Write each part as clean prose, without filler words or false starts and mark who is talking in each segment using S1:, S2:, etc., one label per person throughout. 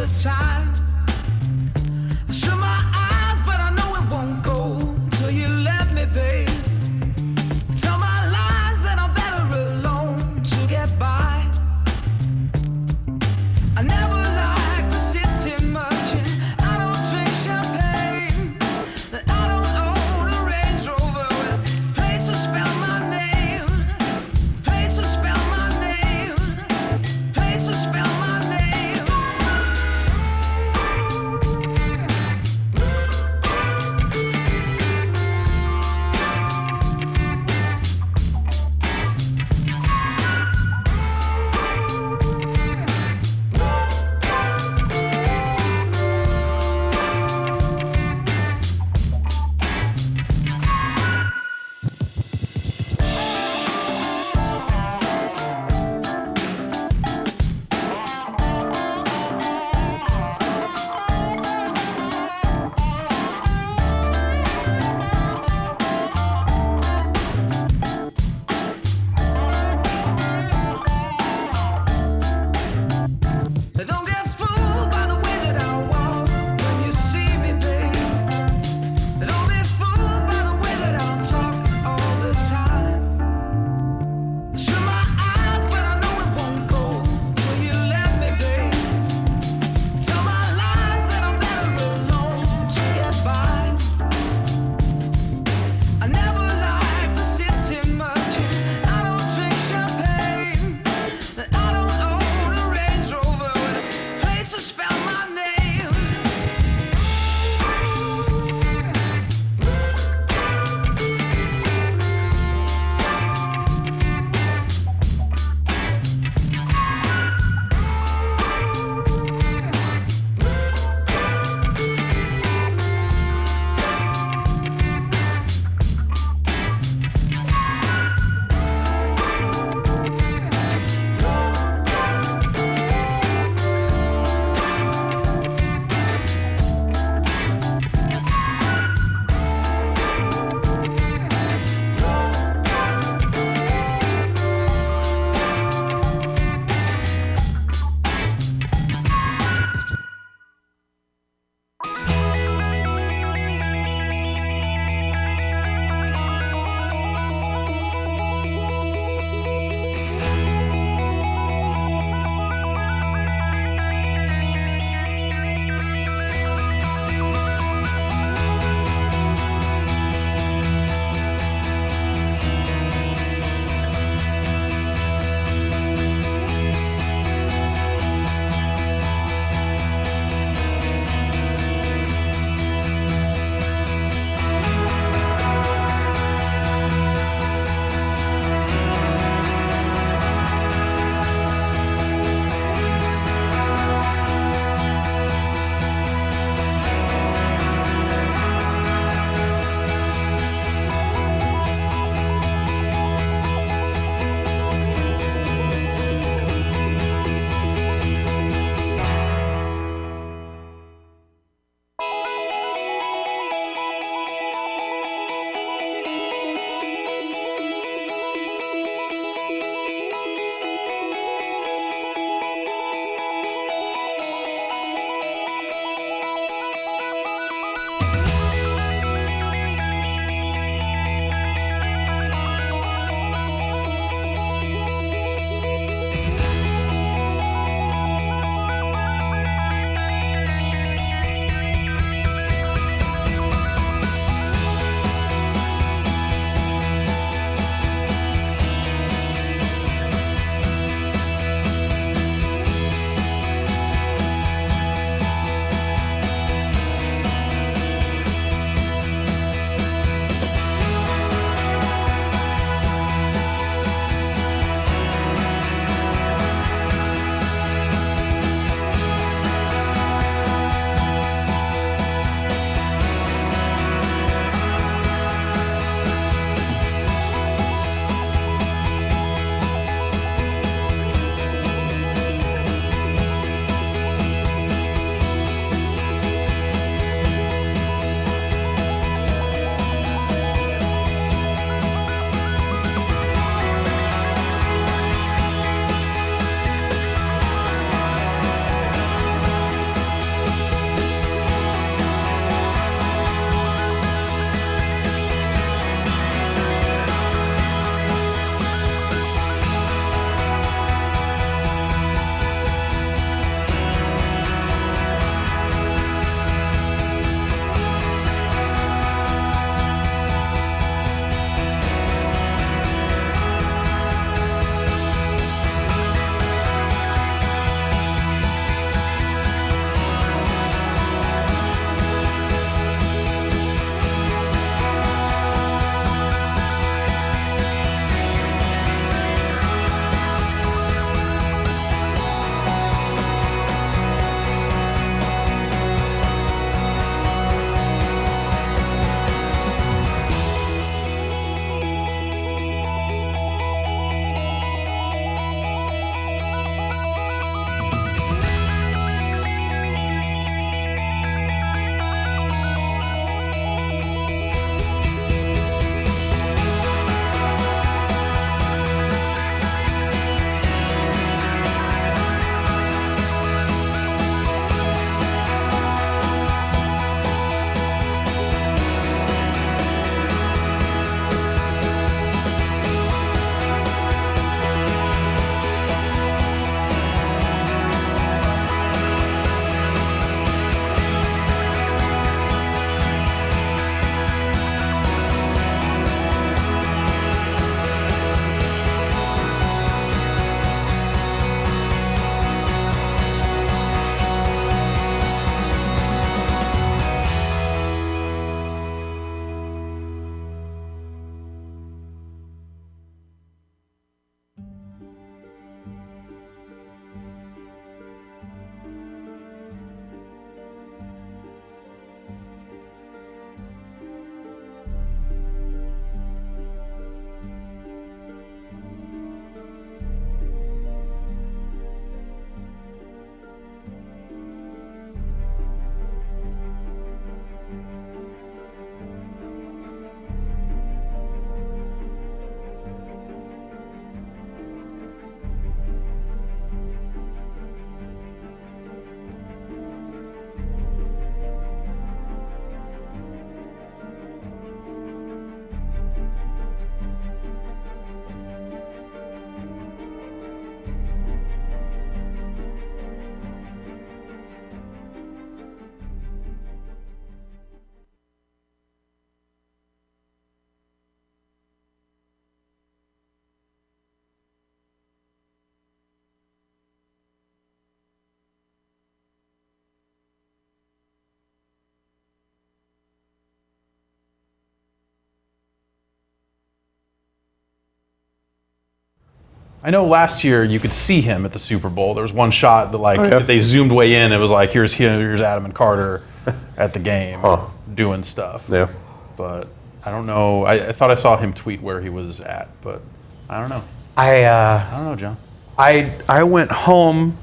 S1: time. I shut my eyes, but I know it won't go till you let me, babe. Tell my lies that I'm better alone to get by. I never like the city much, and I don't drink champagne. And I don't own a Range Rover with plates to spell my name. Plates to spell my name. Plates to spell my name.
S2: I know last year you could see him at the Super Bowl. There was one shot that if they zoomed way in, it was like here's Adam and Carter at the game doing stuff.
S3: Yeah.
S2: But I don't know. I thought I saw him tweet where he was at, but I don't know.
S4: I
S2: don't know, John.
S4: I went home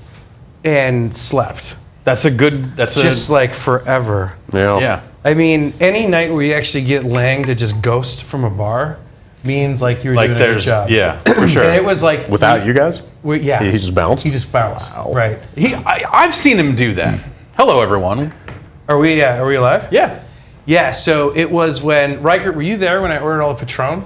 S4: and slept.
S2: That's
S4: just like forever.
S2: Yeah.
S4: I mean, any night where you actually get Lang to just ghost from a bar means like you're doing a good job.
S2: Yeah, for sure.
S4: And it was like
S3: Without you guys?
S4: he
S3: just bounced?
S4: He just bounced.
S3: Wow.
S4: Right.
S2: I've seen him do that. Hello, everyone.
S4: Are we alive?
S2: Yeah.
S4: Yeah, so it was when Riker, were you there when I ordered all the Patron?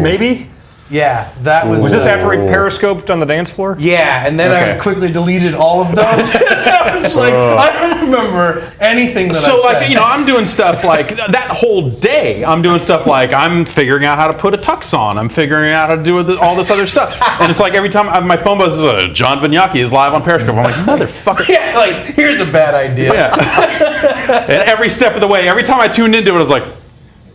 S5: Maybe?
S4: Yeah, that was.
S5: Was this after we periscoped on the dance floor?
S4: Yeah, and then I
S5: Okay.
S4: quickly deleted all of those. I was like, I don't remember anything that
S2: So
S4: I said.
S2: I'm doing stuff like that whole day. I'm doing stuff like I'm figuring out how to put a tux on. I'm figuring out how to do all this other stuff. And it's like every time my phone buzzes, John Vignacchi is live on Periscope. I'm like, motherfucker.
S4: Yeah, like, here's a bad idea.
S2: Yeah. And every step of the way, every time I tuned into it, I was like,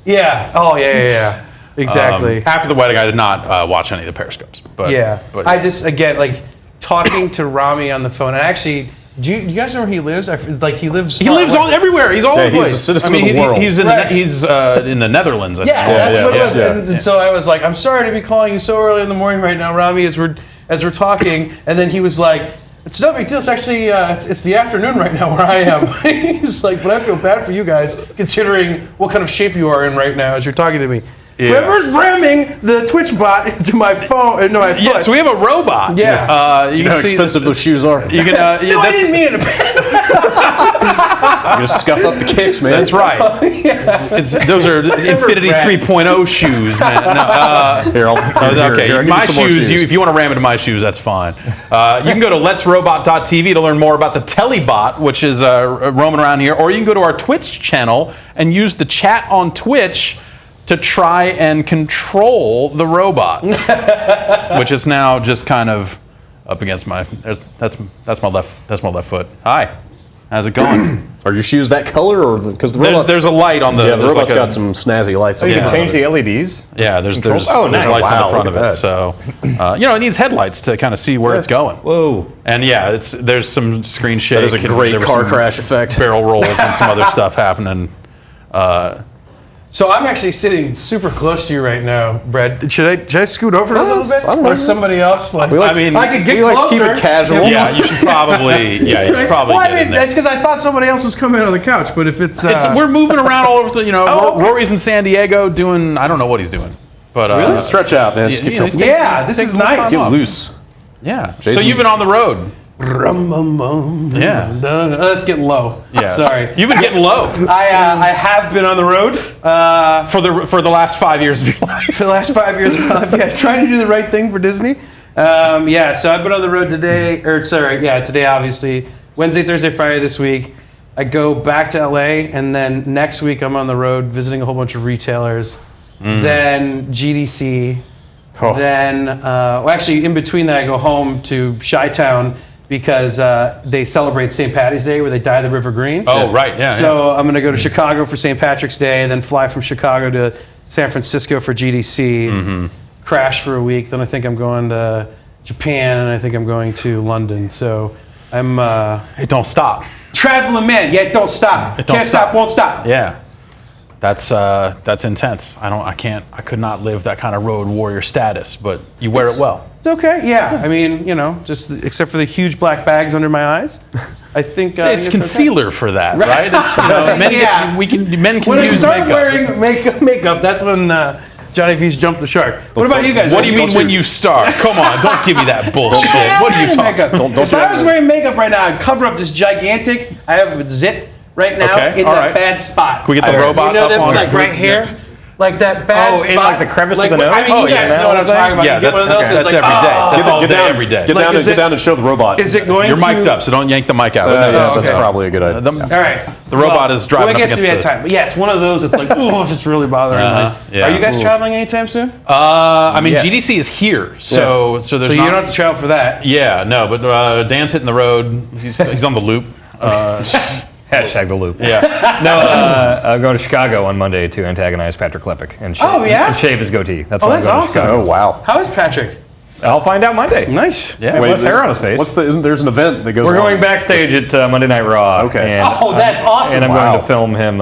S4: Yeah. Oh, yeah. Exactly.
S2: after the wedding, I did not watch any of the Periscopes. But but
S4: I just, again, like, talking to Rami on the phone, and actually, do you guys know where he lives? He lives.
S2: he lives everywhere. He's all over the place.
S3: He's a citizen of the world.
S2: He's in
S4: Right.
S2: he's in the Netherlands. I think.
S4: Yeah, that's what it was.
S3: yeah.
S4: And so I was like, I'm sorry to be calling you so early in the morning right now, Rami, as we're talking. And then he was like, it's no big deal. It's actually it's the afternoon right now where I am. He's like, but I feel bad for you guys considering what kind of shape you are in right now as you're talking to me.
S2: Yeah.
S4: Whoever's ramming the Twitch bot into my phone, into my foot.
S2: Yeah, so we have a robot.
S4: Yeah.
S3: Do you know how expensive those shoes are?
S2: You can.
S4: No, I didn't mean it.
S3: You're gonna scuff up the kicks, man.
S2: That's right. Those are Infinity
S4: rat.
S2: 3.0 shoes, man. No,
S3: Here, I'll
S2: okay, my shoes. If you want to ram into my shoes, that's fine. You can go to letsrobot.tv to learn more about the Telebot, which is roaming around here, or you can go to our Twitch channel and use the chat on Twitch to try and control the robot, which is now just kind of up against my. That's my left foot. Hi, how's it going?
S3: Are your shoes that color, or because the robot's
S2: There's a light on the.
S3: the
S2: there's
S3: robot's
S2: like
S3: got some snazzy lights.
S5: You
S3: on
S5: can change the LEDs?
S2: Yeah, there's
S5: nice.
S2: lights on the front
S3: Wow,
S2: of
S3: look at
S2: it. So it needs headlights to kind of see where it's going.
S5: Whoa.
S2: And yeah, there's some screen shake.
S3: That is a great
S2: there was
S3: car
S2: some
S3: crash effect.
S2: barrel rolls and some other stuff happening.
S4: So I'm actually sitting super close to you right now, Brad. Should I scoot over a little bit,
S3: I don't know.
S4: or somebody else? Like,
S2: I mean,
S4: I could get
S3: we like to
S4: closer.
S3: keep it casual.
S2: Yeah, you should probably. Yeah, you should probably.
S4: Well, I
S2: get in
S4: mean,
S2: there.
S4: that's because I thought somebody else was coming out on the couch. But if it's,
S2: We're moving around all over.
S4: Oh, okay.
S2: Rory's in San Diego doing. I don't know what he's doing, but
S3: Stretch out, man. Just keep
S2: he's
S3: going.
S4: yeah, this is nice.
S3: Get loose.
S2: Yeah. So
S3: Jason-
S2: you've been on the road.
S4: Yeah. Let's get low.
S2: Yeah.
S4: Sorry.
S2: You've been getting low
S4: I have been on the road
S2: for the last 5 years of your life.
S4: for the last 5 years of my life. Yeah, trying to do the right thing for Disney. Yeah, so I've been on the road today, today obviously. Wednesday, Thursday, Friday this week. I go back to LA, and then next week I'm on the road visiting a whole bunch of retailers. Then GDC. Then, actually, in between that, I go home to Chi-Town because they celebrate St. Patty's Day where they dye the river green.
S2: Oh, right, yeah.
S4: So I'm going to go to Chicago for St. Patrick's Day, then fly from Chicago to San Francisco for GDC, crash for a week. Then I think I'm going to Japan, and I think I'm going to London. So I'm
S2: Hey, don't stop.
S4: traveling man. Yeah, don't stop.
S2: It don't
S4: Can't stop, won't stop.
S2: Yeah. That's intense. I could not live that kind of road warrior status, but you wear it well.
S4: It's okay. Yeah. I mean, just except for the huge black bags under my eyes. I think
S2: It's
S4: okay.
S2: concealer for that, right? It's, men
S4: Yeah.
S2: men can
S4: When I
S2: use
S4: start
S2: makeup.
S4: wearing makeup, that's when Johnny V's jumped the shark. What about you guys?
S2: What do you mean when you start? Come on, don't give me that bullshit. What are you talking?
S4: Makeup.
S3: Don't
S4: If
S3: you
S4: I
S3: ever-
S4: was wearing makeup right now, I'd cover up this gigantic. I have a zit right now
S2: Okay,
S4: in
S2: all
S4: that
S2: right.
S4: bad spot.
S2: Can we get the robot
S4: you know
S2: up
S4: that,
S2: on
S4: like
S2: it?
S4: right here? Like that bad
S5: Oh,
S4: spot.
S5: in, like, the crevice of the nose?
S4: I mean,
S2: Oh,
S4: you
S2: yeah,
S4: guys know what I'm talking about.
S2: Yeah,
S4: You get one of those,
S2: that's
S4: it's
S2: every
S4: like,
S2: day.
S4: oh.
S2: That's all
S3: Get
S2: day,
S3: down,
S2: every day.
S3: Get
S4: Like,
S3: down,
S4: is
S3: get
S4: it-
S3: down and show the robot.
S4: Is it going
S2: You're
S4: to...
S2: mic'd up, so don't yank the mic out.
S3: Yeah,
S4: Oh,
S3: that's
S4: okay.
S3: probably a good idea.
S4: All right.
S2: The robot is driving
S4: Well, I guess
S2: up
S4: we had
S2: against the-
S4: time. But yeah, it's one of those. It's like, oh, it's really bothering me.
S2: yeah.
S4: Are you guys traveling anytime soon?
S2: I mean,
S5: Yes.
S2: GDC is here, so there's
S4: So
S2: not,
S4: you don't have to travel for that.
S2: Yeah, no, but Dan's hitting the road. He's on the loop.
S5: Hashtag the loop.
S2: Yeah.
S5: No, I'm going to Chicago on Monday to antagonize Patrick Klepek and shave,
S4: Oh, yeah?
S5: and shave his goatee. That's
S4: Oh,
S5: why
S4: that's
S5: I'm going
S4: awesome.
S5: to Chicago.
S3: Oh wow.
S4: How is Patrick?
S5: I'll find out Monday.
S4: Nice.
S2: Yeah.
S5: Have less hair on his face.
S3: There's an event that goes
S5: We're
S3: on.
S5: going backstage at Monday Night Raw.
S3: Okay.
S5: And,
S4: Oh, that's awesome.
S5: and I'm
S3: Wow.
S5: going to film him,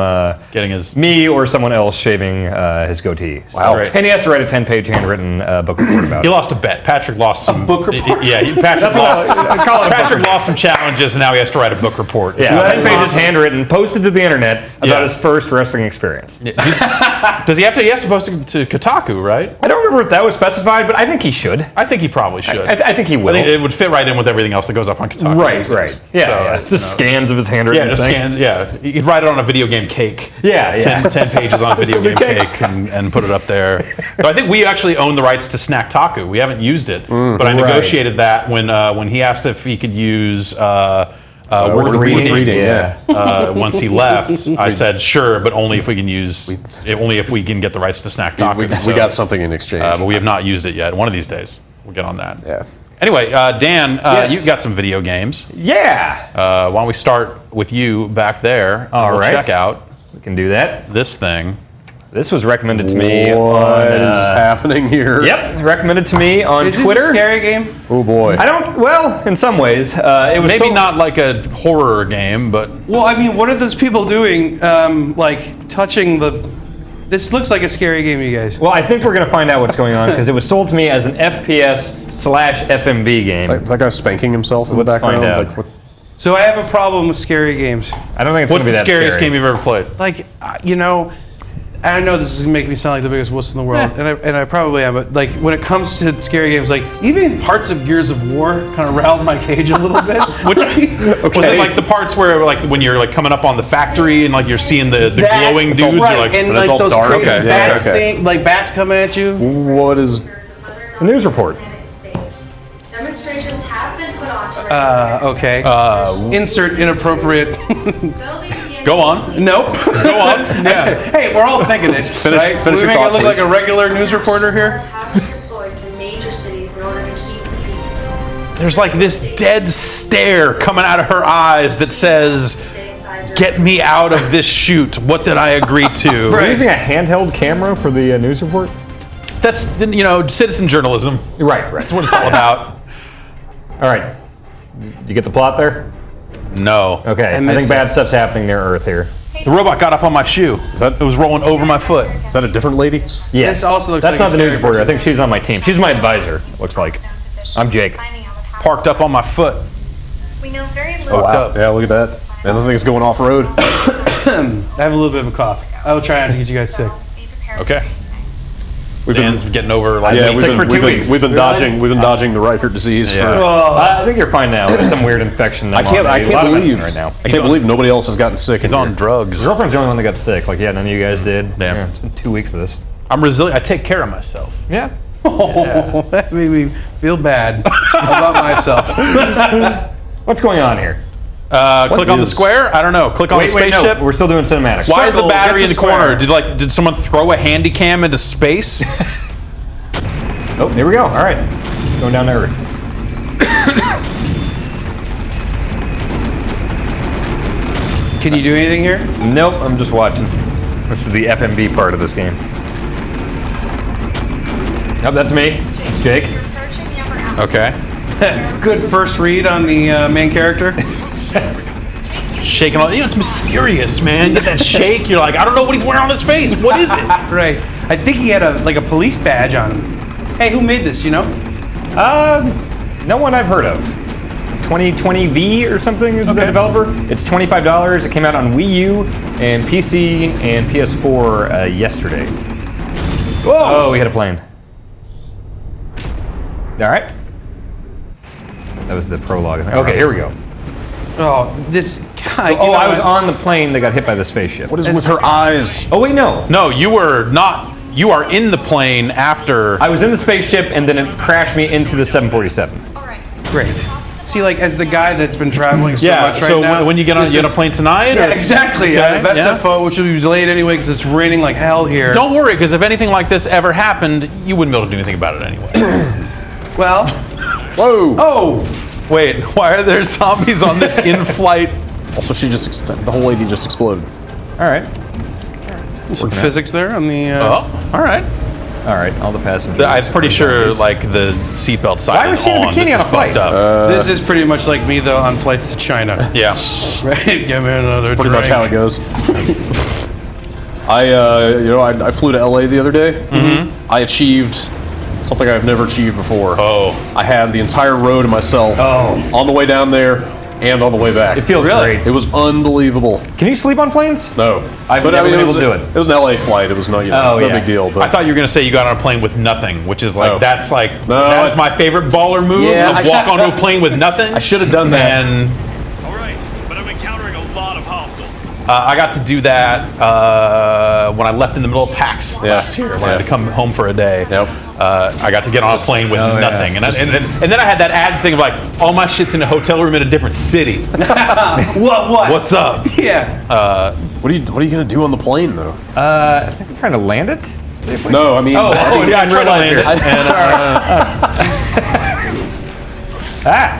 S2: Getting his.
S5: me or someone else shaving his goatee.
S3: Wow.
S2: Great.
S5: And he has to write a 10-page handwritten book report about
S2: He
S5: it.
S2: lost a bet. Patrick lost some
S4: book report?
S2: Yeah, Patrick
S5: Call it a book
S2: Patrick lost some challenges, and now he has to write a book report.
S5: Yeah,
S2: So-
S5: 10 pages handwritten, posted to the internet about
S2: Yeah.
S5: his first wrestling experience.
S2: Does he have to? He has to post it to Kotaku, right?
S5: I don't remember if that was specified, but I think he should.
S2: I think he probably should.
S5: I think he will.
S2: I think it would fit right in with everything else that goes up on Kotaku.
S5: Right,
S2: these days.
S5: right. Yeah,
S2: So,
S5: yeah. Just scans of his handwritten
S2: Yeah, just
S5: thing.
S2: scans. Yeah, you could write it on a video game cake.
S5: Yeah, yeah.
S2: 10 pages on a video game
S5: cakes.
S2: cake and put it up there. So I think we actually own the rights to Snack Taku. We haven't used it, but I negotiated that when he asked if he could use Word Reading.
S3: Yeah.
S2: Once he left, I said sure, but only if we can get the rights to Snack Taku.
S3: We got something in exchange.
S2: but we have not used it yet. One of these days, we'll get on that.
S3: yeah.
S2: Anyway, Dan,
S5: Yes.
S2: you've got some video games.
S5: Yeah.
S2: Why don't we start with you back there?
S5: All
S2: We'll
S5: right.
S2: check out
S5: We can do that.
S2: this thing.
S5: This was recommended to me
S3: What is
S5: on...
S3: happening here?
S5: Yep, recommended to me on
S4: Is
S5: Twitter.
S4: this a scary game?
S3: Oh boy.
S5: I don't... Well, in some ways. It was
S2: Maybe
S5: so-
S2: not like a horror game, but
S4: Well, I mean, what are those people doing? Like touching the. This looks like a scary game, you guys.
S5: Well, I think we're going to find out what's going on because it was sold to me as an FPS/FMV game.
S3: Is that guy spanking himself in the
S5: Let's find
S3: background?
S5: out.
S3: Like, what?
S4: So I have a problem with scary games.
S5: I don't think it's
S2: what's
S5: going to be
S2: the
S5: that
S2: scariest
S5: scary.
S2: game you've ever played?
S4: Like, I know this is gonna make me sound like the biggest wuss in the world, and I probably am. But like, when it comes to scary games, like even parts of Gears of War kind of rattled my cage a little bit.
S2: Was it like the parts where like when you're like coming up on the factory and like you're seeing the glowing dudes? You're
S4: right?
S2: like,
S4: And
S3: that's
S4: like
S3: all
S4: those
S3: dark?
S4: crazy
S3: Okay.
S4: bats
S3: Yeah, okay.
S4: thing, like bats coming at you.
S3: What is?
S5: The news report.
S6: Demonstrations have been put on to
S4: Okay. Insert inappropriate.
S2: go on.
S4: Nope.
S2: Go on. Yeah.
S4: Hey, we're all thinking it.
S3: Finish-
S4: right?
S3: finish
S4: we
S3: your
S4: make
S3: thought,
S4: it look like
S3: please.
S4: a regular news reporter here.
S6: have been deployed to major cities in order to keep the peace.
S2: There's like this dead stare coming out of her eyes that says,
S6: Stay inside your
S2: "Get me out of this shoot. What did I agree to?"
S5: We're using a handheld camera for the news report?
S2: That's citizen journalism.
S5: Right, right.
S2: That's what it's all about.
S5: All right. You get the plot there?
S2: No.
S5: Okay. I think
S4: missed
S5: bad stuff's happening near Earth here.
S2: The robot got up on my shoe. It was rolling over my foot.
S3: Is that a different lady?
S5: Yes.
S4: This also looks
S5: That's
S4: like
S5: not
S4: a
S5: the news
S4: scary
S5: reporter. I
S4: person.
S5: think she's on my team. She's my advisor, looks like. I'm Jake.
S2: Parked up on my foot.
S6: We know very little.
S2: Up.
S3: Yeah, look at that. And the thing's going off road.
S4: I have a little bit of a cough. I will try not to get you guys sick.
S6: Be prepared.
S2: Okay.
S3: We've
S2: Dan's getting over like
S3: yeah,
S5: sick for 2 weeks.
S3: we've been dodging dodging the Riker disease
S2: Yeah.
S3: for.
S5: I think you're fine now. There's some weird infection.
S3: I can't believe
S5: right now.
S3: I can't believe nobody else has gotten sick.
S2: he's on drugs.
S5: My girlfriend's the only one that got sick. Like, yeah, none of you guys did.
S2: Damn.
S5: Yeah, it's been 2 weeks of this.
S2: I'm resilient. I take care of myself.
S5: Yeah.
S4: Oh, that made me feel bad about myself.
S5: What's going on here?
S2: Click on the
S3: is-
S2: square. I don't know. Click on the spaceship.
S5: no. We're still doing cinematics.
S2: Why is the
S4: Circle,
S2: battery in
S4: get
S2: the
S4: the
S2: corner?
S4: square.
S2: Did someone throw a handy cam into space?
S5: Oh, here we go. All right. Going down to Earth.
S4: Can you do anything here?
S5: Nope, I'm just watching. This is the FMV part of this game. Yep, that's me. It's Jake.
S6: You're approaching the upper atmosphere.
S2: Okay.
S4: Good first read on the main character.
S2: Shaking all. It's mysterious, man. Get that shake. You're like, I don't know what he's wearing on his face. What is it?
S4: Right. I think he had a police badge on him. Hey, who made this? You know?
S5: No one I've heard of. 2020V or something is the developer. It's $25. It came out on Wii U and PC and PS4 yesterday.
S4: Whoa!
S5: Oh, we hit a plane. All right. That was the prologue. Okay, here we go.
S4: Oh, this guy.
S5: Oh, I was on the plane that got hit by the spaceship.
S3: What is with her eyes?
S5: Oh, wait, no.
S2: No, you were not. You are in the plane after.
S5: I was in the spaceship and then it crashed me into the 747.
S6: All right.
S4: Great. See, like, as the guy that's been traveling so
S2: Yeah.
S4: much right
S2: So
S4: now.
S2: when you get on,
S4: this
S2: you get a
S4: is-
S2: plane tonight.
S4: Yeah,
S2: or-
S4: exactly.
S2: Okay,
S4: I have
S2: yeah.
S4: SFO, which will be delayed anyway because it's raining like hell here.
S2: Don't worry, because if anything like this ever happened, you wouldn't be able to do anything about it anyway.
S4: Well.
S3: Whoa!
S4: Oh.
S2: Wait, why are there zombies on this in-flight?
S3: Also, the whole lady just exploded.
S5: All right.
S4: Some physics there on the.
S2: Oh, all right.
S5: All right, all the passengers.
S2: I'm pretty sure like the seatbelt sign
S5: Why was
S2: is
S5: she in a
S2: on.
S5: bikini
S2: This
S5: on a
S2: is
S5: flight?
S2: fucked up.
S4: This is pretty much like me though on flights to China.
S2: Yeah.
S4: Right? Give me another
S3: Pretty
S4: drink.
S3: much how it goes. I flew to LA the other day. Mm-hmm. I achieved something I've never achieved before.
S2: Oh.
S3: I had the entire row to myself on the way down there and on the way back.
S5: It feels great.
S3: It was unbelievable.
S5: Can you sleep on planes?
S3: No,
S5: I've never been able to do it.
S3: It was an LA flight. It was not, no big deal. But
S2: I thought you were gonna say you got on a plane with nothing, which is like
S3: No.
S2: that's like
S3: No.
S2: that is my favorite baller move.
S3: Yeah,
S2: to walk onto a plane with nothing.
S3: I should have done that.
S2: And
S7: All right, but I'm encountering a lot of hostiles.
S2: I got to do that when I left in the middle of PAX last year when I had to come home for a day.
S3: Yep.
S2: I got to get on a plane with nothing, and then I had that added thing of like all my shit's in a hotel room in a different city.
S4: What?
S2: What's up?
S4: Yeah.
S3: What are you gonna do on the plane though?
S5: I think I'm trying to land it safely.
S3: No, I mean.
S2: Yeah, I tried to land it.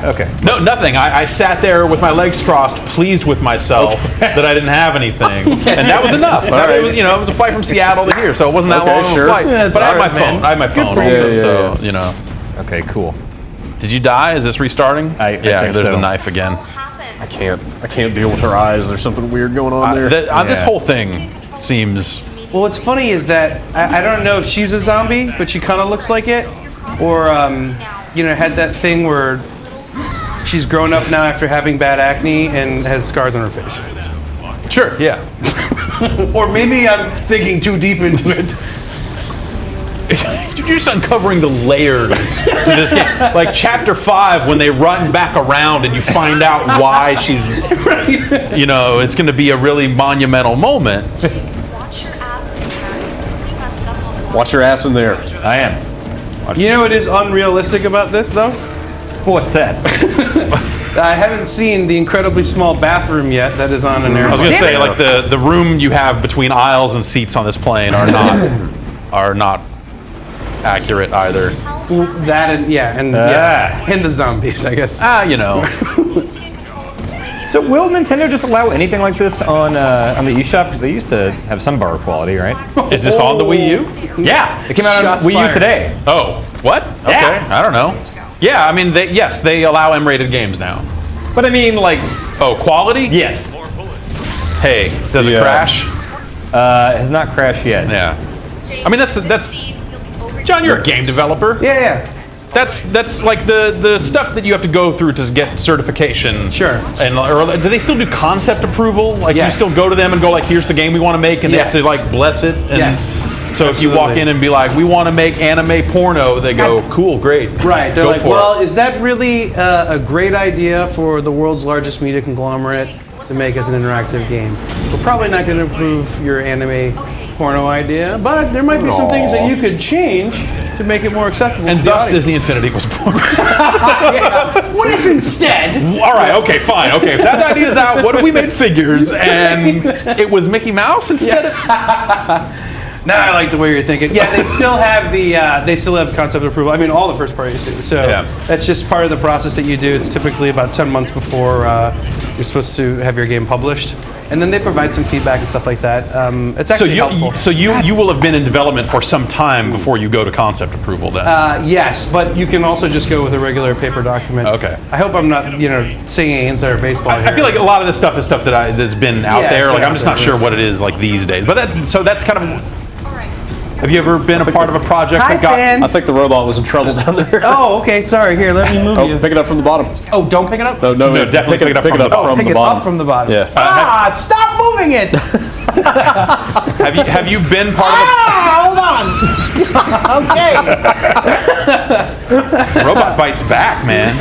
S5: Okay.
S2: No, nothing. I sat there with my legs crossed, pleased with myself that I didn't have anything, and that was enough. It was, it was a flight from Seattle to here, so it wasn't that long of a flight.
S4: Yeah, it's
S2: but I had my
S4: alright, man.
S2: phone. I had my phone
S4: for
S2: also,
S3: you.
S2: so
S5: Okay, cool.
S2: Did you die? Is this restarting?
S5: I
S2: yeah,
S5: think
S2: there's
S5: so.
S2: the knife again.
S3: I can't deal with her eyes. There's something weird going on there.
S2: This
S5: Yeah.
S2: whole thing seems.
S4: Well, what's funny is that I don't know if she's a zombie, but she kind of looks like it, or had that thing where she's grown up now after having bad acne and has scars on her face.
S2: Sure. Yeah.
S4: Or maybe I'm thinking too deep into it.
S2: You're just uncovering the layers to this game. Like Chapter 5, when they run back around and you find out why she's, it's going to be a really monumental moment.
S8: Watch your ass in there. It's pretty messed up on the
S3: Watch your ass in there.
S5: I am.
S4: You know what is unrealistic about this, though?
S5: What's that?
S4: I haven't seen the incredibly small bathroom yet that is on an
S2: I was
S4: airplane.
S2: going to say, like the room you have between aisles and seats on this plane are not accurate either.
S4: That and and the zombies, I guess.
S5: So will Nintendo just allow anything like this on the eShop? Because they used to have some bar quality, right?
S2: Is this on the Wii U?
S5: Yeah, it came out on
S4: Shots
S5: Wii U
S4: fired.
S5: today.
S2: Oh, what? Okay,
S5: Yeah.
S2: I don't know. Yeah, I mean, they allow M-rated games now.
S5: But I mean, like,
S2: Oh, quality?
S5: yes,
S2: Hey, does it
S3: Yeah.
S2: crash?
S5: it has not crashed yet.
S2: Yeah. I mean, that's John. You're a game developer.
S4: Yeah.
S2: That's like the stuff that you have to go through to get certification.
S4: Sure.
S2: Or do they still do concept approval? Like
S4: Yes.
S2: you still go to them and go like, here's the game we want to make, and they have to
S4: Yes.
S2: like bless it. And
S4: Yes.
S2: So if you walk
S4: Absolutely.
S2: in and be like, we want to make anime porno, they go, cool, great.
S4: Right. They're
S2: Go
S4: like,
S2: for
S4: well,
S2: it.
S4: is that really a great idea for the world's largest media conglomerate to make as an interactive game? We're probably not going to approve your anime porno idea, but there might be some things that you could change to make it more acceptable.
S2: And
S4: to the
S2: thus
S4: audience.
S2: Disney Infinity equals porno.
S4: What if instead?
S2: All right, okay, fine. Okay, if that idea's out, what if we made figures and it was Mickey Mouse instead of...
S4: Now I like the way you're thinking. Yeah, they still have they still have concept approval. I mean, all the first parties do. So
S2: Yeah.
S4: that's just part of the process that you do. It's typically about 10 months before you're supposed to have your game published, and then they provide some feedback and stuff like that. It's actually helpful.
S2: So you will have been in development for some time before you go to concept approval then.
S4: Yes, but you can also just go with a regular paper document.
S2: Okay.
S4: I hope I'm not singing inside baseball.
S2: I feel like a lot of this stuff is stuff that's been out
S4: Yeah,
S2: there.
S4: it's
S2: Like
S4: been
S2: I'm
S4: out
S2: just
S4: there,
S2: not sure what it is like these days. But that's kind of. Have you ever been a part of a project
S4: Hi,
S2: that got?
S4: fans.
S3: I think the robot was in trouble down there.
S4: Oh, okay. Sorry. Here, let me move you.
S3: Pick it up from the bottom.
S4: Oh, don't pick it up.
S3: No,
S2: definitely
S3: pick it up from
S4: pick
S3: the
S4: it
S3: bottom.
S4: up from the bottom.
S3: Yeah.
S4: Stop moving it.
S2: Have you been part of
S4: Hold on. Okay.
S2: a robot bites back, man?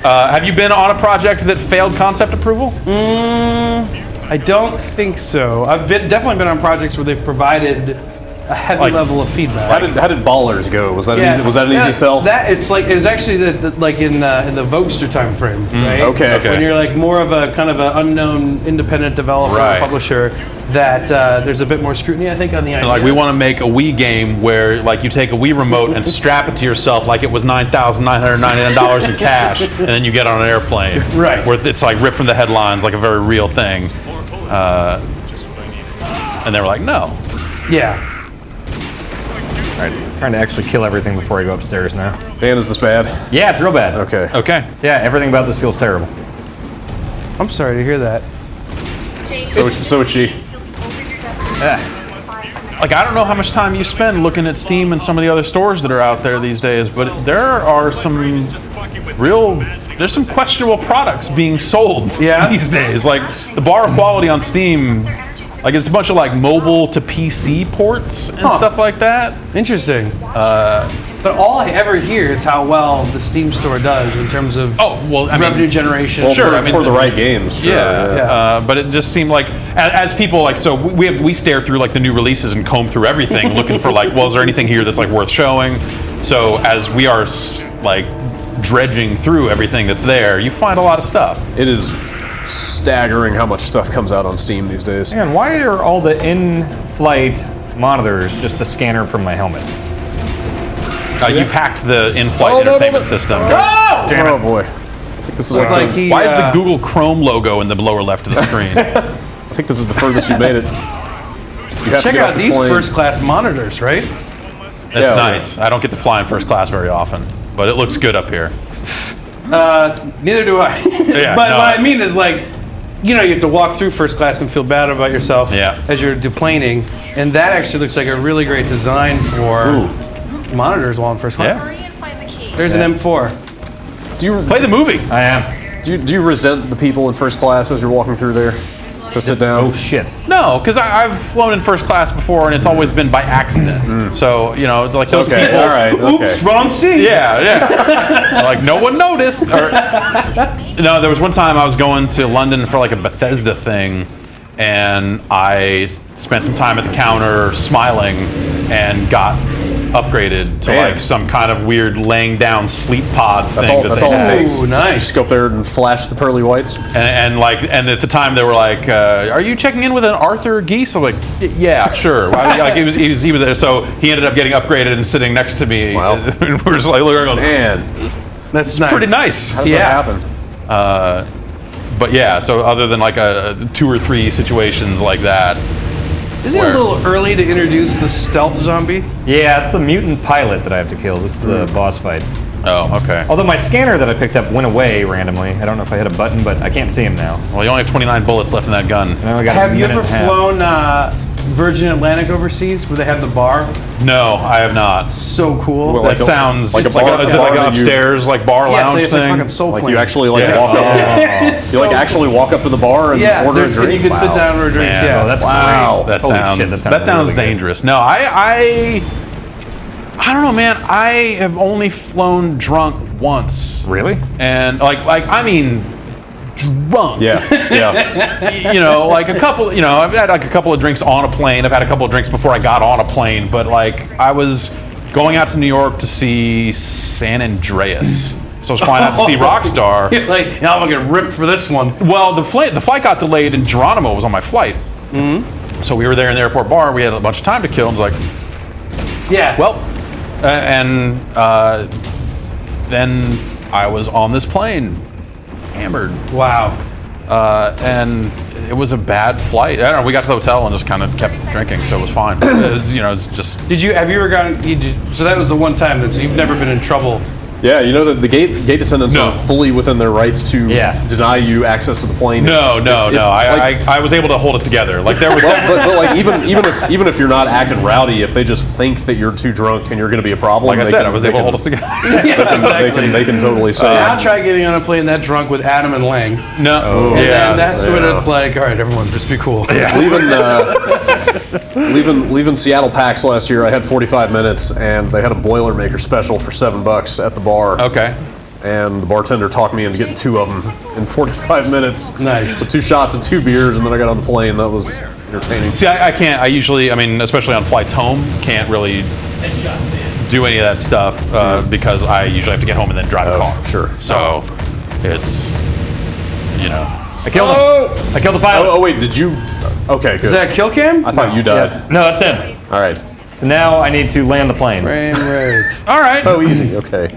S2: Have you been on a project that failed concept approval?
S4: I don't think so. I've definitely been on projects where they've provided a heavy level of feedback.
S3: How did Ballers go? Was that easy? Was that an easy sell?
S4: It was actually like in the Vogster time frame, right?
S3: okay.
S4: When you're like more of a kind of an unknown independent developer
S2: Right.
S4: or publisher, that there's a bit more scrutiny, I think, on the ideas.
S2: Like we want to make a Wii game where like you take a Wii remote and strap it to yourself like it was $9,999 in cash, and then you get on an airplane.
S4: Right.
S2: Where it's like ripped from the headlines, like a very real thing. And they were like, no.
S4: Yeah.
S5: right, trying to actually kill everything before I go upstairs now.
S3: Dan, is this bad?
S5: Yeah, it's real bad.
S3: Okay.
S2: Okay.
S5: Yeah, everything about this feels terrible.
S4: I'm sorry to hear that.
S3: So is she.
S2: Like, I don't know how much time you spend looking at Steam and some of the other stores that are out there these days, but there are some there's some questionable products being sold these days. Like, the bar quality on Steam, like, it's a bunch of, like, mobile to PC ports and stuff like that.
S4: Interesting. But all I ever hear is how well the Steam store does in terms of revenue generation.
S3: Well,
S2: Sure,
S3: for the right games. Sure,
S2: but it just seemed like, as people, like, so we stare through, like, the new releases and comb through everything looking for, like, well, is there anything here that's, like, worth showing? So as we are, like, dredging through everything that's there, you find a lot of stuff.
S3: It is staggering how much stuff comes out on Steam these days.
S5: Man, why are all the in-flight monitors just the scanner from my helmet?
S2: You've hacked the in-flight entertainment system.
S3: Damn it. Oh boy. I think this is
S4: Like he,
S2: Why is the Google Chrome logo in the lower left of the screen?
S3: I think this is the furthest you made it. You have to
S4: check
S3: get off
S4: out
S3: this
S4: these
S3: plane.
S4: first-class monitors, right?
S2: That's
S3: Yeah,
S2: nice. I don't get to fly in first class very often, but it looks good up here.
S4: Neither do I.
S2: Yeah,
S4: but
S2: no,
S4: what I mean is, like, you know, you have to walk through first class and feel bad about yourself as you're deplaning, and that actually looks like a really great design for monitors while in first class.
S8: Hurry and find the key.
S4: There's an M4.
S3: Do you
S2: Play the movie.
S5: I am.
S3: do you resent the people in first class as you're walking through there to sit down?
S5: Oh shit.
S2: No, because I've flown in first class before, and it's always been by accident. So, you know, like those
S3: Okay,
S2: people.
S3: all right. Okay.
S4: Oops, wrong seat.
S2: Yeah. Like, no one noticed. No, there was one time I was going to London for, like, a Bethesda thing, and I spent some time at the counter smiling and got upgraded to
S3: Man.
S2: like some kind of weird laying down sleep pod thing.
S3: That's all it
S2: had.
S3: takes.
S4: Ooh, nice.
S3: Just go up there and flash the pearly whites.
S2: And at the time they were like, "Are you checking in with an Arthur Geese?" I'm like, "Yeah, sure." Like he was there, so he ended up getting upgraded and sitting next to me.
S3: Wow.
S2: And we were just like looking,
S3: Man,
S4: That's nice.
S2: pretty nice.
S3: how does that happen?
S2: But yeah, so other than like a 2 or 3 situations like that.
S4: Isn't it a little early to introduce the stealth zombie?
S5: Yeah, it's a mutant pilot that I have to kill. This is a boss fight.
S2: Oh, okay.
S5: Although my scanner that I picked up went away randomly. I don't know if I hit a button, but I can't see him now.
S2: Well, you only have 29 bullets left in that gun.
S5: And I only got a
S4: Have you
S5: minute
S4: ever
S5: and a half.
S4: flown Virgin Atlantic overseas where they have the bar?
S2: No, I have not.
S4: So cool.
S3: Well,
S2: That sounds
S3: like a
S2: it's like
S3: bar-
S2: is it like
S3: bar
S2: an
S3: that you-
S2: upstairs like bar
S4: yeah,
S2: lounge
S4: it's like
S2: thing?
S4: fucking soul
S3: Like
S4: plane.
S3: you actually like
S2: Yeah.
S3: walk up.
S4: It's
S3: You like
S4: so-
S3: actually walk up to the bar and order a
S4: and
S3: drink.
S4: you can sit
S3: Wow.
S4: down and order drinks.
S2: Man,
S4: Yeah,
S5: Oh, that's
S3: Wow.
S5: great.
S2: That
S5: Holy
S2: sounds
S5: shit,
S2: that sounds
S5: really good.
S2: dangerous. No, I don't know, man. I have only flown drunk once,
S5: Really?
S2: and like I mean, drunk.
S3: Yeah, yeah.
S2: You know, like a couple. You know, I've had like a couple of drinks on a plane. I've had a couple of drinks before I got on a plane. But like, I was going out to New York to see San Andreas. So I was flying out to see Rockstar.
S4: You're like, now I'm gonna get ripped for this one.
S2: Well, the flight got delayed, and Geronimo was on my flight. Mm-hmm. So we were there in the airport bar. We had a bunch of time to kill. And I was like,
S4: Yeah.
S2: well, then I was on this plane, hammered,
S4: wow.
S2: and it was a bad flight. I don't know. We got to the hotel and just kind of kept drinking, so it was fine. It was, it's just.
S4: Have you ever gotten? So that was the one time so you've never been in trouble.
S3: Yeah, you know that the gate attendants
S2: No.
S3: are fully within their rights to
S5: Yeah.
S3: deny you access to the plane.
S2: No.
S3: Like,
S2: I was able to hold it together. Like there was.
S3: but like even if you're not acting rowdy, if they just think that you're too drunk and you're going to be a problem,
S2: Like I
S3: they
S2: said,
S3: can-
S2: I was
S3: they
S2: able to
S3: can-
S2: hold it together.
S3: They can totally say.
S4: I'll try getting on a plane that drunk with Adam and Lang.
S2: No.
S4: And
S2: yeah.
S4: then that's when
S3: yeah.
S4: it's like, all right, everyone, just be cool.
S3: Leaving Seattle PAX last year, I had 45 minutes, and they had a Boilermaker special for $7 at the bar.
S2: Okay.
S3: And the bartender talked me into getting 2 of them in 45 minutes.
S4: Nice.
S3: With 2 shots and 2 beers, and then I got on the plane. That was entertaining.
S2: See, I can't. I usually, especially on flights home, can't really do any of that stuff because I usually have to get home and then drive a car.
S3: Sure.
S2: So it's,
S5: I killed him. I killed the pilot.
S3: Oh, wait, did you? Okay, good.
S4: Is that a kill cam?
S3: I thought you died.
S5: No, that's him.
S3: All right.
S5: So now I need to land the plane.
S4: Frame rate.
S2: all right.
S3: Oh, easy. Okay.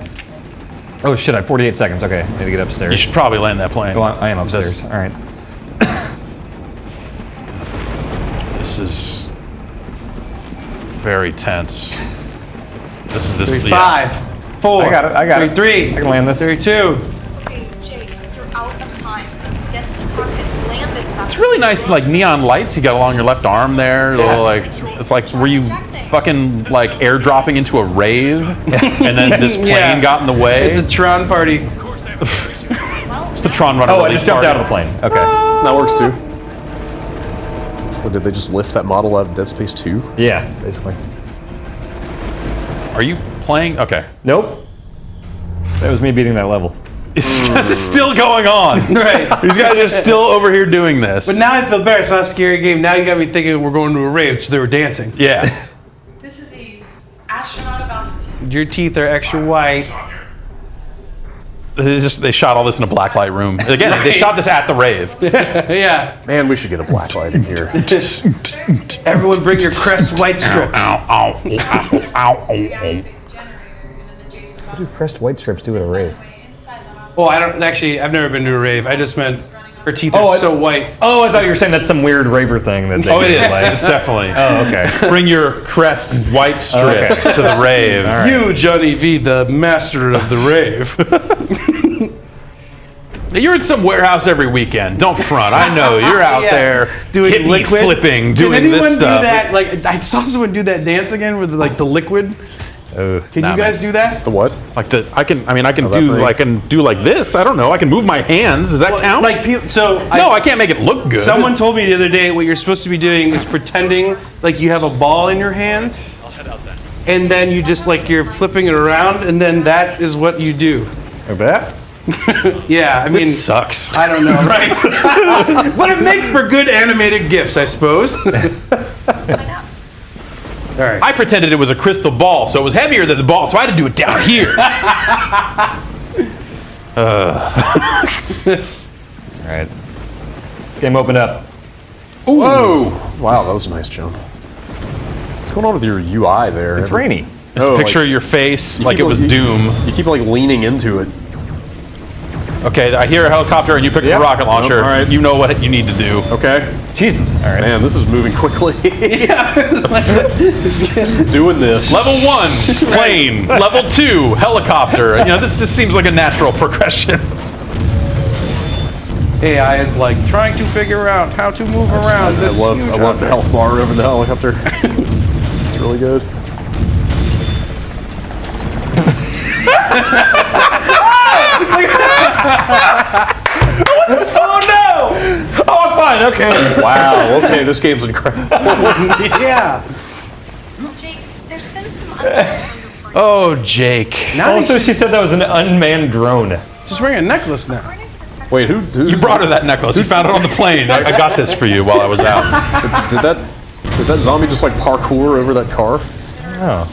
S5: Oh shit, I have 48 seconds. Okay, I need to get
S2: You
S5: upstairs.
S2: should probably land that plane.
S5: Oh, I am upstairs. All right.
S2: This is very tense. This is
S4: 5, 4.
S5: I got it.
S4: 3.
S5: I can land this.
S4: 2.
S8: Okay, Jake, you're out of time. Get to the cockpit, land this sucker.
S2: It's really nice, like neon lights you got along your left arm there.
S4: Yeah.
S2: Like it's like were you fucking like airdropping into a rave, and then this plane got in the way?
S4: It's a Tron party.
S2: It's the Tron Runner.
S5: Oh, I
S2: release
S5: just jumped
S2: party.
S5: out of the plane. Okay.
S3: That works too. So did they just lift that model out of Dead Space 2?
S5: Yeah, basically.
S2: Are you playing? Okay.
S5: Nope. That was me beating that level.
S2: This is still going on.
S4: Right.
S2: These guys are still over here doing this.
S4: But now I feel better. It's not a scary game. Now you got me thinking we're going to a rave, so they were dancing.
S2: Yeah.
S6: This is a astronaut of Alpha Team.
S4: Your teeth are extra white.
S2: They shot all this in a blacklight room. Again, they shot this at the rave.
S4: Yeah.
S3: Man, we should get a black light in here.
S4: Everyone bring your Crest white strips.
S5: What do crest white strips do at a rave?
S4: Oh, I don't actually. I've never been to a rave. I just meant her teeth are so white.
S5: Oh, I thought you were saying that's some weird raver thing that they
S2: Oh, it
S5: do,
S2: is.
S5: like-
S2: It's definitely.
S5: Oh, okay.
S2: Bring your Crest white strips to the rave.
S4: You, Johnny V, the master of the rave.
S2: You're in some warehouse every weekend. Don't front. I know you're out
S4: Yeah.
S2: there
S4: Doing
S2: hippie
S4: liquid
S2: flipping,
S4: Did
S2: doing
S4: anyone
S2: this stuff.
S4: do that? Like I saw someone do that dance again with like the liquid. Can
S2: nah,
S4: you guys do that?
S3: The what?
S2: Like the I can
S3: that
S2: do
S3: thing.
S2: I can do like this. I don't know. I can move my hands. Does that count?
S4: Like people, so
S2: no, I can't make it look good.
S4: Someone told me the other day what you're supposed to be doing is pretending like you have a ball in your hands, and then you just like you're flipping it around, and then that is what you do.
S5: Like that?
S4: Yeah, I mean,
S2: This sucks.
S4: I don't know, right? But it makes for good animated GIFs, I suppose. All right.
S2: I pretended it was a crystal ball, so it was heavier than the ball, so I had to do it down here.
S5: All right. This game opened up.
S3: Whoa! Wow, that was a nice jump. What's going on with your UI there?
S5: It's rainy.
S2: Just
S3: Oh,
S2: picture
S3: like-
S2: your face
S3: You
S2: like
S3: keep
S2: it was
S3: you-
S2: Doom.
S3: You keep like leaning into it.
S2: Okay, I hear a helicopter and you pick
S5: Yep.
S2: the rocket launcher.
S3: All right.
S2: You know what you need to do.
S3: Okay.
S5: Jesus. All right.
S3: Man, this is moving quickly. Just doing this.
S2: Level 1, plane. Level 2, helicopter. You know, this seems like a natural progression.
S4: AI is like trying to figure out how to move around this huge
S3: I love the health bar over the helicopter. It's really good.
S4: Oh no!
S5: Oh, I'm fine. Okay.
S3: Wow. Okay, this game's incredible.
S4: Yeah.
S8: Jake, there's been some unpleasant
S2: Oh, Jake.
S4: Now
S5: Also, she said that was an unmanned drone.
S4: she's wearing a necklace now.
S8: according to the text.
S3: Wait, who?
S2: You brought her that necklace. You found it on the plane. I got this for you while I was out.
S3: Did that zombie just like parkour over that car?
S5: Oh.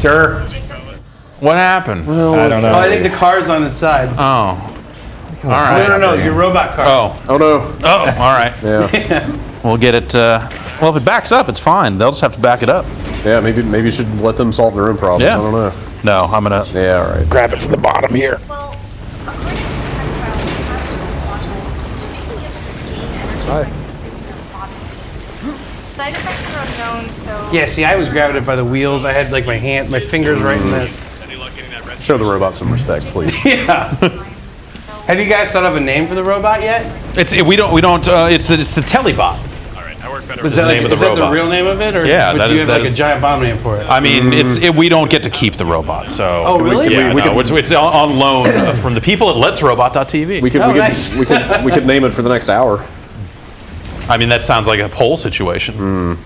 S5: Sure.
S2: What happened?
S5: I don't know.
S4: Oh, I think the car's on its side.
S2: Oh. All right.
S4: No, your robot car.
S2: Oh.
S3: Oh no.
S2: Oh, all right.
S3: Yeah.
S2: We'll get it. Well, if it backs up, it's fine. They'll just have to back it up.
S3: Yeah. Maybe you should let them solve their own problems.
S2: Yeah.
S3: I don't know.
S2: No, I'm going to
S3: Yeah. All right.
S2: grab it from the bottom here.
S8: Well, according to the tech file, captures modules, you may be able to gain energy by consuming their bodies. Side effects are unknown, so
S4: Yeah, see, I was grabbing it by the wheels. I had like my fingers right in there.
S7: Any luck getting that rescue?
S3: Show the robot some respect, please.
S4: Yeah.
S8: so
S4: Have you guys thought of a name for the robot yet?
S2: It's the Telebot.
S7: All right, I work better.
S4: Is
S7: with
S4: that,
S2: the name of the
S4: is that the
S2: robot.
S4: real name of it, or
S2: Yeah,
S4: would
S2: that
S4: you
S2: is-
S4: have
S2: that
S4: like
S2: is-
S4: a giant bomb name for it?
S2: I mean, we don't get to keep the robot, so
S4: Oh, really?
S2: it's on loan from the people at Let'sRobot.tv.
S3: We could
S4: Oh, nice.
S3: we could name it for the next hour.
S2: I mean, that sounds like a poll situation.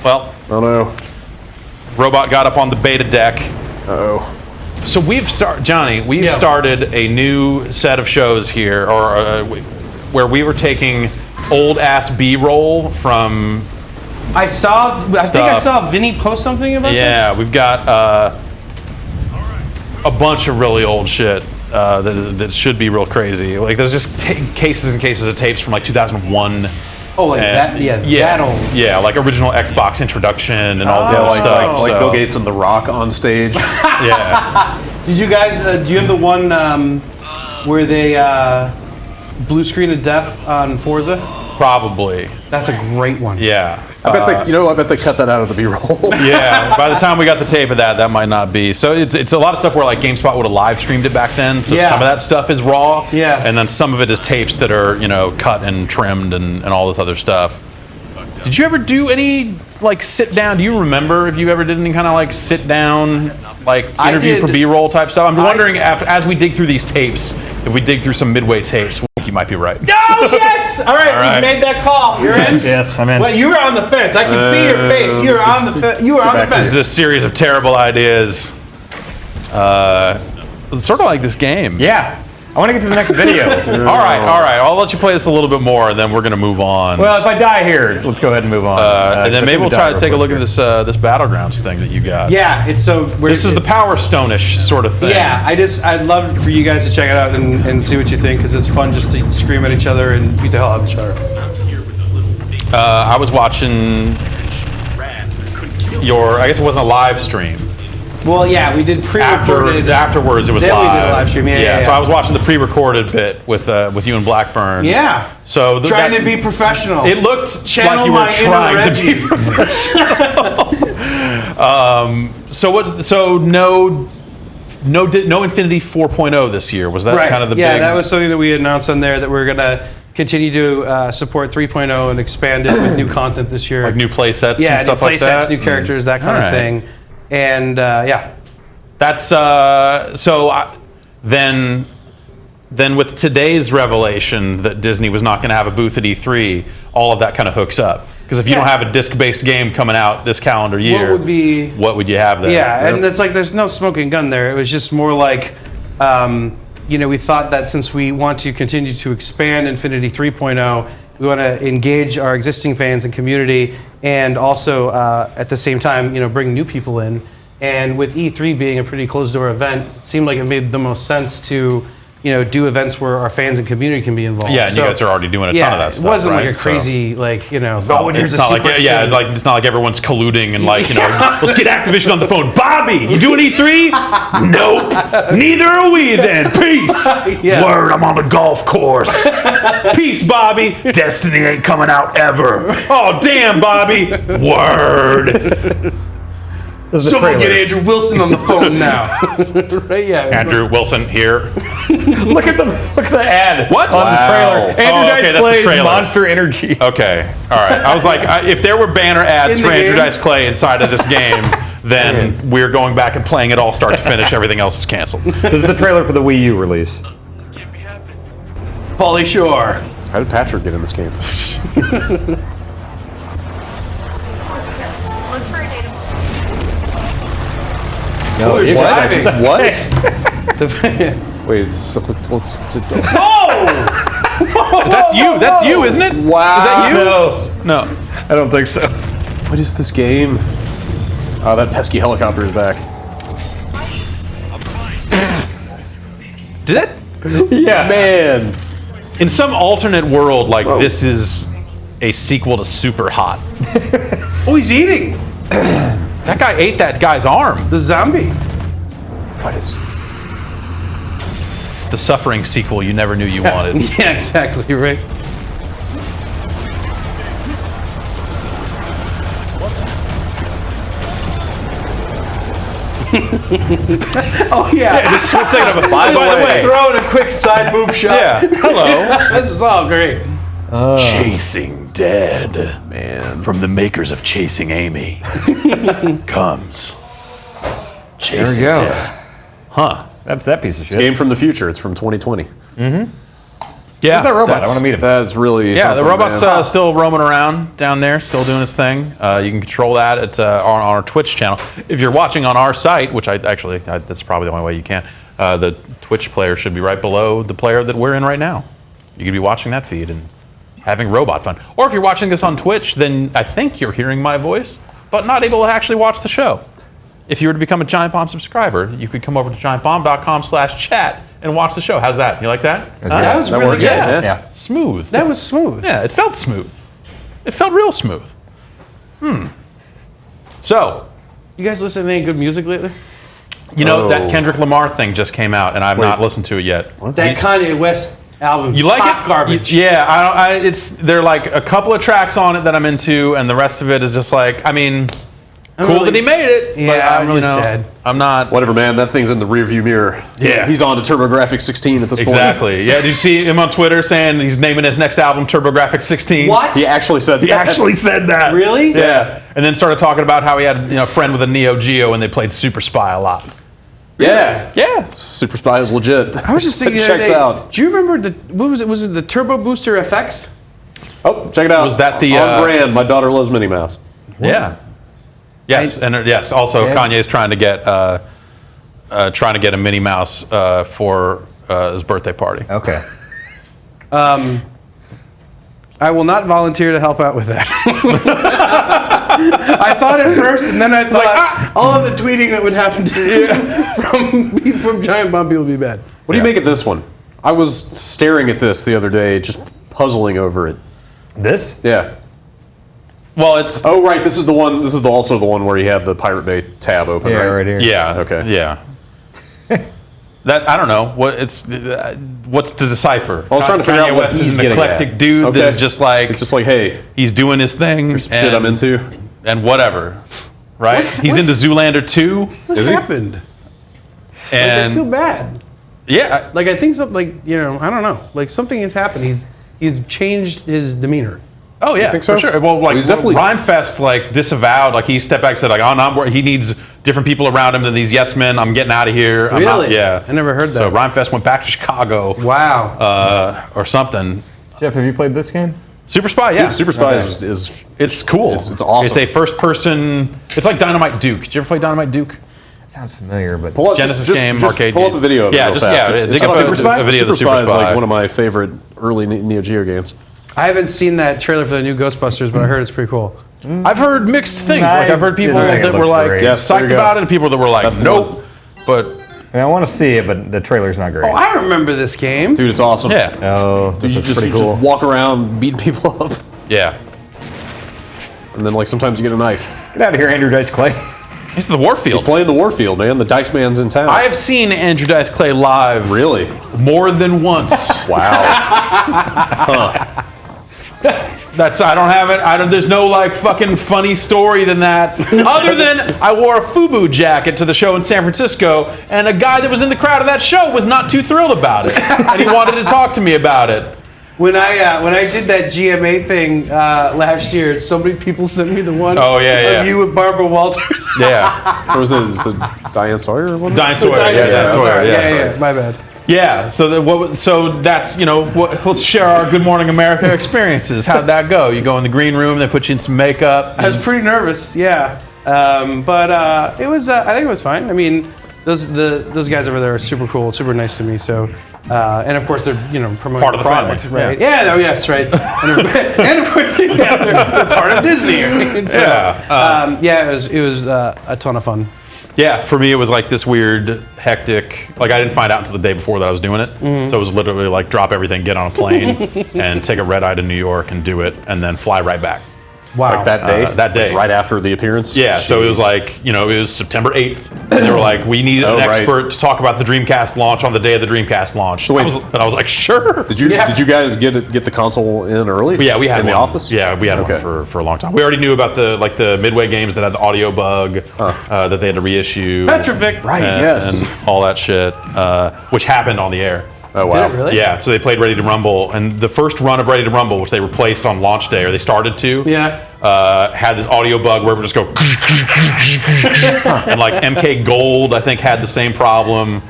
S2: Well,
S3: Oh no.
S2: robot got up on the beta deck.
S3: Uh-oh.
S2: So we've started a new set of shows here, where we were taking old ass B-roll from.
S4: I think I
S2: Stuff.
S4: saw Vinny post something about
S2: Yeah,
S4: this.
S2: we've got a bunch of really old shit that should be real crazy. Like there's just cases and cases of tapes from like 2001.
S4: Oh, like
S2: and-
S4: that? Yeah, that old.
S2: Yeah, like original Xbox introduction and all this
S4: Oh,
S2: other stuff.
S3: Like
S2: so,
S3: Bill Gates and The Rock on stage.
S2: Yeah.
S4: Did you guys? Do you have the one where they blue screen of death on Forza?
S2: Probably.
S4: That's a great one.
S2: Yeah.
S3: I bet they cut that out of the B-roll.
S2: Yeah. By the time we got the tape of that might not be. So it's a lot of stuff where like GameSpot would have live streamed it back then. So
S4: Yeah.
S2: some of that stuff is raw.
S4: Yeah.
S2: And then some of it is tapes that are, cut and trimmed and all this other stuff. Did you ever do any like sit down? Do you remember if you ever did any kind of like sit down like
S4: I
S2: interview
S4: did.
S2: for B-roll type stuff? I'm wondering as we dig through these tapes, if we dig through some midway tapes, I think you might be right.
S4: Oh, yes! All right,
S2: right.
S4: we made that call. You're in?
S5: Yes, I'm in.
S4: Well, you were on the fence. I can see your face. You were on the
S2: This
S4: fence.
S2: is a series of terrible ideas. It's sort of like this game.
S5: Yeah. I want to get to the next video.
S2: All right. I'll let you play this a little bit more, and then we're going to move on.
S5: Well, if I die here, let's go ahead and move on.
S2: And then maybe we'll try to take a look at this Battlegrounds thing that you got.
S4: Yeah, it's so.
S2: This is the Power Stone-ish sort of thing.
S4: Yeah, I'd love for you guys to check it out and see what you think, because it's fun just to scream at each other and beat the hell out of each other.
S2: I was watching I guess it wasn't a live stream.
S4: Well, yeah, we did pre-recorded.
S2: Afterwards, it was
S4: Then
S2: live.
S4: we did a live stream, yeah.
S2: So I was watching the pre-recorded bit with you and Blackburn.
S4: Yeah.
S2: So
S4: Trying to be professional.
S2: It looked
S4: Channel
S2: like you were
S4: my inner
S2: trying to be
S4: Reggie.
S2: professional. So no Infinity 4.0 this year. Was that
S4: Right.
S2: kind of the
S4: yeah,
S2: big?
S4: that was something that we announced on there, that we're gonna continue to support 3.0 and expand it with new content this year.
S2: like new play sets
S4: yeah,
S2: and stuff
S4: new play
S2: like
S4: sets,
S2: that?
S4: new characters, that kind
S2: All
S4: of
S2: right.
S4: thing. And yeah.
S2: That's then with today's revelation that Disney was not going to have a booth at E3, all of that kind of hooks up. Because if you don't have a disc-based game coming out this calendar year, what would you have there?
S4: Yeah, and it's like there's no smoking gun there. It was just more like, we thought that since we want to continue to expand Infinity 3.0, we want to engage our existing fans and community, and also at the same time, bring new people in. And with E3 being a pretty closed-door event, it seemed like it made the most sense to, do events where our fans and community can be involved.
S2: Yeah, and you guys are already doing a ton of that stuff.
S4: It wasn't
S2: right?
S4: like a crazy, here's
S2: It's
S4: a
S2: not like
S4: secret thing.
S2: it's not like everyone's colluding and let's get Activision on the phone. Bobby, you doing E3? Nope. Neither are we then. Peace.
S4: Yeah.
S2: Word, I'm on the golf course. Peace, Bobby. Destiny ain't coming out ever. Oh, damn, Bobby. Word.
S5: This is the
S4: Someone get
S5: trailer.
S4: Andrew Wilson on the phone now. Right? Yeah.
S2: Andrew Wilson here.
S5: Look at the ad.
S2: What?
S5: On the trailer. Andrew
S2: Oh, okay,
S5: Dice
S2: that's the
S5: plays
S2: trailer.
S5: Monster Energy.
S2: Okay, all right. I was like, if there were banner ads
S4: In
S2: for
S4: the
S2: Andrew
S4: game?
S2: Dice Clay inside of this game, then we're going back and playing it all start to finish. Everything else is canceled.
S5: This is the trailer for the Wii U release.
S4: Pauly Shore.
S3: How did Patrick get in this game?
S8: Look for a data.
S3: No,
S4: you're driving.
S3: What? Wait, let's
S2: That's you. That's you, isn't it?
S3: Wow.
S2: Is that you?
S5: No,
S2: No.
S5: I don't think so.
S3: What is this game? Oh, that pesky helicopter is back.
S2: Did it?
S5: Yeah.
S3: Man.
S2: In some alternate world, like this is a sequel to Super Hot.
S4: Oh, he's eating
S2: That guy ate that guy's arm.
S4: the zombie.
S3: What is...
S2: It's the suffering sequel you never knew you wanted.
S4: Yeah, exactly, right. Oh yeah.
S2: Just one second. By the way,
S4: Throw in a quick side boob shot.
S2: yeah. Hello.
S4: This is all great.
S2: Chasing Dead, man, from the makers of Chasing Amy, comes Chasing
S5: go.
S2: Dead. Huh?
S5: That's that piece of shit.
S3: Game from the future. It's from 2020.
S2: Yeah.
S5: Who's that robot? I want to meet him.
S3: That's really
S2: Yeah, the
S3: something,
S2: robot's
S3: man.
S2: still roaming around down there, still doing his thing. You can control that at on our Twitch channel. If you're watching on our site, which that's probably the only way you can, the Twitch player should be right below the player that we're in right now. You could be watching that feed and having robot fun. Or if you're watching this on Twitch, then I think you're hearing my voice, but not able to actually watch the show. If you were to become a Giant Bomb subscriber, you could come over to giantbomb.com/chat and watch the show. How's that? You like that?
S4: That was really
S3: works,
S4: good.
S3: yeah.
S5: Yeah.
S2: Smooth.
S4: That was smooth.
S2: Yeah, it felt smooth. It felt real smooth. So,
S4: You guys listen to any good music lately?
S2: you know, that Kendrick Lamar thing just came out, and I've not listened to it yet.
S4: That Kanye West album.
S2: You like
S4: hot
S2: it?
S4: garbage.
S2: Yeah, they're like a couple of tracks on it that I'm into, and the rest of it is just like, I mean, cool
S4: really-
S2: that he made it.
S4: Yeah,
S2: but
S4: I'm really sad.
S2: I'm not.
S3: Whatever, man. That thing's in the rearview mirror.
S2: Yeah.
S3: He's on to TurboGrafx 16 at this point.
S2: Exactly. Yeah. Did you see him on Twitter saying he's naming his next album TurboGrafx 16?
S4: What?
S3: He actually said that.
S2: He actually said that.
S4: Really?
S2: Yeah. And then started talking about how he had a friend with a Neo Geo and they played Super Spy a lot.
S3: Yeah.
S2: Yeah.
S3: Super Spy is legit.
S4: I was just thinking.
S3: It
S4: the other
S3: checks
S4: day,
S3: out.
S4: Do you remember what was it? Was it the Turbo Booster FX?
S3: Oh, check it out.
S2: Was that the,
S3: on brand? My daughter loves Minnie Mouse.
S2: Yeah. Yes, and yes. Also, Kanye's trying to get a Minnie Mouse for his birthday party.
S5: Okay.
S4: I will not volunteer to help out with that. I thought at first, and then I thought all of the tweeting that would happen to from Giant Bomb people would be bad.
S3: What do you make of this one? I was staring at this the other day, just puzzling over it.
S5: This?
S3: Yeah.
S2: Well, it's
S3: Oh, right. This is the one. This is also the one where you have the Pirate Bay tab open.
S5: Yeah,
S3: right?
S5: right here.
S2: yeah.
S3: Okay.
S2: Yeah. That I don't know what what's to decipher.
S3: I was trying to figure out
S2: Kanye
S3: what
S2: West
S3: he's
S2: is an
S3: getting
S2: eclectic
S3: at.
S2: dude
S3: Okay.
S2: that's just like
S3: It's just like, hey,
S2: he's doing his thing.
S3: here's some shit I'm into.
S2: And whatever, right? He's into Zoolander 2.
S4: What
S3: Is he?
S4: happened? I feel
S2: And
S4: bad.
S2: yeah,
S4: Like I think something, I don't know. Like something has happened. He's changed his demeanor.
S2: oh yeah,
S3: think so?
S2: for sure. Well, like
S3: He's definitely-
S2: Rhymefest like disavowed. Like he stepped back and said like, oh, no, he needs different people around him than these yes men. I'm getting out of here. I'm not-
S4: Really?
S2: yeah.
S4: I never heard
S2: So
S4: that.
S2: Rhymefest went back to Chicago
S4: Wow.
S2: or something.
S5: Jeff, have you played this game?
S2: Super Spy, yeah.
S3: Dude, Super Spy is
S2: It's cool.
S3: It's awesome.
S2: It's a first person. It's like Dynamite Duke. Did you ever play Dynamite Duke?
S5: That sounds familiar, but
S3: pull up,
S2: Genesis
S3: just
S2: game,
S3: just
S2: arcade
S3: pull up
S2: game.
S3: a video of it
S2: Yeah,
S3: real
S2: just-
S3: fast.
S2: yeah,
S3: It's
S2: dig up
S3: fun.
S2: Super Spy? a video of the Super
S3: Spy is
S2: Spy.
S3: like one of my favorite early Neo Geo games.
S4: I haven't seen that trailer for the new Ghostbusters, but I heard it's pretty cool.
S2: I've heard mixed things. Like I've heard people
S5: didn't think it
S2: that were
S5: looked
S2: like
S5: great.
S3: Yes, there
S2: psyched
S3: you go.
S2: about it, and people that were like,
S3: That's the
S2: nope.
S3: one.
S2: But
S5: I mean, I want to see it, but the trailer's not great.
S4: Oh, I remember this game.
S3: Dude, it's awesome.
S2: yeah,
S5: Oh, this
S3: You
S5: is
S3: just,
S5: pretty
S3: you
S5: cool.
S3: just walk around beating people up,
S2: yeah.
S3: and then like sometimes you get a knife.
S5: Get out of here, Andrew Dice Clay.
S2: He's the Warfield.
S3: He's playing the Warfield, man. The Dice Man's in town.
S2: I have seen Andrew Dice Clay live
S3: really?
S2: more than once.
S3: Wow.
S2: That's I don't have it. There's no like fucking funny story than that. Other than I wore a FUBU jacket to the show in San Francisco, and a guy that was in the crowd of that show was not too thrilled about it, and he wanted to talk to me about it.
S4: When I did that GMA thing last year, so many people sent me the one
S2: Oh, yeah.
S4: of you with Barbara Walters.
S2: Yeah,
S3: Or was it Diane Sawyer or what?
S2: Diane Sawyer. Diane Sawyer.
S4: Yeah, my bad.
S2: Yeah. So that's let's share our Good Morning America experiences. How'd that go? You go in the green room, they put you in some makeup.
S4: I was pretty nervous, yeah, but it was. I think it was fine. I mean, those guys over there are super cool, super nice to me. So, and of course they're promoting
S2: Part of the
S4: product,
S2: family,
S4: right? Yeah, yes, right. and of course, they're part of Disney. Right? So,
S2: Yeah.
S4: it was a ton of fun.
S2: Yeah, for me it was like this weird, hectic. Like I didn't find out until the day before that I was doing it. So it was literally like drop everything, get on a plane, and take a red eye to New York and do it, and then fly right back.
S4: Wow.
S3: Like that day?
S2: That day.
S3: Right after the appearance?
S2: Yeah, so it was
S3: Jeez.
S2: like, it was September 8th, and they were like, we need an
S3: right.
S2: expert to talk about the Dreamcast launch on the day of the Dreamcast launch.
S3: So wait.
S2: I was like, sure.
S3: Did you guys get the console in early?
S2: Yeah, we had
S3: in
S2: one.
S3: the office.
S2: Yeah, we had
S3: Okay.
S2: one for a long time. We already knew about the Midway games that had the audio bug that they had to reissue.
S4: Petrovic.
S3: Right.
S2: and,
S3: yes.
S2: and all that shit, which happened on the air.
S3: Oh wow.
S4: Did it really?
S2: Yeah, so they played Ready to Rumble, and the first run of Ready to Rumble, which they replaced on launch day, or they started to, had this audio bug where it would just go, and like MK Gold, I think, had the same problem,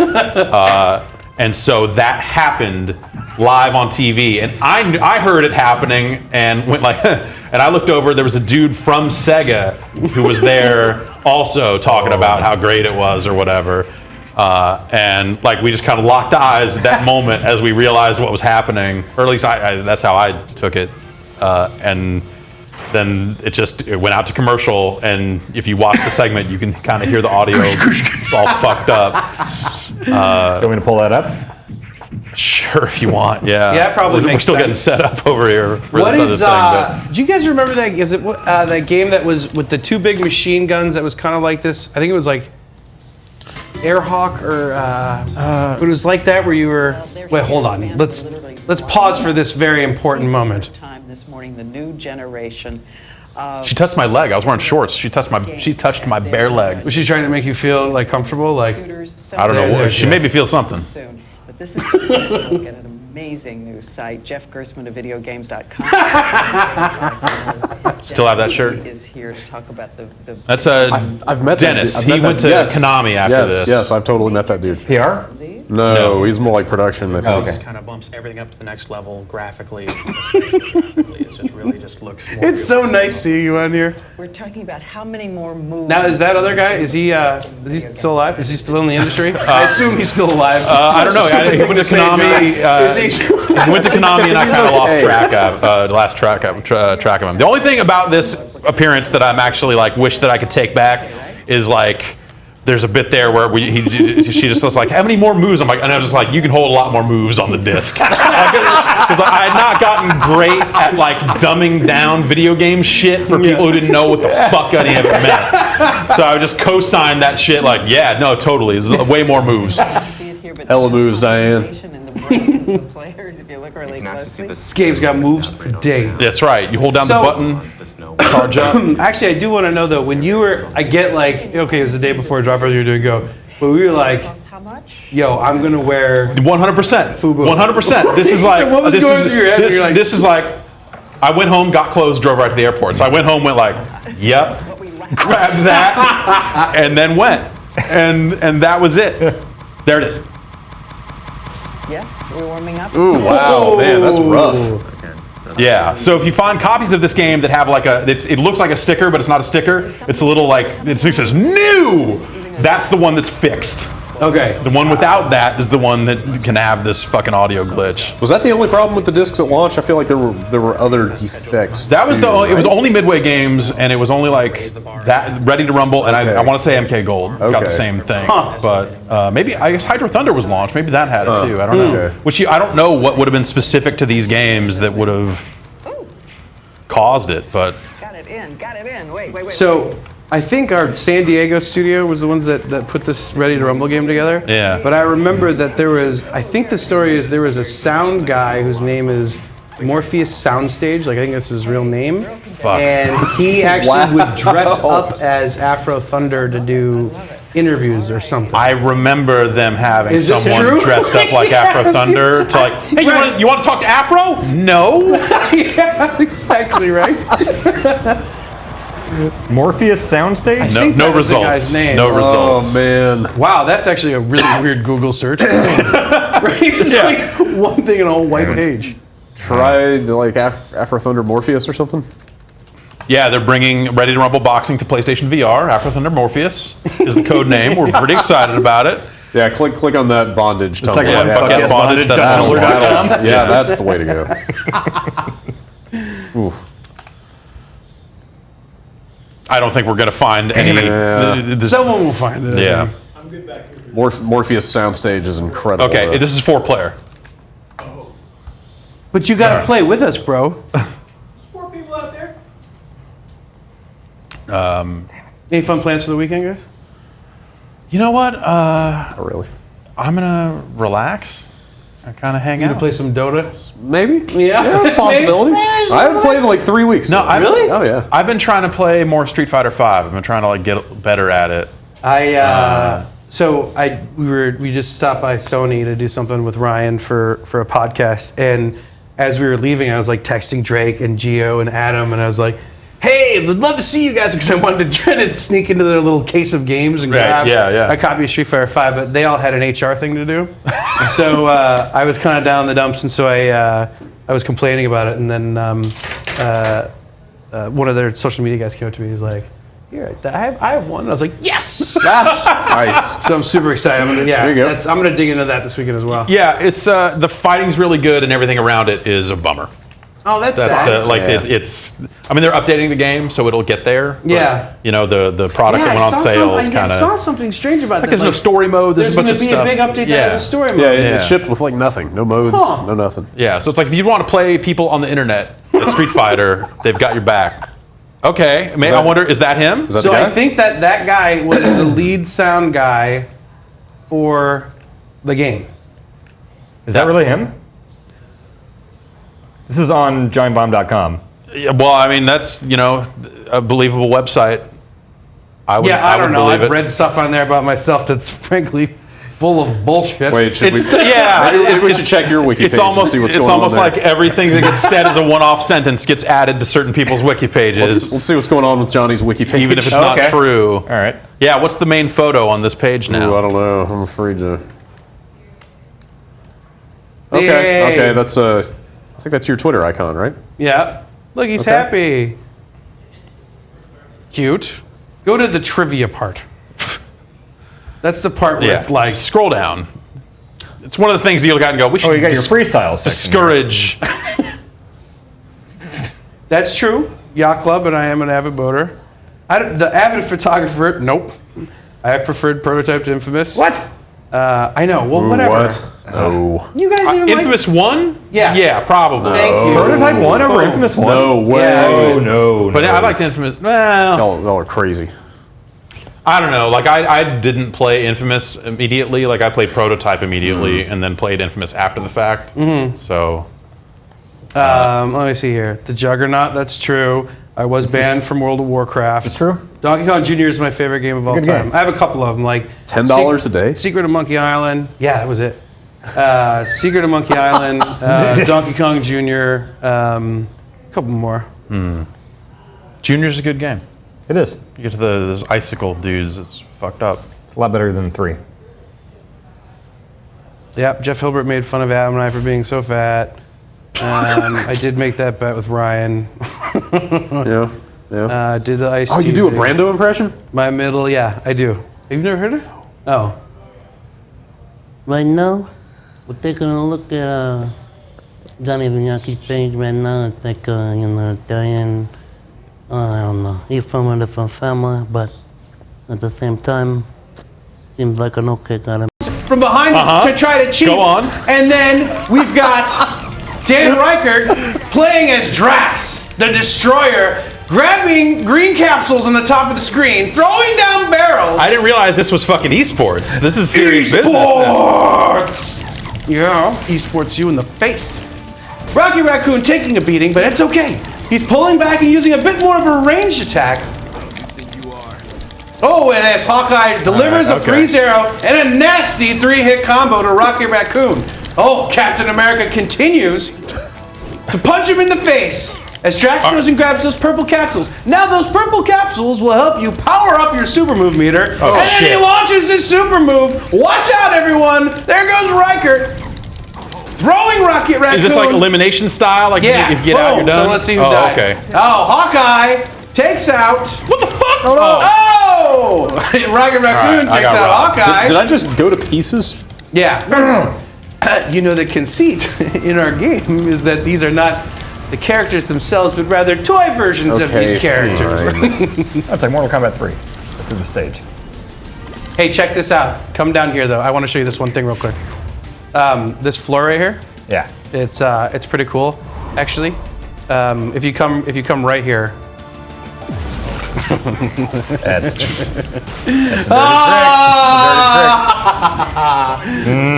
S2: and so that happened live on TV, and I heard it happening, and went like, and I looked over, there was a dude from Sega who was there also talking about how great it was or whatever. And like we just kind of locked eyes at that moment as we realized what was happening, or at least that's how I took it. And then it went out to commercial, and if you watch the segment, you can kind of hear the audio all fucked up.
S5: You want me to pull that up?
S2: Sure, if you want. Yeah.
S4: Yeah, it probably
S2: We're
S4: makes
S2: still getting
S4: sense.
S2: set up over here for
S4: What
S2: this
S4: is?
S2: other thing.
S4: Do you guys remember that? Is it that game that was with the two big machine guns that was kind of like this? I think it was like Airhawk or but it was like that where you were. Wait, hold on. Let's let's pause for this very important moment.
S9: Time this morning, the new generation.
S2: She touched my leg. I was wearing shorts. She touched my bare leg.
S4: Was she trying to make you feel like comfortable? Like,
S2: I don't know. She made me feel something.
S9: Soon. But this is a look at an amazing new site, Jeff Gersman of videogames.com.
S2: Still have that shirt?
S9: Is here to talk about the
S2: That's
S3: I've met
S2: Dennis.
S3: That,
S2: He went to Konami after this.
S3: Yes, I've totally met that dude.
S5: PR?
S3: No, he's more like production. I think.
S5: Oh, okay.
S7: Kind of bumps everything up to the next level graphically. It just really just looks more
S4: it's so nice seeing you on here.
S9: We're talking about how many more moves.
S4: Now, is that other guy? Is he still alive? Is he still in the industry? I assume he's still alive.
S2: I don't know. He went to Konami. He went to Konami, and I kind of lost track of him. The only thing about this appearance that I'm actually like wish that I could take back is like. There's a bit there where she just was like, how many more moves? And I was just like, you can hold a lot more moves on the disc. Because I had not gotten great at like dumbing down video game shit for people who didn't know what the fuck any of it meant. So I would just co-sign that shit like, yeah, no, totally. It's way more moves.
S3: Hella moves, Diane.
S4: This game's got moves for days.
S2: That's right. You hold down the button. Charge up.
S4: Actually, I do want to know though, when you were, I get like, okay, it was the day before drop earlier doing go, but we were like, yo, I'm gonna wear
S2: 100%.
S4: FUBU.
S2: 100%. This is like,
S4: So what was going through your head?
S2: this,
S4: You're like-
S2: this is like, I went home, got clothes, drove right to the airport. So I went home, went like, yep, grabbed that, and then went, and that was it. There it is.
S9: Yes, we're warming up.
S3: Ooh, wow, man, that's rough.
S2: Yeah. So if you find copies of this game that have like it looks like a sticker, but it's not a sticker. It's a little like it says new. That's the one that's fixed.
S4: okay.
S2: The one without that is the one that can have this fucking audio glitch.
S3: Was that the only problem with the discs at launch? I feel like there were other defects.
S2: That was
S3: too,
S2: the only, it was
S3: right?
S2: only Midway Games, and it was only like that Ready to Rumble, and I want to say MK Gold got the
S3: Okay.
S2: same thing. But maybe I guess Hydro Thunder was launched. Maybe that had it too. I don't know.
S3: Okay.
S2: Which I don't know what would have been specific to these games that would have caused it, but
S9: Got it in. Wait.
S4: So I think our San Diego studio was the ones that put this Ready to Rumble game together.
S2: Yeah.
S4: But I remember that there was, I think the story is there was a sound guy whose name is Morpheus Soundstage, like I think that's his real name.
S2: Fuck.
S4: And he actually would dress up as Afro Thunder to do interviews or something.
S2: I remember them having
S4: Is this
S2: someone
S4: true?
S2: dressed up like Afro Thunder to like, hey, you want to talk to Afro? No.
S4: Yeah, exactly right.
S5: Morpheus Soundstage?
S4: think
S2: No
S4: that was the
S2: results.
S4: guy's name.
S2: No results.
S3: Oh man.
S4: Wow, that's actually a really weird Google search. Right? It's like one thing on a whole white page.
S3: Tried like Afro Thunder Morpheus or something.
S2: Yeah, they're bringing Ready to Rumble boxing to PlayStation VR. Afro Thunder Morpheus is the code name. We're pretty excited about it.
S3: Yeah, click on that bondage.
S5: It's like
S3: tunnel.
S2: fuck yes, bondage.
S5: bondage.tumblr.com.
S3: Yeah, that's the way to go. Oof.
S2: I don't think we're gonna find any.
S4: Someone will find it.
S2: Yeah.
S3: Morpheus Soundstage is incredible.
S2: Okay, this is 4-player.
S4: But you gotta play with us, bro. Any fun plans for the weekend, guys?
S2: You know what?
S3: Not really.
S2: I'm gonna relax and kind of hang
S4: You
S2: out.
S4: gonna play some Dota?
S3: Maybe.
S4: Yeah.
S3: That's a possibility. I haven't played in like 3 weeks.
S2: No,
S3: Really? Oh yeah.
S2: I've been trying to play more Street Fighter V. I've been trying to like get better at it.
S4: We just stopped by Sony to do something with Ryan for a podcast, and as we were leaving, I was like texting Drake and Gio and Adam, and I was like, "Hey, I'd love to see you guys," because I wanted to try to sneak into their little case of games and grab a copy of Street Fighter V, but they all had an HR thing to do, so I was kind of down in the dumps, and so I was complaining about it, and then one of their social media guys came up to me. He's like, "Here, I have one." And I was like, "Yes!"
S3: Nice.
S4: So I'm super excited.
S3: There you go.
S4: I'm gonna dig into that this weekend as well.
S2: Yeah, it's the fighting's really good, and everything around it is a bummer.
S4: Oh, that's
S2: That's
S4: sad.
S2: it's. I mean, they're updating the game, so it'll get there. But,
S4: Yeah.
S2: you know, the product that went on sale is kind
S4: I saw
S2: of.
S4: something strange about that.
S2: There's no story mode. There's a bunch
S4: going
S2: of
S4: to be
S2: stuff.
S4: a big update that has a story mode.
S3: Yeah,
S2: Yeah.
S3: it shipped with like nothing. No modes.
S4: Huh.
S3: No nothing.
S2: Yeah, so it's like if you want to play people on the internet at Street Fighter, they've got your back. Okay, I wonder, is that him?
S3: Is that
S4: So
S3: the guy?
S4: I think that guy was the lead sound guy for the game.
S5: Is that really him? This is on giantbomb.com.
S2: Yeah, well, I mean, that's, a believable website. I
S4: don't know.
S2: believe
S4: I've
S2: it.
S4: read stuff on there about myself that's frankly full of bullshit.
S3: Wait, should we?
S2: Yeah,
S3: we should check your wiki page and see what's
S2: it's
S3: going on
S2: almost
S3: there.
S2: like everything that gets said as a one-off sentence gets added to certain people's wiki pages,
S3: Let's see what's going on with Johnny's wiki page.
S2: even if it's not true.
S5: All right.
S2: Yeah, what's the main photo on this page now?
S3: Ooh, I don't know. I'm afraid to.
S4: Yay.
S3: Okay, that's I think that's your Twitter icon, right?
S4: Yeah. Look, he's
S3: Okay.
S4: happy. Cute. Go to the trivia part. That's the part where
S2: Yeah,
S4: it's like,
S2: scroll down. It's one of the things you look at and go, we should
S5: Oh, you got your freestyle section here.
S2: discourage.
S4: that's true. Yacht club, and I am an avid boater. The avid photographer, nope. I have preferred Prototype to Infamous.
S5: What?
S4: I know. Well,
S3: Ooh,
S4: whatever.
S3: What? No.
S4: You guys even
S2: Infamous 1?
S4: Yeah.
S2: Yeah, probably.
S4: Thank you.
S5: Prototype 1 over Infamous 1?
S3: No way.
S4: Yeah.
S5: Oh, no.
S2: But
S5: no.
S2: I liked Infamous. Well,
S3: Y'all are crazy.
S2: I don't know. Like, I didn't play Infamous immediately. Like, I played Prototype immediately and then played Infamous after the fact. So,
S4: Let me see here. The Juggernaut, that's true. I was banned from World of Warcraft.
S5: It's true?
S4: Donkey Kong Jr. is my favorite game of all
S5: good
S4: time.
S5: game.
S4: I have a couple of them, like
S3: $10 a day?
S4: Secret of Monkey Island. Yeah, that was it. Secret of Monkey Island, Donkey Kong Jr., a couple more.
S2: Junior's a good game.
S5: It is.
S2: You get to those icicle dudes, it's fucked up.
S5: It's a lot better than 3.
S4: Yep, Jeff Hilbert made fun of Adam and I for being so fat. I did make that bet with Ryan.
S3: Yeah. Yeah.
S4: Did the Ice
S3: Oh, you
S4: Tea
S3: do a
S4: thing.
S3: Brando impression?
S4: My middle, yeah, I do. You've never heard it? Oh.
S10: Right now, we're taking a look at Johnny Vignacci's page right now. It's like, Italian, I don't know. He's from a different family, but at the same time, seems like an okay guy.
S4: From behind to try to cheat.
S2: Go on.
S4: And then we've got Dan Reichert playing as Drax, the Destroyer, grabbing green capsules on the top of the screen, throwing down barrels.
S2: I didn't realize this was fucking esports. This is serious business now.
S4: Esports! Yeah, esports you in the face. Rocky Raccoon taking a beating, but it's okay. He's pulling back and using a bit more of a ranged attack. Oh, and as Hawkeye delivers a freeze arrow and a nasty 3-hit combo to Rocky Raccoon. Oh, Captain America continues to punch him in the face as Drax goes and grabs those purple capsules. Now those purple capsules will help you power up your super move meter.
S2: Oh,
S4: and then
S2: shit.
S4: he launches his super move. Watch out, everyone. There goes Reichert. Throwing Rocket Raccoon.
S2: Is this like elimination style? Like
S4: Yeah.
S2: if you get out, you're
S4: Boom.
S2: done?
S4: So let's see who
S2: oh,
S4: died.
S2: Okay.
S4: Oh, Hawkeye takes out.
S2: What the fuck?
S4: Oh! Rocket Raccoon
S2: I
S4: takes
S2: got
S4: out
S2: robbed.
S4: Hawkeye.
S3: Did I just go to pieces?
S4: Yeah. You know, the conceit in our game is that these are not the characters themselves, but rather toy versions of these characters.
S5: That's like Mortal Kombat 3. Through the stage.
S4: Hey, check this out. Come down here, though. I want to show you this one thing real quick. This floor right here.
S5: Yeah.
S4: It's pretty cool, actually. If you come right here.
S5: That's a dirty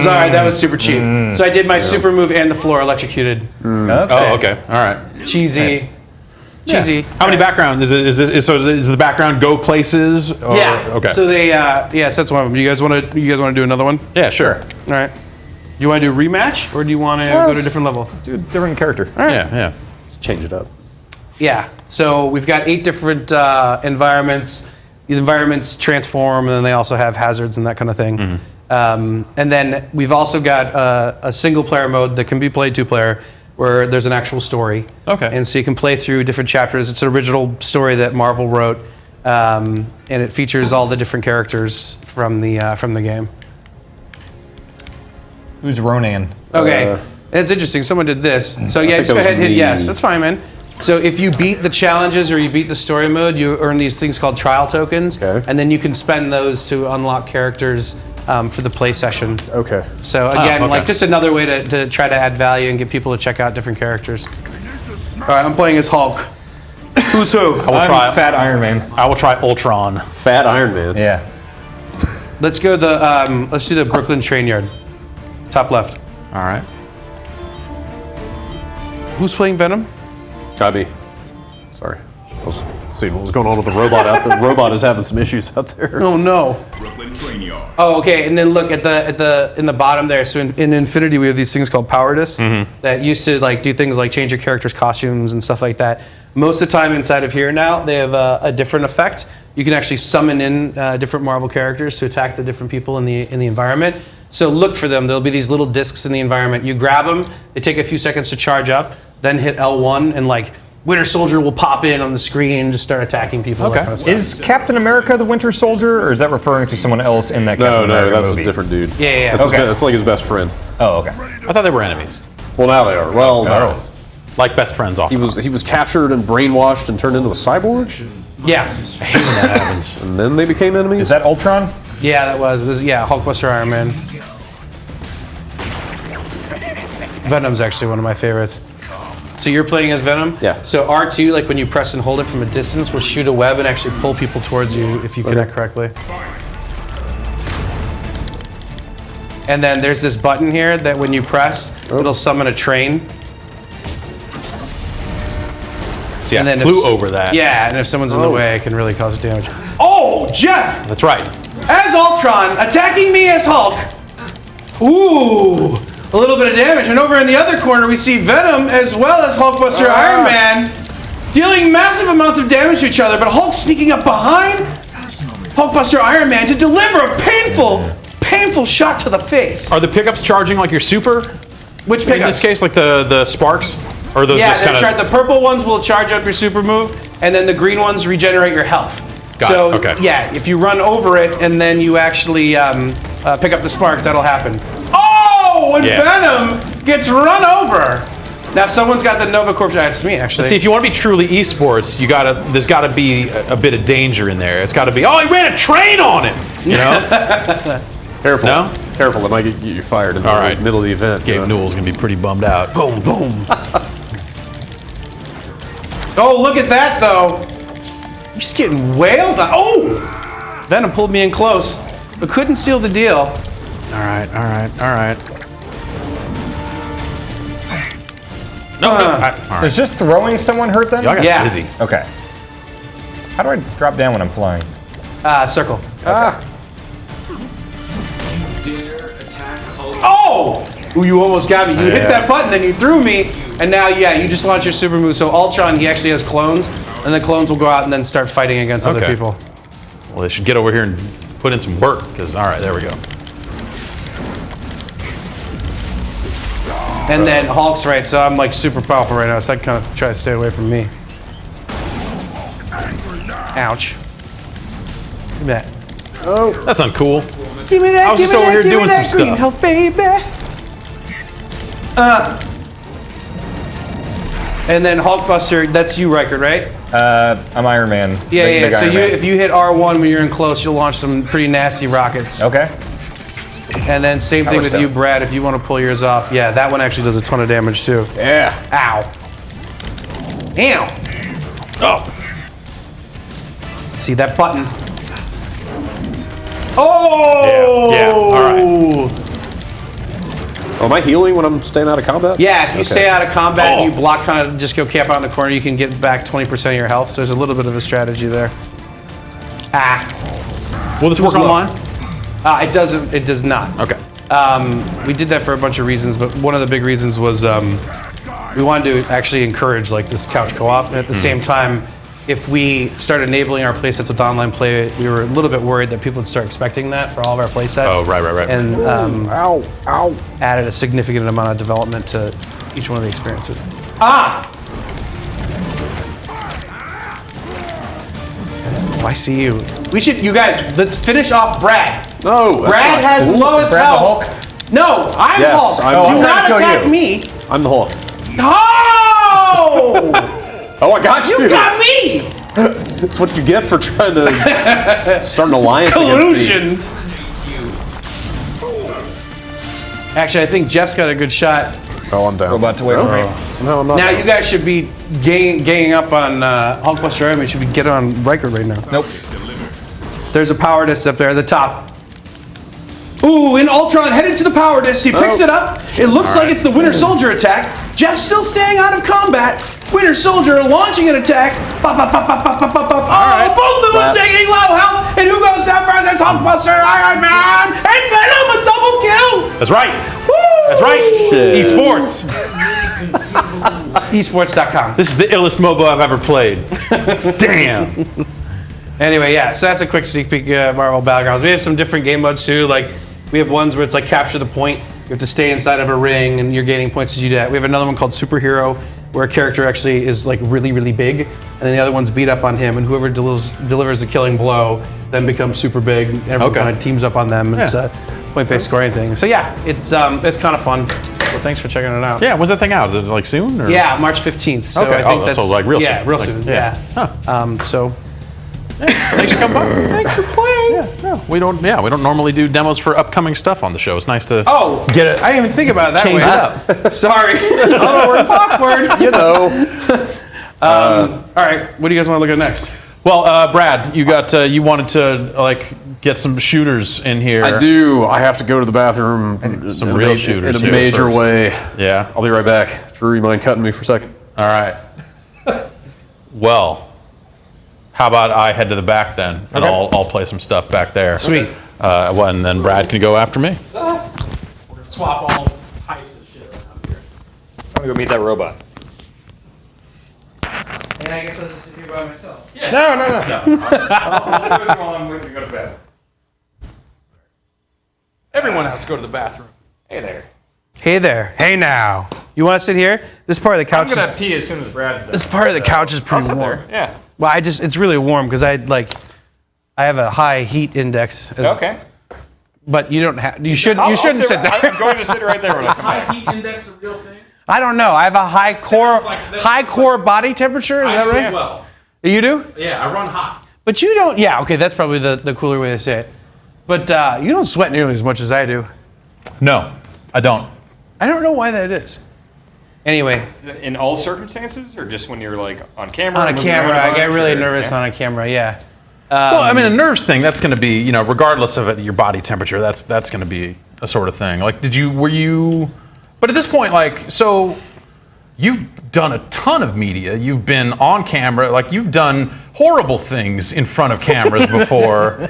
S4: Sorry, that was super cheap. So I did my super move and the floor electrocuted.
S5: trick. Okay.
S2: Oh, okay. All right.
S4: Cheesy. Cheesy.
S2: How many backgrounds? Is the background go places? Or,
S4: Yeah.
S2: Okay.
S4: So they so that's one of them. You guys want to do another one?
S2: yeah, sure.
S4: All right. Do you want to do a rematch or do you want to go to a different level?
S5: Do a different character.
S2: Yeah.
S3: Let's change it up.
S4: Yeah. So we've got 8 different environments. The environments transform, and then they also have hazards and that kind of thing. And then we've also got a single-player mode that can be played 2-player, where there's an actual story.
S2: Okay.
S4: And so you can play through different chapters. It's an original story that Marvel wrote, and it features all the different characters from the game.
S5: Who's Ronan?
S4: Okay. It's interesting. Someone did this. So yeah,
S3: think
S4: just go
S3: that was
S4: ahead and hit
S3: me.
S4: yes. That's fine, man. So if you beat the challenges or you beat the story mode, you earn these things called trial tokens,
S3: Okay.
S4: and then you can spend those to unlock characters for the play session.
S3: Okay.
S4: So again,
S2: okay.
S4: like just another way to try to add value and get people to check out different characters. All right, I'm playing as Hulk. Who's who?
S2: I will try.
S5: Fat Iron Man.
S2: I will try Ultron.
S3: Fat Iron Man.
S5: Yeah.
S4: Let's go let's do the Brooklyn Train Yard. Top left.
S2: All right.
S4: Who's playing Venom?
S3: Gotta be. Sorry. I was seeing what was going on with the robot out there. The robot is having some issues out there.
S4: Oh no. Oh, okay. And then look at the in the bottom there. So in Infinity, we have these things called power discs that used to like do things like change your character's costumes and stuff like that. Most of the time inside of here now, they have a different effect. You can actually summon in different Marvel characters to attack the different people in the environment. So look for them. There'll be these little discs in the environment. You grab them. They take a few seconds to charge up. Then hit L1 and like Winter Soldier will pop in on the screen and just start attacking people.
S5: Okay.
S4: That kind of stuff.
S5: Is Captain America the Winter Soldier, or is that referring to someone else in that Captain
S3: No,
S5: America
S3: that's
S5: movie?
S3: a different dude.
S4: Yeah.
S3: That's, that's like his best friend.
S5: Oh, okay.
S2: I thought they were enemies.
S3: Well, now they are. Well, no.
S2: Like best friends off.
S3: He was captured and brainwashed and turned into a cyborg,
S4: Yeah.
S2: I hate when that happens.
S3: and then they became enemies.
S5: Is that Ultron?
S4: Yeah, that was. Hulkbuster Iron Man. Venom's actually one of my favorites. So you're playing as Venom?
S3: Yeah.
S4: So R2, like when you press and hold it from a distance, will shoot a web and actually pull people towards you if you connect correctly. And then there's this button here that when you press, it'll summon a train.
S2: See, I
S4: And then
S2: flew over that.
S4: Yeah, and if someone's in the way, it can really cause damage. Oh, Jeff!
S2: That's right.
S4: As Ultron, attacking me as Hulk. Ooh, a little bit of damage. And over in the other corner, we see Venom as well as Hulkbuster Iron Man dealing massive amounts of damage to each other, but Hulk sneaking up behind Hulkbuster Iron Man to deliver a painful shot to the face.
S2: Are the pickups charging like your super?
S4: Which
S2: In
S4: pickups?
S2: this case, like the sparks? Or those
S4: Yeah,
S2: just kind of...
S4: the purple ones will charge up your super move, and then the green ones regenerate your health.
S2: Got it, okay.
S4: Yeah, if you run over it and then you actually pick up the sparks, that'll happen. Oh, and Venom gets run over. Now someone's got the Nova Corp. It's me, actually.
S2: See, if you want to be truly esports, there's got to be a bit of danger in there. It's got to be, oh, he ran a train on it, you know?
S3: Careful.
S2: No?
S3: Careful, it might get you fired in the middle of the event.
S2: Gabe Newell's going to be pretty bummed out.
S4: Boom, boom. Oh, look at that, though. You're just getting wailed on. Oh! Venom pulled me in close, but couldn't seal the deal.
S2: All right. No. All right.
S5: Does just throwing someone hurt them?
S2: Y'all got busy.
S5: Okay. How do I drop down when I'm flying?
S4: Circle. Oh! Ooh, you almost got me. You hit that button, then you threw me, and now, you just launched your super move. So Ultron, he actually has clones, and the clones will go out and then start fighting against other people.
S2: Well, they should get over here and put in some work, because, all right, there we go.
S4: And then Hulk's right, so I'm like super powerful right now, so I kind of try to stay away from me. Ouch. Give me that.
S2: Oh, that's uncool.
S4: Give me that.
S2: I was just over here doing some stuff.
S4: Health, baby. And then Hulkbuster, that's you, Riker, right?
S5: I'm Iron Man.
S4: Yeah.
S5: Big
S4: So
S5: Iron Man.
S4: if you hit R1 when you're in close, you'll launch some pretty nasty rockets.
S5: Okay.
S4: And then same thing with you, Brad. If you want to pull yours off, that one actually does a ton of damage too.
S3: Yeah.
S4: Ow. Ow. Oh. See that button? Oh.
S2: Yeah. All right.
S3: Oh, am I healing when I'm staying out of combat?
S4: Yeah, if you stay out of combat and you block, kind of just go camp out in the corner, you can get back 20% of your health. So there's a little bit of a strategy there.
S2: Will this work online?
S4: It doesn't. It does not.
S2: Okay.
S4: We did that for a bunch of reasons, but one of the big reasons was we wanted to actually encourage like this couch co-op, and at the same time, if we started enabling our playsets with online play, we were a little bit worried that people would start expecting that for all of our playsets.
S2: Oh, right.
S4: And added a significant amount of development to each one of the experiences. Oh, I see you. You guys, let's finish off Brad.
S3: No,
S4: Brad has the lowest
S5: Brad the
S4: health.
S5: Hulk?
S4: No, I'm
S3: Yes,
S4: Hulk.
S3: I'm
S4: Do
S3: Hulk.
S4: not
S5: I'm trying to
S4: attack
S5: kill
S4: me.
S3: I'm the Hulk.
S4: Oh!
S3: Oh, I got you.
S4: You got me!
S3: That's what you get for trying to start an alliance against me.
S4: Collusion. Actually, I think Jeff's got a good shot.
S3: Oh, I'm down.
S5: Robot's away from me.
S3: No, I'm not.
S4: Now
S3: down.
S4: you guys should be ganging up on Hulkbuster Iron Man. You should be getting on Riker right now.
S5: Nope.
S4: There's a power disc up there at the top. Ooh, in Ultron, headed to the power disc. He picks it up. It looks like it's the Winter Soldier attack. Jeff's still staying out of combat. Winter Soldier launching an attack. Pop, pop, pop, pop, pop, pop, pop, pop. Oh, both of them taking low health. And who goes down first? It's Hulkbuster, Iron Man, and Venom, a double kill.
S2: That's right.
S4: Woo!
S2: That's right. Esports.
S4: Esports.com.
S2: This is the illest MOBA I've ever played. Damn.
S4: Anyway, yeah, so that's a quick sneak peek of Marvel Battlegrounds. We have some different game modes too. Like, we have ones where it's like capture the point. You have to stay inside of a ring and you're gaining points as you do that. We have another one called Superhero, where a character actually is like really, really big, and then the other one's beat up on him, and whoever delivers the killing blow then becomes super big. Everyone kind of teams up on them, and it's a point-based scoring thing. So yeah, it's kind of fun. So thanks for checking it out.
S2: Yeah, when's that thing out? Is it like soon? Or?
S4: Yeah, March 15th. So
S2: okay.
S4: I think that's
S2: so like real soon.
S4: Yeah, real
S2: like,
S4: soon.
S2: Yeah.
S4: Yeah.
S2: Huh.
S4: So.
S2: Thanks for coming by.
S4: Thanks for playing.
S2: Yeah, we don't normally do demos for upcoming stuff on the show. It's nice to get it.
S4: I didn't even think about it that
S2: change
S4: way.
S2: it up.
S4: Sorry. It's awkward.
S3: You know.
S4: All right. What do you guys want to look at next?
S2: Well, Brad, you wanted to like get some shooters in here.
S3: I do. I have to go to the bathroom.
S2: Some real shooters
S3: in a
S2: here
S3: major
S2: first.
S3: way.
S2: Yeah.
S3: I'll be right back. Drew, you mind cutting me for a second?
S2: All right. Well, how about I head to the back then, and I'll play some stuff back there.
S4: Sweet.
S2: And then Brad can go after me.
S4: We're gonna swap all types of shit around here.
S5: I'm gonna go meet that robot.
S4: And I guess I'll just sit here by myself.
S5: No. I'll stay with you while I'm with you. Go to bed.
S4: Everyone has to go to the bathroom.
S5: Hey there.
S4: Hey there. Hey now. You want to sit here? This part of the couch.
S5: I'm gonna pee as soon as Brad's done.
S4: This part of the couch is pretty
S5: I'll sit
S4: warm.
S5: there. Yeah.
S4: Well, it's really warm because I have a high heat index.
S5: Okay.
S4: But you don't have. You shouldn't sit there.
S5: I'm going to sit right there when I come back.
S2: High heat index a real thing?
S4: I don't know. I have a high core body temperature. Is that right?
S2: Well.
S4: You do?
S2: Yeah, I run hot.
S4: But you don't. Yeah. Okay. That's probably the cooler way to say it. But you don't sweat nearly as much as I do.
S2: No, I don't.
S4: I don't know why that is. Anyway,
S5: In all circumstances, or just when you're like on camera?
S4: on a
S5: moving
S4: camera,
S5: around a
S4: I get
S5: bunch,
S4: really
S5: or-
S4: nervous
S5: yeah.
S4: on a camera. Yeah.
S2: Well, I mean, a nerves thing, that's going to be, regardless of your body temperature, that's going to be a sort of thing. Like, but at this point, like, so you've done a ton of media. You've been on camera, like, you've done horrible things in front of cameras before.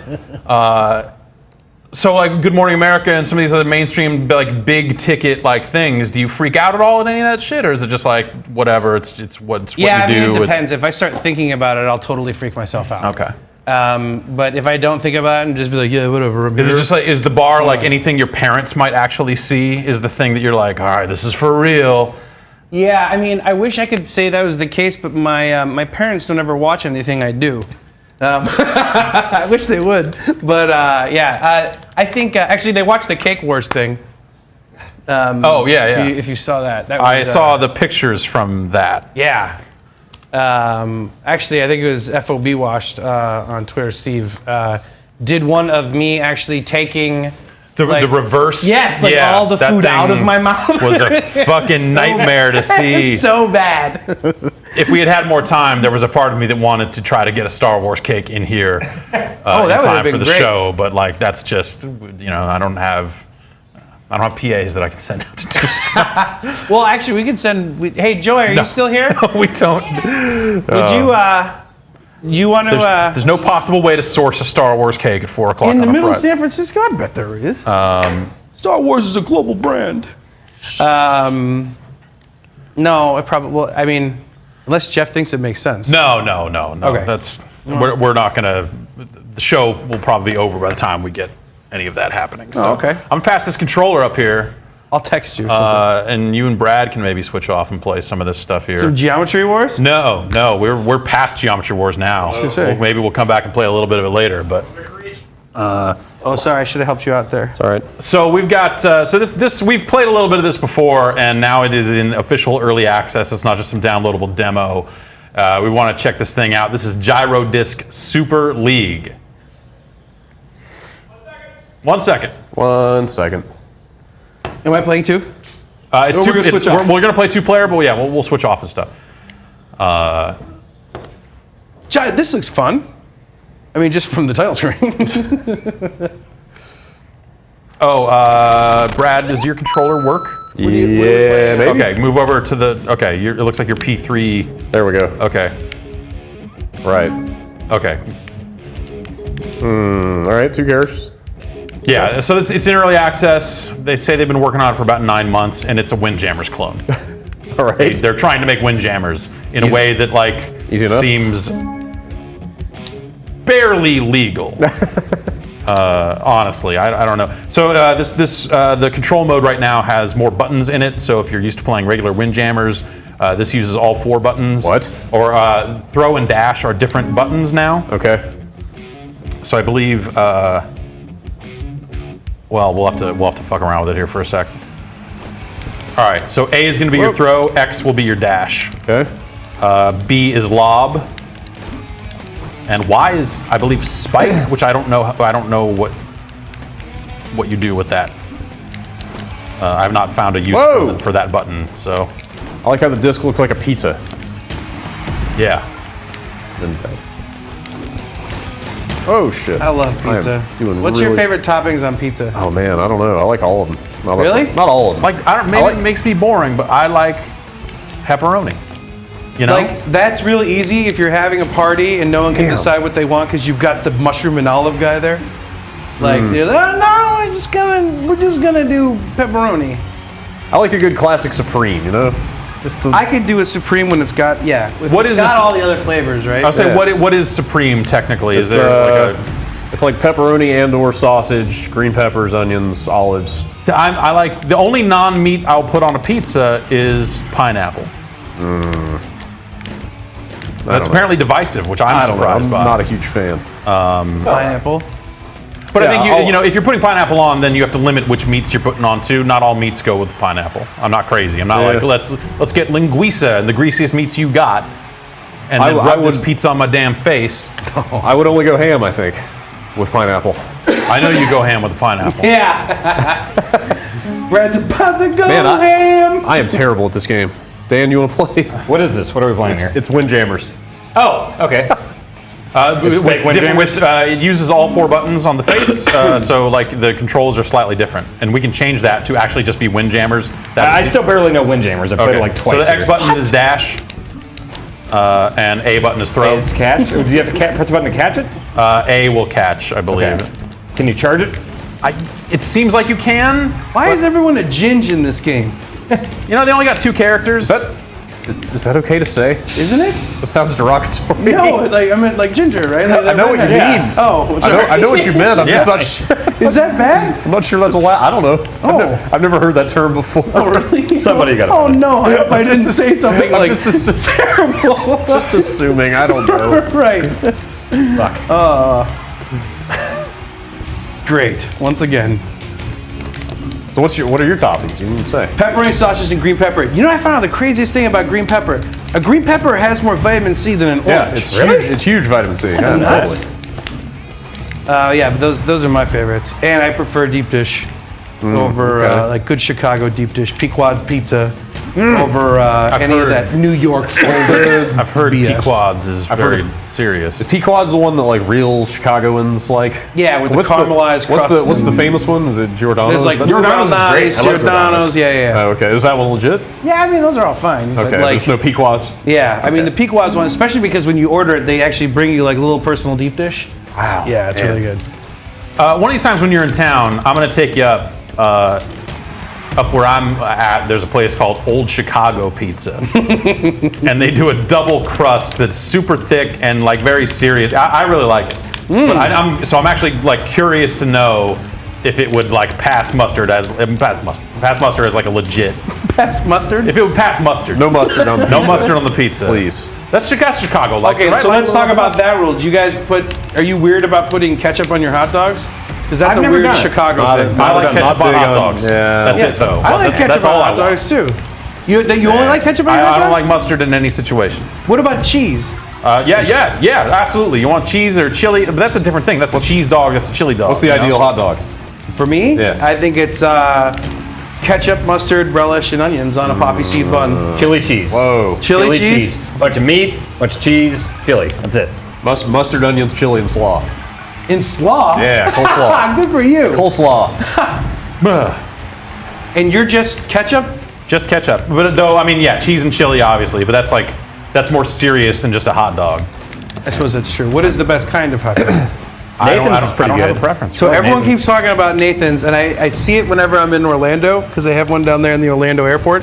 S2: So, like, Good Morning America and some of these other mainstream, like, big ticket, like, things, do you freak out at all at any of that shit? Or is it just like, whatever, it's what you do?
S4: Yeah, I mean, it depends. If I start thinking about it, I'll totally freak myself out.
S2: Okay.
S4: But if I don't think about it and just be like, yeah, whatever.
S2: Is it just like, is the bar like anything your parents might actually see is the thing that you're like, all right, this is for real?
S4: Yeah, I mean, I wish I could say that was the case, but my parents don't ever watch anything I do. I wish they would, but I think actually they watched the Cake Wars thing.
S2: Oh yeah.
S4: If you saw that, was,
S2: I saw the pictures from that.
S4: Yeah. Actually, I think it was FOB Washed on Twitter. Steve did one of me actually taking
S2: The reverse.
S4: Yes, like all the
S2: that
S4: food out
S2: thing
S4: of my mouth.
S2: was a fucking nightmare to see.
S4: So bad.
S2: If we had had more time, there was a part of me that wanted to try to get a Star Wars cake in here in
S4: that would've
S2: time
S4: been
S2: for the
S4: great.
S2: show. But like, that's just I don't have PAs that I can send out to do stuff.
S4: Well, actually, we could send. Hey, Joy, are you still here?
S2: No, we don't.
S4: Would you want to?
S2: There's no possible way to source a Star Wars cake at 4 o'clock
S4: in the
S2: on a
S4: middle of
S2: Friday.
S4: San Francisco? I bet there is. Star Wars is a global brand. No, it probably. Well, I mean, unless Jeff thinks it makes sense.
S2: No.
S4: Okay.
S2: We're not gonna. The show will probably be over by the time we get any of that happening. So
S4: okay.
S2: I'm gonna pass this controller up here.
S4: I'll text you. Something.
S2: And you and Brad can maybe switch off and play some of this stuff here.
S4: Some Geometry Wars?
S2: No, we're past Geometry Wars now. Maybe we'll come back and play a little bit of it later, but.
S4: Oh, sorry, I should have helped you out there.
S3: It's all right.
S2: So we've got this we've played a little bit of this before, and now it is in official early access. It's not just some downloadable demo. We want to check this thing out. This is Gyrodisc Super League. 1 second.
S3: 1 second.
S4: Am I playing too?
S2: It's
S3: we're
S2: two.
S3: gonna switch off.
S2: We're going to play 2-player, but yeah, we'll switch off and stuff.
S4: This looks fun. I mean, just from the title screen.
S2: Oh, Brad, does your controller work?
S3: Yeah, maybe.
S2: Okay, move over to the. Okay, it looks like your P3.
S3: There we go.
S2: Okay.
S3: Right.
S2: Okay.
S3: All right, 2 characters.
S2: Yeah, so it's in early access. They say they've been working on it for about 9 months, and it's a Windjammers clone.
S3: All right.
S2: They're trying to make Windjammers in a way that
S3: Easy enough.
S2: seems barely legal. Honestly, I don't know. So the control mode right now has more buttons in it. So if you're used to playing regular Windjammers, this uses all 4 buttons.
S3: What?
S2: Or throw and dash are different buttons now.
S3: Okay.
S2: So I believe. Well, we'll have to fuck around with it here for a sec. All right. So A is going to be your throw. X will be your dash.
S3: Okay.
S2: B is lob. And Y is, I believe, spike, which I don't know. I don't know what you do with that. I've not found a use for that button. So
S3: I like how the disc looks like a pizza.
S2: yeah.
S3: Oh shit!
S4: I love pizza. What's your favorite toppings on pizza?
S3: Oh man, I don't know. I like all of them.
S4: Really?
S3: Not all of them.
S2: Like I don't. Maybe it makes me boring, but I like pepperoni. You know,
S4: Like that's really easy if you're having a party and no one can decide what they want because you've got the mushroom and olive guy there. Like, they're like, oh, no, we're just gonna do pepperoni.
S3: I like a good classic Supreme. You know, just the.
S4: I could do a supreme when it's got
S2: What is
S4: got
S2: this-
S4: all the other flavors, right?
S2: I'll say what is supreme technically? Is
S3: It's,
S2: there like a?
S3: It's like pepperoni and/or sausage, green peppers, onions, olives.
S2: See, I like the only non-meat I'll put on a pizza is pineapple. That's apparently divisive, which I'm surprised by.
S3: I'm not a huge fan.
S4: Pineapple.
S2: But I think
S3: I'll-
S2: you know if you're putting pineapple on, then you have to limit which meats you're putting on too. Not all meats go with pineapple. I'm not crazy. I'm not like let's get linguiça and the greasiest meats you got, and then rub this pizza on my damn face.
S3: I would only go ham, I think, with pineapple.
S2: I know you go ham with the pineapple.
S4: Yeah. Brad's about to go
S3: Man,
S4: ham.
S3: I am terrible at this game. Dan, you want to play?
S5: What is this? What are we playing here?
S3: It's Windjammers.
S5: Oh, okay.
S2: It uses all 4 buttons on the face, so like the controls are slightly different, and we can change that to actually just be Windjammers.
S5: I still barely know Windjammers. I've played it like twice.
S2: So the X
S5: here.
S2: button is dash, and A button is throw.
S5: Is catch? Do you have to press the button to catch it?
S2: A will catch, I believe.
S5: Okay. Can you charge it?
S2: It seems like you can.
S4: Why is everyone a ginge in this game?
S2: You know, they only got 2 characters.
S3: Is that okay to say?
S4: Isn't it?
S3: That sounds derogatory.
S4: No, like I meant like ginger, right? Like,
S3: I know what you mean.
S4: Oh, sorry.
S3: I know what you meant. I'm just not sure.
S4: Is that bad?
S3: I'm not sure that's allowed. I don't know. I've never heard that term before.
S4: Oh, really?
S5: Somebody got it.
S4: Oh no! I hope I didn't say something
S3: I'm
S4: like
S3: just
S4: terrible.
S3: just assuming. I don't know.
S4: Right.
S5: Fuck.
S4: Great. Once again.
S3: So what are your toppings? You didn't say.
S4: Pepperoni, sausage, and green pepper. You know, I found out the craziest thing about green pepper. A green pepper has more vitamin C than an orange.
S3: Yeah, it's huge. It's huge vitamin C. Yeah, totally.
S4: Yeah, but those are my favorites. And I prefer deep dish over like good Chicago deep dish, Pequod's pizza over any of that New York food.
S2: I've heard
S4: BS.
S2: Pequod's is very serious.
S3: Is Pequod's the one that like real Chicagoans like?
S4: Yeah, with the caramelized crust.
S3: What's the famous one? Is it Giordano's?
S4: There's like
S3: Giordano's is great. I love
S4: Giordano's, yeah.
S3: Oh, okay. Is that one legit?
S4: Yeah, I mean, those are all fine. but
S3: Okay.
S4: like,
S3: There's no Pequod's.
S4: yeah, I mean, the Pequod's one, especially because when you order it, they actually bring you like a little personal deep dish.
S3: Wow.
S4: Yeah, it's really good.
S2: One of these times when you're in town, I'm going to take you up where I'm at. There's a place called Old Chicago Pizza, and they do a double crust that's super thick and like very serious. I really like it, but I'm actually like curious to know if it would like pass muster as like a legit.
S4: Pass mustard?
S2: If it would pass mustard.
S3: No mustard on the pizza.
S2: No mustard on the pizza.
S3: Please.
S2: That's Chicago. Like,
S4: Okay,
S2: right?
S4: so
S2: Like,
S4: let's talk about that rule. Do you guys are you weird about putting ketchup on your hot dogs? Because that's
S5: I've
S4: a
S5: never
S4: weird
S5: done it.
S4: Chicago thing.
S2: I like ketchup on hot dogs.
S3: Yeah.
S2: That's it though.
S4: I like ketchup
S2: That's
S4: on
S2: all
S4: hot
S2: I want.
S4: dogs too. You only like ketchup on your hot
S2: I
S4: dogs?
S2: don't like mustard in any situation.
S4: What about cheese?
S2: Yeah, absolutely. You want cheese or chili, but that's a different thing. That's a cheese dog, that's a chili dog.
S3: What's the
S2: you know?
S3: ideal hot dog?
S4: For me,
S3: Yeah.
S4: I think it's ketchup, mustard, relish, and onions on a poppy seed bun.
S5: Chili cheese.
S3: Whoa.
S4: Chili cheese?
S5: Bunch of meat, bunch of cheese, chili. That's it.
S3: Mustard, onions, chili, and slaw.
S4: In slaw?
S3: Yeah, coleslaw.
S4: Good for you.
S3: Coleslaw.
S4: And you're just ketchup?
S2: Just ketchup. But though, I mean, yeah, cheese and chili, obviously, but that's more serious than just a hot dog.
S4: I suppose that's true. What is the best kind of hot dog?
S2: I don't
S5: Nathan's is pretty
S2: have
S5: good.
S2: a preference.
S4: So
S2: for
S4: everyone
S2: Nathan's.
S4: keeps talking about Nathan's, and I see it whenever I'm in Orlando, because they have one down there in the Orlando airport.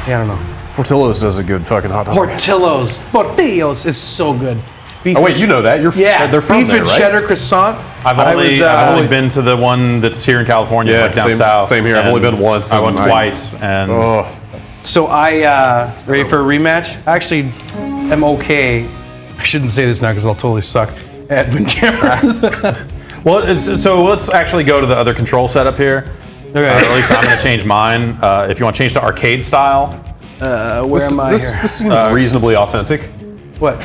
S4: Yeah, I don't know.
S3: Portillo's does a good fucking hot dog.
S4: Portillo's is so good. Beef
S3: Oh wait,
S4: and-
S3: you know that? They're from
S4: beef
S3: there,
S4: and
S3: right?
S4: cheddar croissant.
S2: I've only been to the one that's here in California,
S3: Yeah,
S2: like down
S3: same-
S2: south.
S3: same here. I've
S2: and
S3: only been once,
S2: I went
S3: and
S2: twice, and
S3: Oh,
S4: So I ready for a rematch. I actually am okay. I shouldn't say this now because I'll totally suck at windjammers.
S2: well, so let's actually go to the other control setup here.
S4: Okay.
S2: Or at least I'm going to change mine. If you want to change to arcade style,
S4: Where am I here?
S3: this seems reasonably authentic.
S4: What?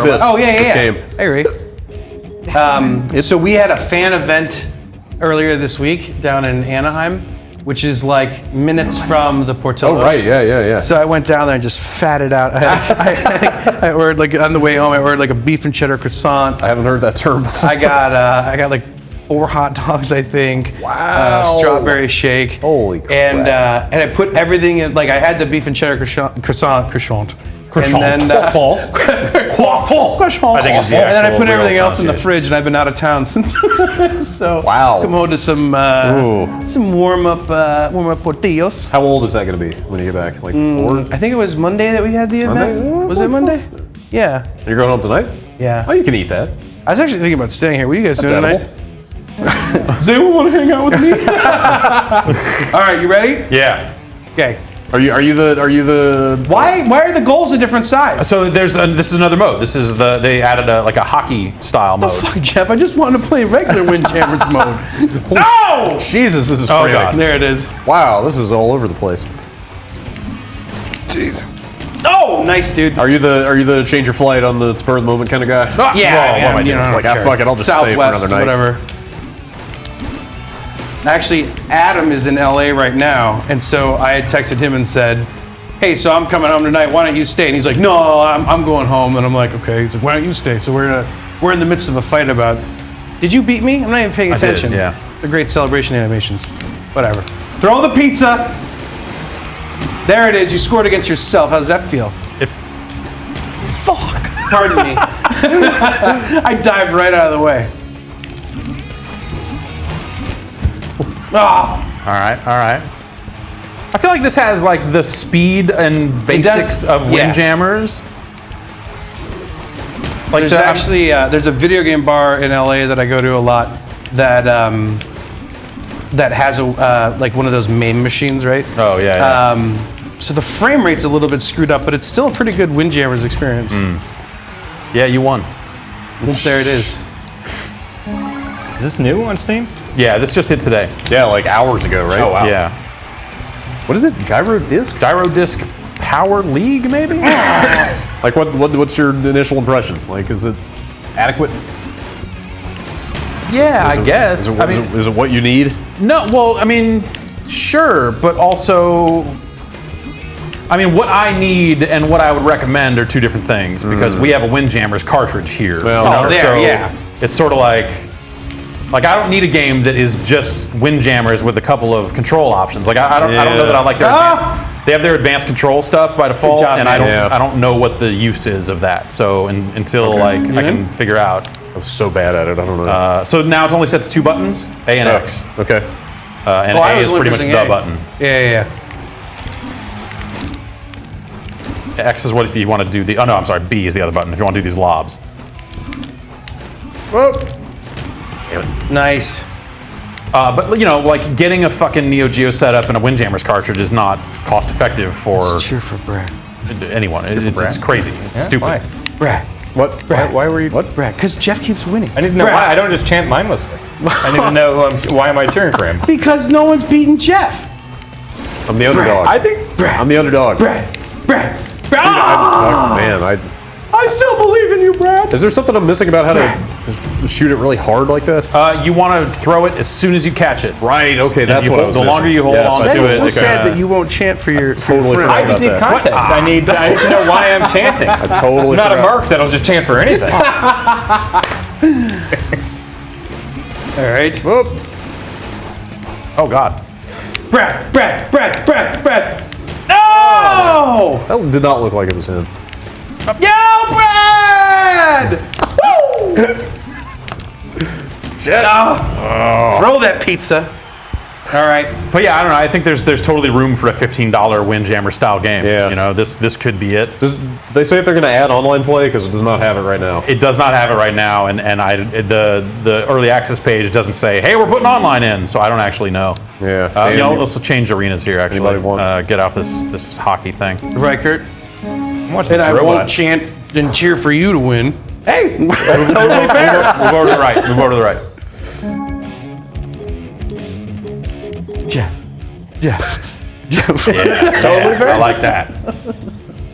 S3: This,
S4: Oh yeah,
S3: this
S4: yeah.
S3: game.
S4: Hey, Ray. So we had a fan event earlier this week down in Anaheim, which is like minutes from the Portillo's.
S3: Oh right, yeah.
S4: So I went down there and just fatted out. I ordered like on the way home. I ordered like a beef and cheddar croissant.
S3: I haven't heard that term before.
S4: I got like 4 hot dogs, I think.
S3: Wow.
S4: Strawberry shake.
S3: Holy crap.
S4: And I put everything in. Like I had the beef and cheddar croissant.
S2: croissant.
S4: And then,
S2: Croissant.
S4: Croissant.
S2: I think it's the
S4: and then I
S2: actual
S4: put
S2: real
S4: everything else in the
S2: pronunciation.
S4: fridge, and I've been out of town since. So
S3: Wow.
S4: come home to some warm up portillos.
S3: How old is that going to be when you get back? Like 4?
S4: I think it was Monday that we had the event.
S3: Monday?
S4: Was it Monday? Yeah.
S3: You're going home tonight?
S4: Yeah.
S3: Oh, you can eat that.
S4: I was actually thinking about staying here. What are you guys
S3: That's
S4: doing
S3: edible.
S4: tonight? Does anyone want to hang out with me? All right, you ready?
S2: Yeah.
S4: Okay.
S3: Are you the?
S4: Why are the goals a different size?
S2: So this is another mode. This is they added like a hockey style mode.
S4: Fuck, Jeff, I just wanted to play regular Windjammers mode.
S2: No!
S3: Jesus, this is
S2: Oh,
S3: frantic.
S2: God.
S4: There it is.
S3: Wow, this is all over the place. Jeez.
S4: Oh, nice, dude.
S3: Are you the change your flight on the spur of the moment kind of guy?
S4: Yeah,
S2: Well, what am I
S4: you
S2: doing?
S4: know,
S3: Like,
S4: sure.
S3: fuck it, I'll just stay for
S4: Southwest,
S3: another night.
S4: whatever. Actually, Adam is in LA right now, and so I had texted him and said, "Hey, so I'm coming home tonight. Why don't you stay?" And he's like, "No, I'm going home." And I'm like, "Okay." He's like, "Why don't you stay?" So we're in the midst of a fight about. Did you beat me? I'm not even paying
S2: I did,
S4: attention.
S2: yeah.
S4: The great celebration animations. Whatever. Throw the pizza. There it is. You scored against yourself. How does that feel? Fuck. Pardon me. I dived right out of the way. Ah.
S2: All right. I feel like this has like the speed and basics of
S4: yeah.
S2: Windjammers. Like
S4: There's actually there's a video game bar in LA that I go to a lot that that has a like one of those MAME machines, right?
S2: Oh yeah.
S4: So the frame rate's a little bit screwed up, but it's still a pretty good Windjammers experience.
S2: Yeah, you won.
S4: There it is.
S5: Is this new on Steam?
S2: Yeah, this just hit today.
S3: Yeah, like hours ago, right?
S5: Oh, wow.
S2: Yeah.
S3: What is it? Gyrodisc?
S2: Gyrodisc Power League, maybe?
S3: Like what's your initial impression? Like, is it adequate?
S2: Yeah,
S3: Is
S2: I
S3: it-
S2: guess.
S3: Is it,
S2: I
S3: is
S2: mean,
S3: it- is it what you need?
S2: no, well, I mean, sure, but also, I mean, what I need and what I would recommend are two different things because we have a Windjammers cartridge here.
S3: Well,
S2: you know,
S3: sure.
S4: there,
S2: so
S4: yeah.
S2: it's sort of like I don't need a game that is just Windjammers with a couple of control options. Like I don't know that I like their they have their advanced control stuff by default,
S4: job,
S2: and
S4: man.
S2: I don't know what the use is of that. So until I can figure out.
S3: I'm so bad at it. I don't know.
S2: So now it's only set to 2 buttons, A and X.
S3: Okay.
S2: And
S4: I
S2: A
S4: was
S2: is
S4: only
S2: pretty much
S4: pressing
S2: the
S4: A.
S2: button.
S4: Yeah.
S2: X is what if you want to do the. Oh no, I'm sorry. B is the other button if you want to do these lobs.
S3: Whoa.
S4: Nice.
S2: But you know, like getting a fucking Neo Geo setup and a Windjammers cartridge is not cost effective for
S4: Cheer for Brad.
S2: anyone. It's crazy. It's stupid.
S5: Why?
S4: Brad.
S3: What?
S5: Why were you?
S3: What?
S4: Brad. Because Jeff keeps winning.
S5: I need to know
S4: Brad.
S5: why. I don't just chant mindlessly. I need to know why am I cheering for him.
S4: Because no one's beaten Jeff.
S3: I'm the underdog.
S5: I think
S3: I'm the underdog.
S4: Brad.
S3: Fuck, man,
S4: I still believe in you, Brad.
S3: is there something I'm missing about how to shoot it really hard like that?
S2: You want to throw it as soon as you catch it.
S3: Right. Okay, that's
S2: you
S3: what I
S2: hold-
S3: was
S2: the
S3: missing.
S2: longer you hold
S3: Yes,
S2: on
S3: I
S2: to
S3: do
S4: That is
S2: it,
S4: so
S2: like,
S4: sad that you won't chant for your
S3: totally
S4: friend.
S5: I just need
S3: that.
S5: context. I need to know why I'm chanting.
S3: I totally
S5: I'm not a
S3: forgot.
S5: mark that'll just chant for anything.
S4: All right.
S3: Whoop.
S2: Oh God.
S4: Brad. No!
S3: That did not look like it was him.
S4: Yo, Brad! Woo!
S3: Shit.
S4: Throw that pizza. All right.
S2: But yeah, I don't know. I think there's totally room for a $15 Windjammer style game.
S3: Yeah.
S2: You know, this could be it.
S3: Do they say if they're going to add online play? Because it does not have it right now.
S2: It does not have it right now, and the early access page doesn't say, "Hey, we're putting online in," so I don't actually know.
S3: Yeah.
S2: You know, let's change arenas here. Actually,
S3: Anybody want-
S2: get off this hockey thing.
S4: Right, Kurt.
S5: And
S4: I won't chant and cheer for you to win.
S2: Hey, totally fair. Move over to the right. Move over to the right.
S4: Jeff.
S2: Yeah, totally fair. I like that.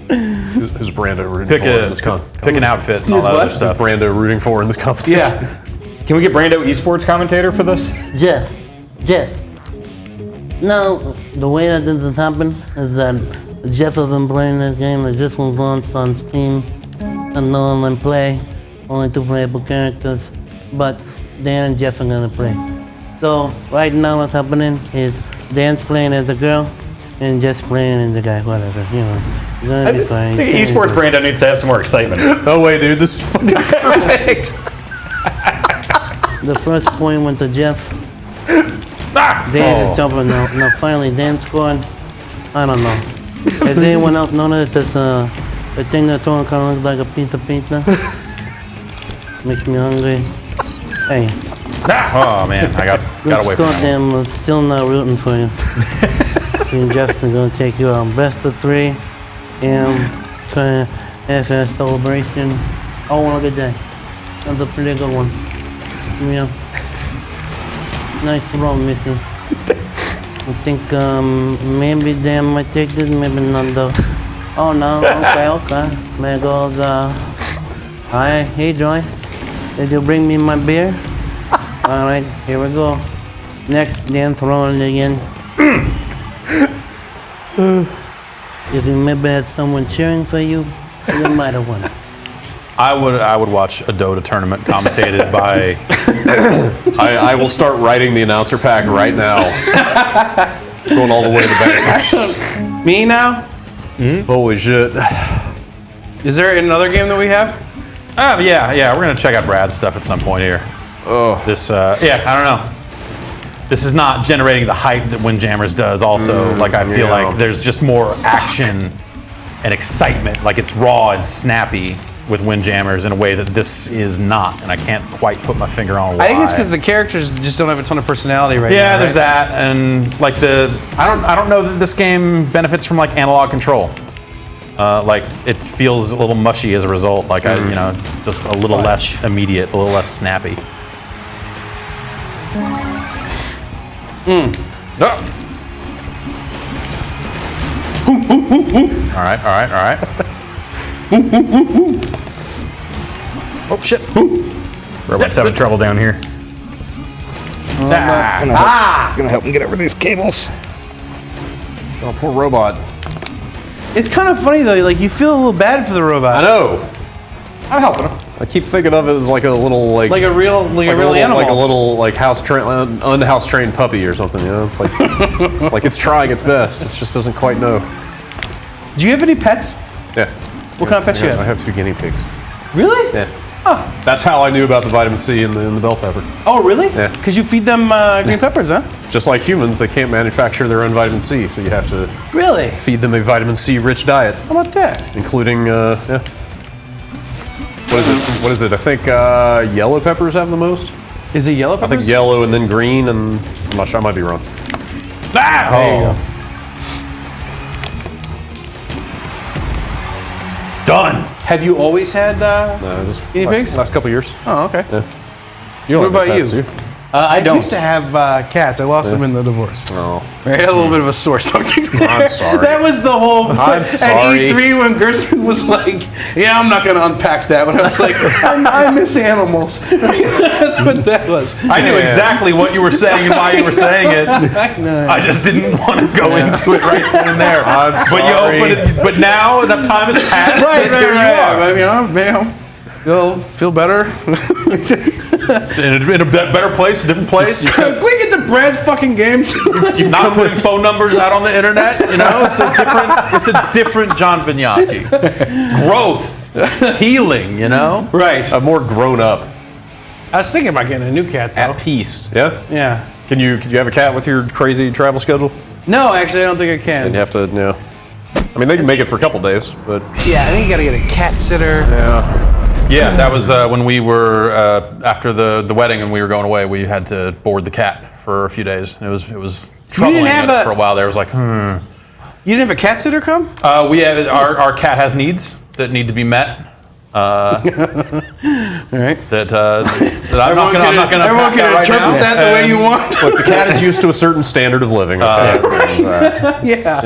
S3: Who's Brando rooting
S2: Pick
S3: for in this
S2: pick an outfit and all that other
S3: Who's
S2: stuff.
S3: Brando rooting for in this competition?
S4: Yeah.
S5: Can we get Brando esports commentator for this?
S10: Jeff. Now, the way that this has happened is that Jeff has been playing this game that just was launched on Steam and no online play, only 2 playable characters, but Dan and Jeff are gonna play. So right now what's happening is Dan's playing as the girl and Jeff's playing as the guy, whatever, you know. It's gonna be fine.
S5: I think esports Brando needs to have some more excitement.
S3: No way, dude. This is fucking perfect.
S10: The first point went to Jeff. Dan is jumping now. Now finally Dan scored. I don't know. Has anyone else noticed that the thing they're throwing kind of looks like a pizza? Makes me hungry. Hey.
S2: Oh man, I got away from that.
S10: Dan was still not rooting for you. And Justin's gonna take you out. Best of 3. And kind of FS celebration. Oh, look at that. That's a pretty good one. Yeah. Nice throw, Missy. I think maybe Dan might take this, maybe not though. Oh no, okay. There goes hi, hey Joy. Did you bring me my beer? Alright, here we go. Next, Dan throwing it again. If you maybe had someone cheering for you, you might have won.
S2: I would watch a Dota tournament commentated by.
S3: I will start writing the announcer pack right now. Going all the way to the back.
S4: Me now?
S3: Holy shit.
S4: Is there another game that we have?
S2: Yeah. We're gonna check out Brad's stuff at some point here.
S3: Oh.
S2: This, I don't know. This is not generating the hype that Windjammers does. Also, like I feel like there's just more action and excitement. Like it's raw and snappy with Windjammers in a way that this is not, and I can't quite put my finger on why.
S4: I think it's because the characters just don't have a ton of personality right now.
S2: Yeah, there's that, and like I don't know that this game benefits from like analog control. Like it feels a little mushy as a result. Like just a little less immediate, a little less snappy. No. All right. Oh shit!
S5: Robot's having trouble down here. Gonna help him get over these cables.
S3: Oh, poor robot.
S4: It's kind of funny though. Like you feel a little bad for the robot.
S3: I know.
S5: I'm helping him.
S3: I keep thinking of it as like a little
S4: Like a real animal.
S3: like a little like unhouse trained puppy or something. You know, it's like like it's trying its best. It just doesn't quite know.
S4: Do you have any pets?
S3: Yeah.
S4: What kind of pets you have?
S3: I have 2 guinea pigs.
S4: Really?
S3: Yeah. Oh. That's how I knew about the vitamin C in the bell pepper.
S4: Oh, really?
S3: Yeah.
S4: Because you feed them green peppers, huh?
S3: Just like humans, they can't manufacture their own vitamin C, so you have to
S4: Really?
S3: feed them a vitamin C rich diet,
S4: How about that?
S3: including What is it? I think yellow peppers have the most.
S4: Is it yellow peppers?
S3: I think yellow and then green, and I'm not sure. I might be wrong.
S2: Ah!
S4: There you go.
S2: Done.
S4: Have you always had
S3: Just
S4: guinea pigs?
S3: last couple years.
S4: Oh, okay.
S3: You don't
S4: What
S3: have
S4: about
S3: pets,
S4: you?
S3: do
S4: I used to have cats. I lost them in the divorce.
S3: Oh.
S4: I had a little bit of a sore stomach.
S3: I'm sorry.
S4: That was the whole.
S3: I'm sorry.
S4: At E3 when Gerson was like, "Yeah, I'm not going to unpack that." When I was like, "I miss animals." That's what that was.
S2: I knew exactly what you were saying and why you were saying it. I just didn't want to go into it right then and there.
S3: I'm sorry.
S2: But now enough time has passed.
S4: Right.
S2: Here you are.
S4: You know. Feel better?
S2: In a better place, a different place.
S4: Can we get the Brad's fucking games?
S2: You've not putting phone numbers out on the internet. You know, it's a different John Vignacchi. Growth, healing. You know,
S4: Right.
S3: More grown up,
S4: I was thinking about getting a new cat, though.
S3: at peace. Yeah.
S4: Yeah.
S3: Could you have a cat with your crazy travel schedule?
S4: No, actually, I don't think I can.
S3: And you have to, I mean, they can make it for a couple days, but
S4: Yeah, I think you gotta get a cat sitter.
S2: yeah, that was when we were after the wedding and we were going away. We had to board the cat for a few days. It was troubling
S4: have
S2: for a while. There it was like,
S4: You didn't have a cat sitter come?
S2: We have our cat has needs that need to be met.
S4: All right.
S2: That I'm not gonna
S4: Everyone
S2: pack
S4: can
S2: right
S4: interpret
S2: now.
S4: that the way you want.
S3: look, the cat is used to a certain standard of living. Okay.
S4: Yeah.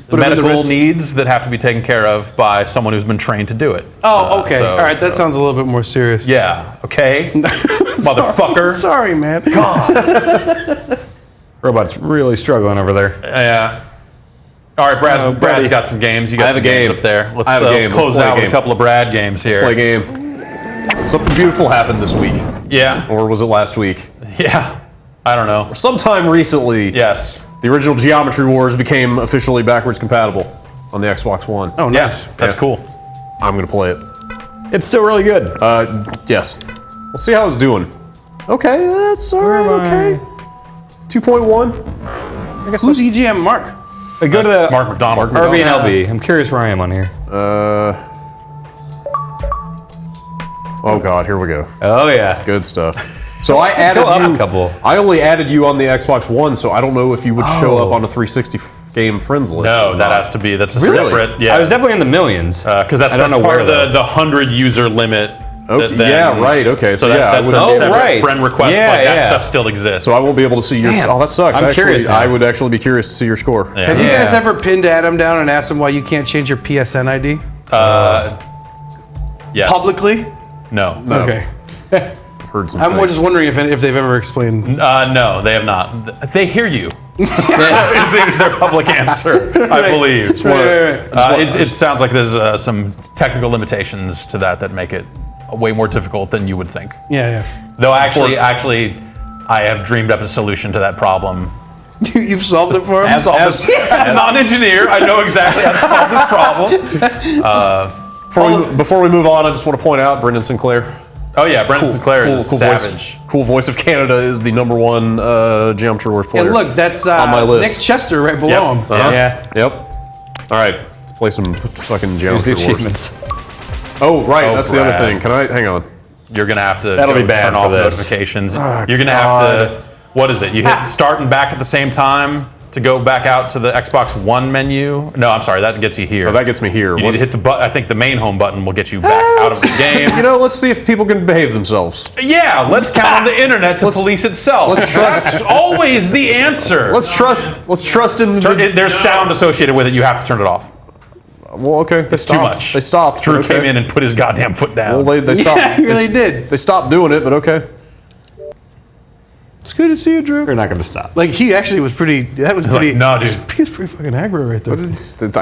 S2: The medical needs that have to be taken care of by someone who's been trained to do it.
S4: Oh, okay. All right, that sounds a little bit more serious.
S2: Yeah. Okay. Motherfucker.
S4: Sorry, man.
S5: Robot's really struggling over there.
S2: Yeah. All right, Brad's got some games. You got
S3: I have
S2: some
S3: a game.
S2: games up there. Let's,
S3: I have a game.
S2: let's close
S3: Let's play
S2: out
S3: a
S2: with a
S3: game.
S2: couple of Brad games here.
S3: Play a game. Something beautiful happened this week,
S2: Yeah.
S3: or was it last week?
S2: Yeah. I don't know.
S3: Sometime recently,
S2: Yes.
S3: the original Geometry Wars became officially backwards compatible on the Xbox One.
S4: Oh, nice.
S2: That's cool.
S3: I'm gonna play it.
S5: It's still really good.
S3: Yes. We'll see how it's doing. Okay, that's all right. Okay. 2.1. I guess
S4: Who's
S3: that's,
S4: EGM Mark?
S5: Go to the
S2: Mark McDonald.
S5: RB and LB. I'm curious where I am on here.
S3: Oh God, here we go.
S5: Oh yeah.
S3: Good stuff. So I added
S5: Go up
S3: you.
S5: a couple.
S3: I only added you on the Xbox One, so I don't know if you would show up on a 360 game friends list.
S2: No,
S3: or
S2: that
S3: not.
S2: has to be. That's a
S3: Really?
S2: separate. Yeah.
S5: I was definitely in the millions.
S2: Because that's
S5: I don't know
S2: part
S5: where,
S2: of
S5: though.
S2: the 100 user limit.
S3: Okay,
S2: that
S3: yeah, right. Okay, so yeah, I
S2: that's
S3: would-
S2: a
S3: Oh,
S2: separate
S5: right.
S2: friend request.
S5: Yeah,
S2: like that
S5: yeah.
S2: stuff still exists.
S3: So I won't be able to see your.
S5: Damn.
S3: Oh, that sucks.
S5: I'm
S3: Actually,
S5: curious now.
S3: I would actually be curious to see your score.
S2: Yeah.
S4: Have you guys
S5: Yeah.
S4: ever pinned Adam down and asked him why you can't change your PSN ID
S2: Yes.
S4: publicly?
S2: No.
S4: Okay.
S3: I've heard some
S4: I'm
S3: things.
S4: just wondering if they've ever explained.
S2: No, they have not. They hear you. Is their public answer, I believe.
S4: Right.
S2: It sounds like there's some technical limitations to that make it way more difficult than you would think.
S4: Yeah,
S2: Though actually, I have dreamed up a solution to that problem.
S4: yeah. You've solved it for him?
S2: As a non-engineer, I know exactly how to solve this problem.
S3: Before we move on, I just want to point out Brendan Sinclair.
S2: Oh yeah, Brendan Sinclair is savage.
S3: Voice of Canada is the #1 Geometry Wars player.
S4: And look, that's
S3: on my list.
S4: Nick Chester right below him.
S3: Uh-huh.
S5: Yeah.
S3: Yep. All right, let's play some fucking
S5: Here's
S3: Geometry
S5: the
S3: Wars.
S5: achievements.
S3: Oh, right,
S2: Oh,
S3: that's the other
S2: Brad.
S3: thing. Can I hang on?
S2: You're gonna have to
S5: That'll be bad
S2: turn
S5: for
S2: off
S5: this.
S2: notifications. You're gonna have to. What is it? You hit start and back at the same time to go back out to the Xbox One menu. No, I'm sorry, that gets you here.
S3: Oh, that gets me here.
S2: You need to hit the button. I think the main home button will get you back out of the game.
S3: You know, let's see if people can behave themselves.
S2: Yeah, let's count on the internet to police itself.
S3: let's trust-
S2: That's always the answer.
S3: Let's trust in the.
S2: There's sound associated with it. You have to turn it off.
S3: Well, okay, they stopped.
S2: Too much.
S3: They stopped.
S2: Drew
S3: okay.
S2: came in and put his goddamn foot down.
S3: Well, they stopped.
S4: Yeah, he really did.
S3: They stopped doing it, but okay.
S4: It's good to see you, Drew.
S5: We're not going to stop.
S4: Like, he actually was pretty, that was pretty,
S2: like, no, dude.
S4: He was pretty fucking aggro right there.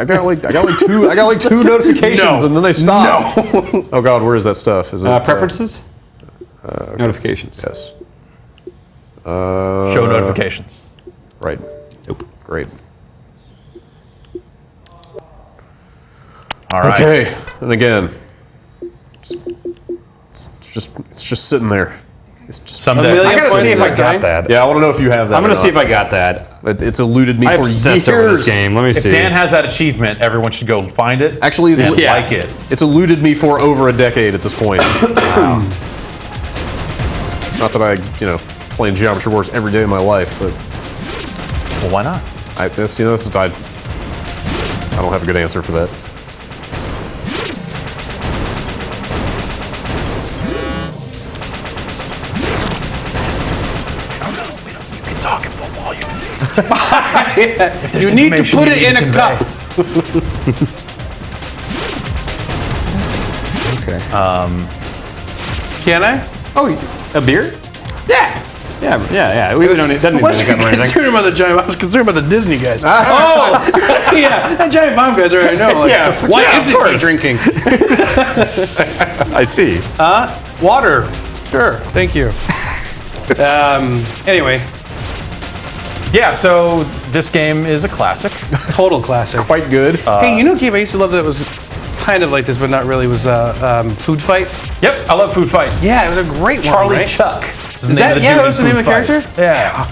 S3: I got like two notifications,
S2: No.
S3: and then they stopped. No. Oh God, where is that stuff? Is it
S5: Preferences? Notifications.
S3: Yes.
S2: Show notifications.
S3: Right.
S5: Nope.
S3: Great.
S2: All right.
S3: Okay. And again, it's just sitting there. It's just
S2: Someday.
S4: million
S5: I gotta
S4: points
S5: see if I
S4: in
S5: got
S4: that
S5: that.
S3: Yeah, I want to know if you have that.
S5: I'm gonna see if I got that.
S3: It's eluded me
S5: I
S3: for
S5: obsessed
S3: years.
S5: over this game. Let me
S2: If
S5: see.
S2: Dan has that achievement, everyone should go find it.
S3: Actually, it's
S2: and
S5: Yeah.
S2: like it.
S3: It's eluded me for over a decade at this point. Not that I, playing Geometry Wars every day of my life, but
S2: Well, why not?
S3: I don't have a good answer for that.
S2: You can talk in full volume.
S4: You need to put it in a cup.
S5: Okay.
S4: Can I?
S5: Oh, a beer? Yeah. Yeah. We don't need, doesn't need
S4: Wasn't
S5: to or anything.
S4: concerned about the giant. I was concerned about the Disney guys. Oh, yeah, that giant bomb guys. Already know. Like,
S5: Yeah,
S4: why
S5: yeah,
S4: isn't
S5: of
S4: he
S5: course.
S4: drinking?
S5: I see.
S4: Water. Sure. Thank you. Anyway,
S2: Yeah, so this game is a classic.
S4: total classic.
S3: Quite good.
S4: Hey, you know a game I used to love that was kind of like this, but not really, was Food Fight.
S2: Yep, I love Food Fight.
S4: Yeah, it was a great one,
S2: Charlie
S4: right?
S2: Chuck.
S4: Is that, that was the name of the character?
S2: Yeah.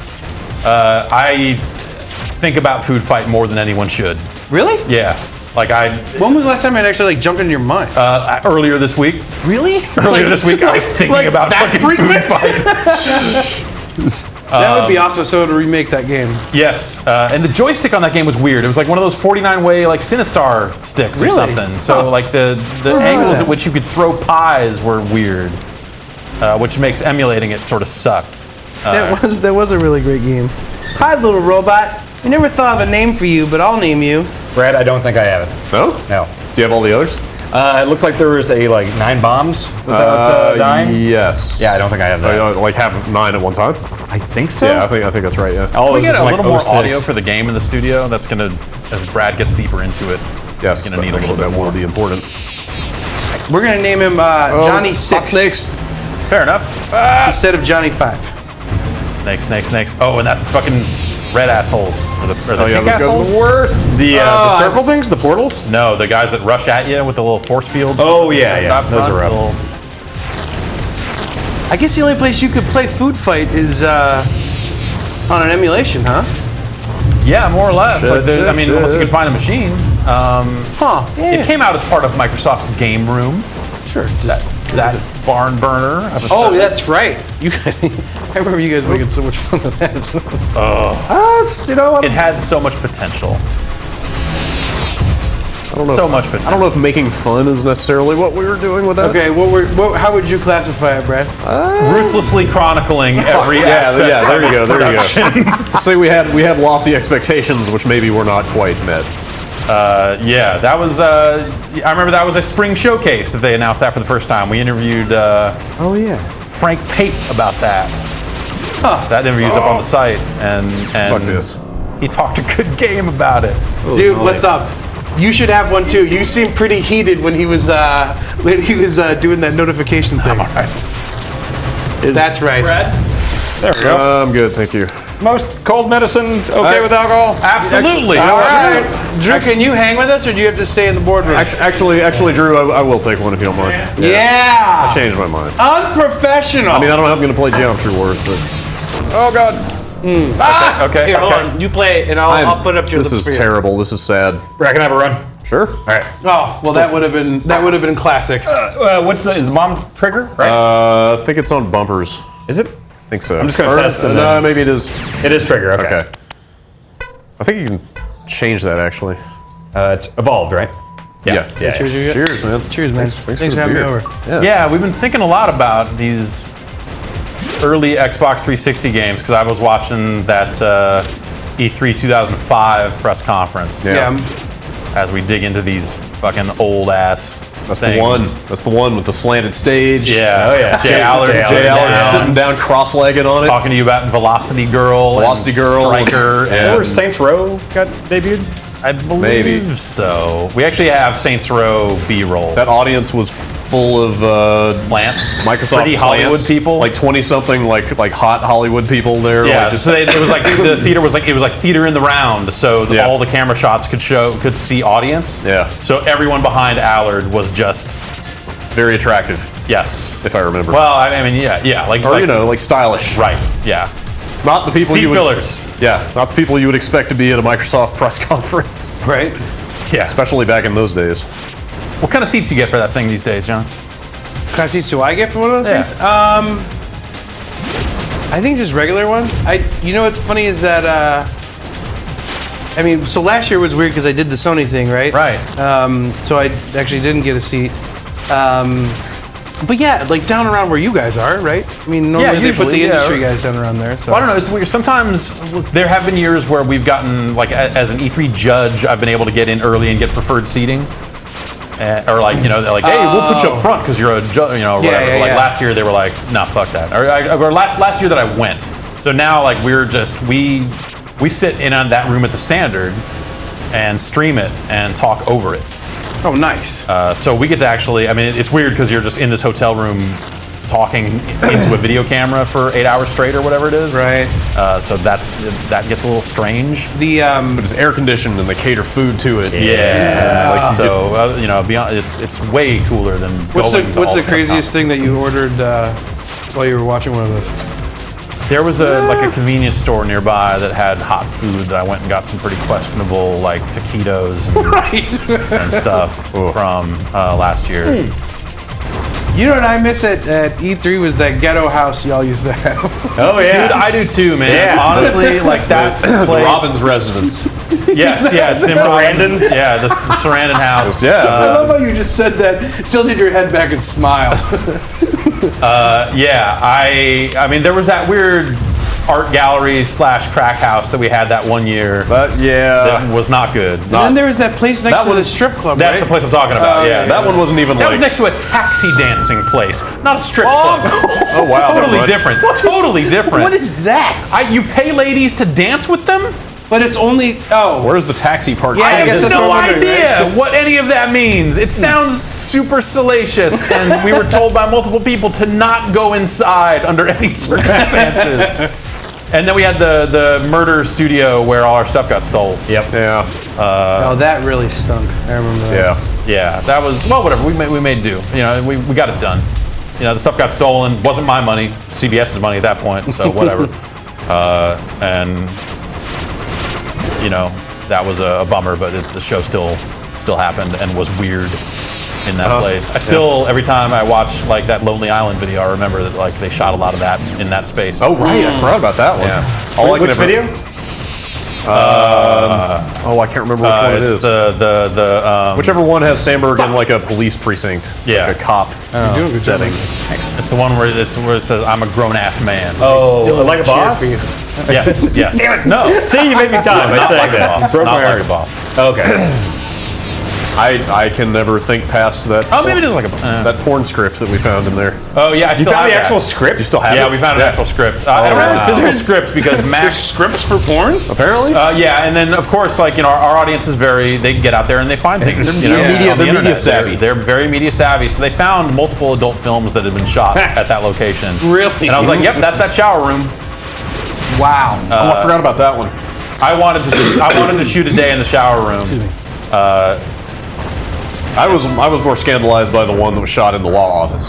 S2: I think about Food Fight more than anyone should.
S4: Really?
S2: Yeah. Like
S4: When was the last time it actually like jumped into your mind?
S2: earlier this week.
S4: Really?
S2: Earlier this week, I was thinking about
S4: that
S2: fucking Food Fight.
S4: That would be awesome. So to remake that game.
S2: Yes, and the joystick on that game was weird. It was like one of those 49-way like Sinistar sticks or
S4: Really?
S2: something. So like the angles at which you could throw pies were weird, which makes emulating it sort of suck.
S4: That was a really great game. Hi, little robot. I never thought of a name for you, but I'll name you.
S5: Brad, I don't think I have it.
S3: No?
S5: No.
S3: Do you have all the others?
S5: It looked like there was like 9 bombs without dying.
S3: Yes.
S5: Yeah, I don't think I have that.
S3: Like have 9 at one time?
S5: I think so.
S3: Yeah, I think that's right. Yeah.
S5: All
S2: We
S5: those
S2: get a
S5: like
S2: little more
S5: 06.
S2: audio for the game in the studio. That's gonna, as Brad gets deeper into it,
S3: Yes.
S2: gonna need a
S3: That
S2: little bit
S3: will
S2: more.
S3: be important.
S4: We're gonna name him Johnny
S3: Hot
S4: 6
S3: snakes.
S2: Fair enough.
S4: instead of Johnny 5.
S2: Snakes. Oh, and that fucking red assholes. Or the
S3: Yeah,
S2: pink
S3: those guys are
S2: assholes?
S3: the worst.
S5: The circle things, the portals.
S2: No, the guys that rush at you with the little force fields.
S5: Oh, yeah.
S2: Up
S5: Those
S2: front,
S5: are rough.
S2: little-
S4: I guess the only place you could play Food Fight is on an emulation, huh?
S2: Yeah, more or less.
S3: Shit,
S2: Like
S3: shit,
S2: I mean,
S3: shit.
S2: unless you can find a machine.
S4: Huh? Yeah.
S2: It came out as part of Microsoft's Game Room.
S4: Sure.
S2: That barn burner. of a
S4: Oh,
S2: service.
S4: that's right. You guys, I remember you guys making so much fun of that.
S3: You know,
S2: It had so much potential.
S3: I don't know.
S2: So much potential.
S3: I don't know if making fun is necessarily what we were doing with that.
S4: Okay, how would you classify it, Brad?
S2: Ruthlessly chronicling every aspect.
S3: Yeah, there you
S2: of
S3: go.
S2: its
S3: There you
S2: production.
S3: go. Say we had lofty expectations, which maybe were not quite met.
S2: Yeah, that was. I remember that was a spring showcase that they announced that for the first time. We interviewed
S4: Oh yeah.
S2: Frank Pape about that. That interview's up on the site, and
S3: Fuck this.
S2: he talked a good game about it.
S4: Dude, what's up? You should have one too. You seemed pretty heated when he was doing that notification thing.
S2: All right.
S4: That's right.
S5: There we go.
S3: I'm good, thank you.
S5: Most cold medicine okay with alcohol?
S2: Absolutely.
S5: All right.
S4: Drew, can you hang with us, or do you have to stay in the boardroom?
S3: Actually, Drew, I will take one if you don't mind.
S4: Yeah.
S3: I changed my mind.
S4: Unprofessional.
S3: I mean, I don't know if I'm going to play Geometry Wars, but
S5: Oh God.
S2: Okay.
S4: Here, hold on. You play it, and I'll put it up to your
S3: this
S4: lips
S3: is
S4: for you.
S3: terrible. This is sad.
S5: Brad, can I have a run?
S3: Sure.
S5: All right.
S4: Oh, well, that would have been classic.
S5: What's is the bomb trigger? Right.
S3: I think it's on bumpers.
S5: Is it?
S3: I think so.
S5: I'm just gonna
S3: Or,
S5: test it
S3: No,
S5: then.
S3: maybe it is.
S5: It is trigger. Okay.
S3: Okay. I think you can change that actually.
S5: It's evolved, right?
S3: Yeah.
S4: Cheers, you.
S3: Cheers, man.
S4: Cheers, man.
S3: Thanks
S4: Thanks
S3: for
S4: for
S3: the
S4: having me
S3: beer.
S4: over.
S2: Yeah, we've been thinking a lot about these early Xbox 360 games because I was watching that E3 2005 press conference.
S3: Yeah.
S2: As we dig into these fucking old ass.
S3: That's
S2: things.
S3: the one. That's the one with the slanted stage.
S2: Yeah.
S5: Oh, yeah.
S2: Jay Allard
S3: Jay Allard sitting down cross-legged on it.
S2: talking to you about Velocity Girl.
S3: Velocity
S2: and
S3: Girl.
S2: Striker.
S3: Yeah.
S5: Or Saints Row got debuted.
S2: I believe
S3: Maybe.
S2: so. We actually have Saints Row B-roll.
S3: That audience was full of
S2: Lance.
S3: Microsoft
S2: Pretty Hollywood
S3: plants,
S2: people.
S3: like 20-something, like hot Hollywood people there.
S2: Yeah,
S3: like just
S2: so it was like the theater was like theater in the round, so
S3: Yeah.
S2: all the camera shots could see audience.
S3: Yeah.
S2: So everyone behind Allard was just
S3: very attractive,
S2: yes.
S3: if I remember.
S2: Well, I mean, yeah, like
S3: or like stylish.
S2: right, yeah.
S3: Not the people
S2: Seat
S3: you would,
S2: fillers.
S3: Yeah, not the people you would expect to be at a Microsoft press conference,
S4: Right.
S2: Yeah.
S3: especially back in those days.
S2: What kind of seats you get for that thing these days, John?
S4: What kind of seats do I get for one of those
S2: Yeah.
S4: things? I think just regular ones. You know what's funny is that I mean, so last year was weird because I did the Sony thing, right?
S2: Right.
S4: So I actually didn't get a seat. But yeah, like down around where you guys are, right? I mean, normally they put
S2: usually,
S4: the
S2: yeah.
S4: industry guys down around there. So
S2: Well, I don't know. It's weird. Sometimes there have been years where we've gotten like as an E3 judge, I've been able to get in early and get preferred seating. Or like, you know, they're like, hey, we'll put you up front because you're a judge, you know, or
S4: Yeah,
S2: whatever.
S4: yeah,
S2: Like
S4: yeah.
S2: last year they were like, nah, fuck that. Or last year that I went, So now, like, we sit in on that room at the Standard and stream it and talk over it.
S4: Oh, nice.
S2: So we get to actually, I mean, it's weird because you're just in this hotel room talking into a video camera for 8 hours straight or whatever it is.
S4: Right.
S2: So that gets a little strange.
S3: But it's air conditioned and they cater food to it.
S2: Yeah. Like, so you know, beyond it's way cooler than.
S4: What's
S2: going to
S4: the
S2: all
S4: craziest thing that you ordered while you were watching one of those?
S2: There was like a convenience store nearby that had hot food that I went and got some pretty questionable like taquitos and stuff from last year.
S4: You know what I miss at E3 was that ghetto house y'all used to have.
S5: Oh yeah,
S2: Dude, I do too, man.
S5: Yeah.
S2: Honestly, like that place.
S3: Robin's residence.
S2: Yes, yeah, it's in
S5: Sarandon?
S2: Yeah, the Sarandon house.
S3: Yeah.
S4: I love how you just said that, tilted your head back and smiled.
S2: Yeah, I mean, there was that weird art gallery / crack house that we had that one year.
S3: But yeah,
S2: That was not good.
S4: And then there was that place next to the strip club,
S2: That's
S4: right?
S2: the place I'm talking about. Yeah,
S3: that one wasn't even
S2: That
S3: like.
S2: was next to a taxi dancing place, not a strip club.
S3: Oh wow,
S2: Totally
S3: never mind.
S2: different. Totally different.
S4: What is that?
S2: You pay ladies to dance with them?
S4: But it's only,
S3: Where's the taxi park?
S4: Yeah,
S2: I
S4: I guess
S2: have
S4: that's
S2: no
S4: what I'm wondering,
S2: idea what any of that means. It sounds super salacious, and we were told by multiple people to not go inside under any circumstances. And then we had the murder studio where all our stuff got stole.
S5: Yep.
S3: Yeah.
S4: oh, that really stunk. I remember that.
S3: Yeah.
S2: Yeah, that was, well, whatever. We made do. You know, we got it done. You know, the stuff got stolen. Wasn't my money. CBS's money at that point. So whatever. And you know, that was a bummer. But the show still happened and was weird in that place. I still, every time I watch like that Lonely Island video, I remember that like they shot a lot of that in that space.
S3: Oh right, I forgot about that one.
S2: Yeah.
S3: All I can
S5: Which
S3: ever-
S5: video?
S3: I can't remember which one it
S2: it's
S3: is.
S2: the
S3: Whichever one has Sandberg in like a police precinct,
S2: Yeah.
S3: like a cop setting.
S2: it's the one where it says I'm a grown ass man.
S5: Oh, like a boss?
S2: Yes, yes. Damn it, no.
S5: See, you made me die by
S2: Not
S5: saying
S2: like a
S5: that.
S2: boss.
S5: Broke
S2: Not
S5: my
S2: like
S5: heart.
S2: a boss.
S5: Okay.
S3: I can never think past that.
S2: Oh, maybe it is like a.
S3: That porn script that we found in there.
S2: Oh yeah, I
S5: You
S2: still
S5: found
S2: have
S5: the
S2: that.
S5: actual script?
S3: You still have it?
S2: Yeah, we found an actual script. I don't have a physical script because Max.
S4: Scripts for porn?
S3: Apparently.
S2: Yeah, and then of course, like you know, our audience is they get out there and they find things. You know,
S3: media-
S2: on the
S3: they're media
S2: internet.
S3: savvy.
S2: They're very media savvy, so they found multiple adult films that had been shot at that location.
S4: Really?
S2: And I was like, yep, that's that shower room.
S4: Wow.
S3: I forgot about that one.
S2: I wanted to shoot a day in the shower room.
S3: I was more scandalized by the one that was shot in the law office.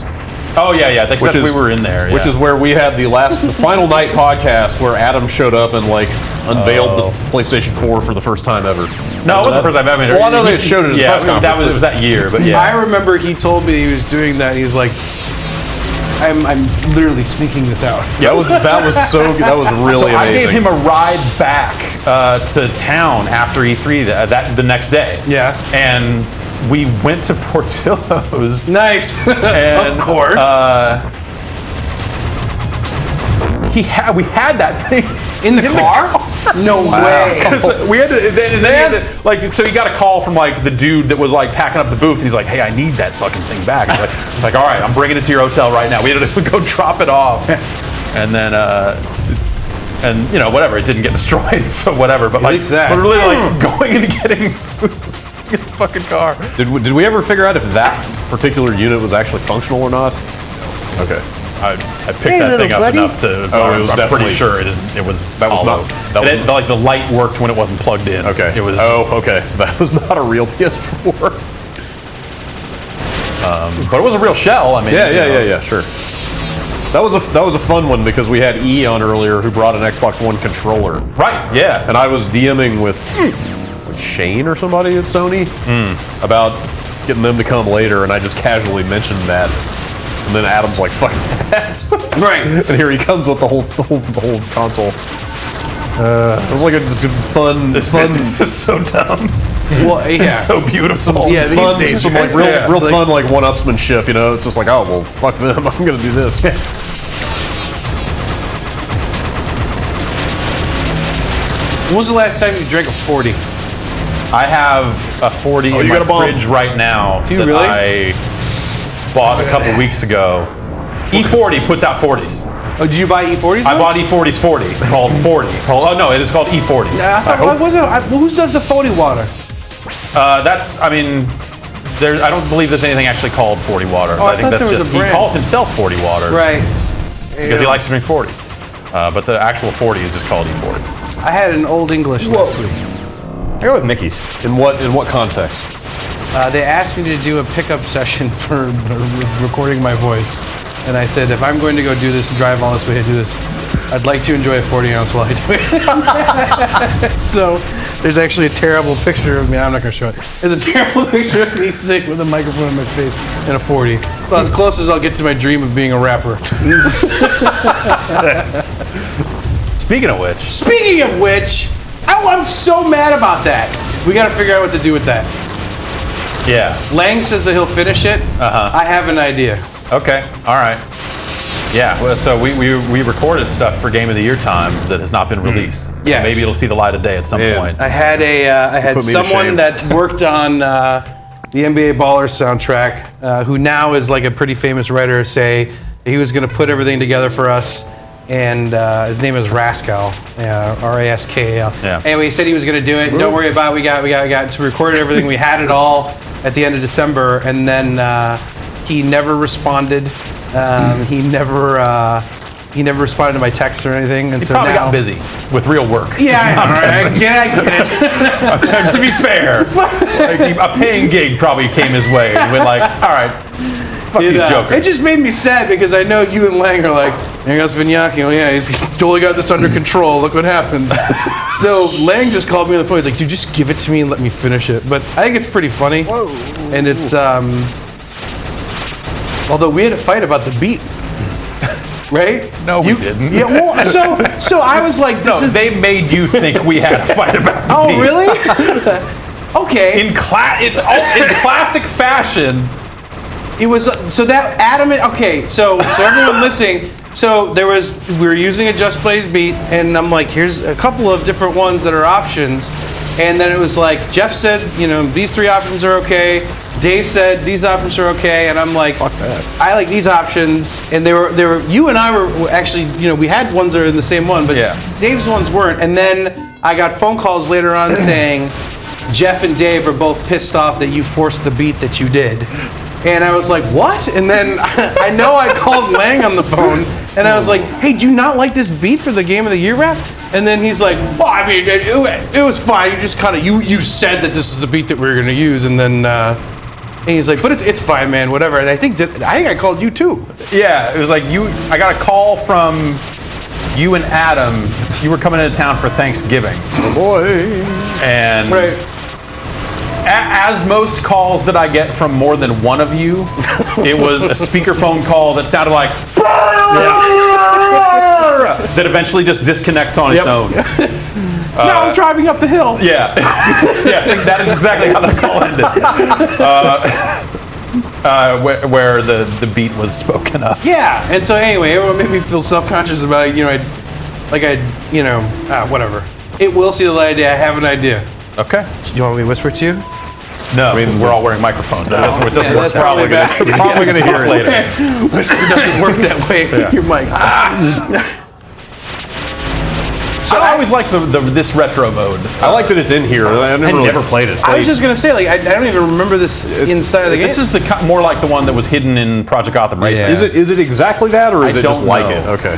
S2: Oh yeah, except we were in there.
S3: Which
S2: yeah.
S3: is where we had the final night podcast where Adam showed up and like unveiled the PlayStation 4 for the first time ever.
S2: No, it wasn't the first time ever.
S3: Well, I know they had showed it at the
S2: Yeah,
S3: press conference.
S2: it was that year, but yeah.
S4: I remember he told me he was doing that. He's like, I'm literally sneaking this out.
S3: That was really
S2: So I
S3: amazing.
S2: gave him a ride back to town after E3 the next day.
S4: Yeah.
S2: And we went to Portillo's.
S4: Nice.
S2: And,
S4: of course.
S2: We had that thing
S4: in the car? No way.
S2: 'Cause we had to, so he got a call from like the dude that was like packing up the booth. He's like, hey, I need that fucking thing back. I was like, all right, I'm bringing it to your hotel right now. We had to go drop it off. And then, and you know, whatever, it didn't get destroyed, so whatever. But like,
S4: least that.
S2: but really like going and getting food in the fucking car.
S3: Did we ever figure out if that particular unit was actually functional or not? Okay.
S2: I picked that thing up
S10: buddy.
S2: enough to.
S3: Oh, it was
S2: I'm
S3: definitely-
S2: pretty sure it was.
S3: That was
S2: hollow.
S3: not- that was-
S2: like the light worked when it wasn't plugged in.
S3: Okay.
S2: It was.
S3: Oh, okay. So that was not a real PS4.
S2: But it was a real shell. I mean.
S3: Yeah. Sure. That was a fun one because we had E on earlier who brought an Xbox One controller,
S2: Right. Yeah.
S3: and I was DMing with like Shane or somebody at Sony about getting them to come later, and I just casually mentioned that. And then Adam's like, "Fuck that!"
S4: Right.
S3: And here he comes with the whole console. It was like just a fun.
S2: This business is so dumb.
S4: Well, yeah.
S2: It's so beautiful.
S4: Yeah, these
S3: fun,
S4: days,
S3: some like
S4: right?
S3: real
S4: Yeah,
S3: real
S4: it's like-
S3: fun like one-upsmanship. You know, it's just like, oh well, fuck them. I'm gonna do this.
S4: When was the last time you drank a 40?
S2: I have a 40 in
S3: you
S2: my
S3: got a bomb.
S2: fridge right now.
S4: Do you
S2: that
S4: really?
S2: I bought a couple weeks ago. E40 puts out 40s.
S4: Oh, did you buy E40s?
S2: I bought E40's 40, called 40. Oh no, it is called E40.
S4: Yeah, I thought, who does the 40 water?
S2: That's, I mean, I don't believe there's anything actually called 40 water.
S4: Oh, I
S2: think
S4: thought
S2: that's
S4: there was
S2: just,
S4: a brand.
S2: he calls himself 40 water.
S4: Right.
S2: Because he likes to drink 40. But the actual 40 is just called E40.
S4: I had an Old English last week.
S5: I go with Mickey's.
S3: In what context?
S4: They asked me to do a pickup session for recording my voice. And I said, if I'm going to go do this and drive all this way to do this, I'd like to enjoy a 40 ounce while I do it. So there's actually a terrible picture of me. I'm not going to show it. There's a terrible picture of me sitting with a microphone in my face and a 40. Well, as close as I'll get to my dream of being a rapper.
S2: Speaking of which, I'm so mad about that. We got to figure out what to do with that.
S3: Yeah.
S4: Lang says that he'll finish it. I have an idea.
S2: Okay, all right. Yeah, well, so we recorded stuff for Game of the Year time that has not been released.
S4: Yes.
S2: Maybe it'll see the light of day at some point.
S4: I had
S3: Put me to
S4: someone
S3: shame.
S4: that worked on the NBA Ballers soundtrack, who now is like a pretty famous writer, say he was going to put everything together for us. And his name is Raskal, R-A-S-K-A-L.
S2: Yeah.
S4: Anyway, he said he was going to do it. Don't worry about it. We got. So we recorded everything. We had it all at the end of December, and then he never responded. He never responded to my text or anything. And
S2: He
S4: so
S2: probably
S4: now,
S2: got busy with real work.
S4: Yeah, I know, right? I get it.
S2: To be fair, like, a paying gig probably came his way. He went like, all right, fuck these jokers.
S4: It just made me sad because I know you and Lang are like, there goes Vignacchi. Oh yeah, he's totally got this under control. Look what happened. So Lang just called me on the phone. He's like, dude, just give it to me and let me finish it. But I think it's pretty funny. Whoa. And it's, although we had a fight about the beat. Right?
S2: No, we didn't.
S4: Yeah, well, so I was like,
S2: they made you think we had a fight about the beat.
S4: Oh, really? Okay.
S2: In classic fashion.
S4: It was so that adamant. Okay, so everyone listening. So we were using a Just Plays beat, and I'm like, here's a couple of different ones that are options, and then it was like Jeff said, these 3 options are okay. Dave said these options are okay, and I'm like, fuck that. I like these options, and they were. You and I were actually, we had ones that are in the same one, but Dave's ones weren't. And then I got phone calls later on saying Jeff and Dave are both pissed off that you forced the beat that you did. And I was like, what? And then I know I called Lang on the phone, and I was like, hey, do you not like this beat for the Game of the Year rap? And then he's like, well, I mean, it was fine. You just kind of, you said that this is the beat that we were going to use, and then, and he's like, but it's fine, man, whatever. And I think I called you too.
S2: Yeah, it was like I got a call from you and Adam. You were coming into town for Thanksgiving.
S3: Oh boy.
S2: And
S4: Right.
S2: As most calls that I get from more than one of you, it was a speakerphone call that sounded like that eventually just disconnects on its own.
S4: Now I'm driving up the hill.
S2: Yeah. Yes, that is exactly how the call ended. Where the beat was spoken of.
S4: Yeah, and so anyway, everyone made me feel self-conscious about it. Whatever. It will see the light of day. I have an idea.
S2: Okay.
S4: Do you want me to whisper to you?
S2: No, I mean, we're all wearing microphones. It doesn't work.
S4: That's probably bad.
S2: Probably going to hear it later.
S4: Whisper doesn't work that way. Your mic.
S2: So I always like this retro mode.
S3: I like that it's in here. I never played it.
S4: I was just gonna say, I don't even remember this inside of the game.
S2: This is more like the one that was hidden in Project Gotham Racing.
S3: Is it exactly that, or is it just
S2: don't
S3: like
S2: know.
S3: it? Okay.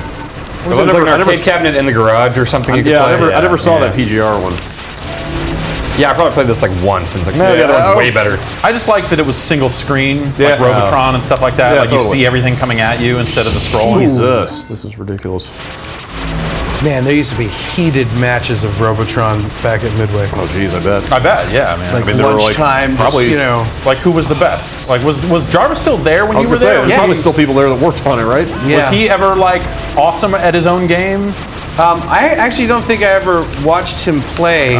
S5: Was it like an arcade cabinet in the garage or something? You could
S3: Yeah,
S5: play?
S3: I never saw that PGR one.
S5: Yeah, I probably played this like once, and it's like, no, the other one's way better.
S2: I just like that it was single screen,
S3: Yeah.
S2: like Robotron and stuff like that.
S3: Yeah,
S2: like
S3: totally.
S2: you see everything coming at you instead of the scrolling.
S3: Jesus, this is ridiculous.
S4: Man, there used to be heated matches of Robotron back at Midway.
S3: Oh, geez, I bet.
S2: I bet, yeah, man.
S4: Like
S2: I mean,
S3: there were,
S4: lunchtime,
S3: probably,
S2: like who was the best? Like was Jarvis still there when
S3: I
S2: you
S3: was
S2: were
S3: gonna say,
S2: there?
S3: there's probably still people there that worked on it, right?
S4: Yeah.
S2: Was he ever like awesome at his own game?
S4: I actually don't think I ever watched him play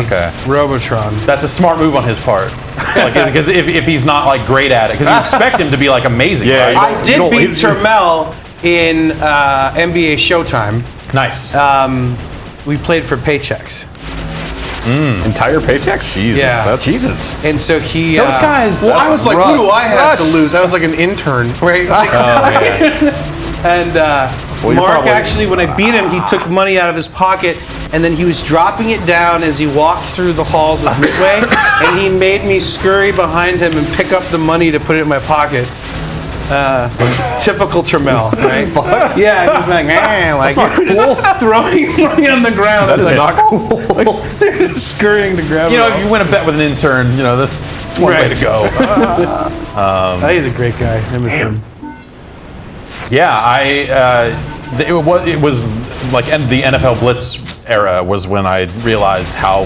S4: Robotron.
S2: That's a smart move on his part. Because if he's not like great at it, because you expect him to be like amazing.
S3: Yeah,
S2: right?
S4: I did beat Termel in NBA Showtime.
S2: Nice.
S4: We played for paychecks.
S5: Entire paychecks?
S3: Jesus,
S4: Yeah.
S3: that's
S5: Jesus.
S4: And so he...
S2: Those guys...
S4: Well, I was like,
S3: rough.
S4: who do I have to lose? I was like an intern, right? And
S3: Well, you're
S4: Mark
S3: probably-
S4: actually, when I beat him, he took money out of his pocket and then he was dropping it down as he walked through the halls of Midway, and he made me scurry behind him and pick up the money to put it in my pocket. Typical Trammell, right? Yeah, he was like, like just throwing money on the ground.
S3: That is
S4: like,
S3: not cool.
S4: scurrying to grab it.
S2: If you win a bet with an intern, that's one way to go.
S4: He's a great guy. Him and him.
S2: Yeah, it was like the NFL Blitz era was when I realized how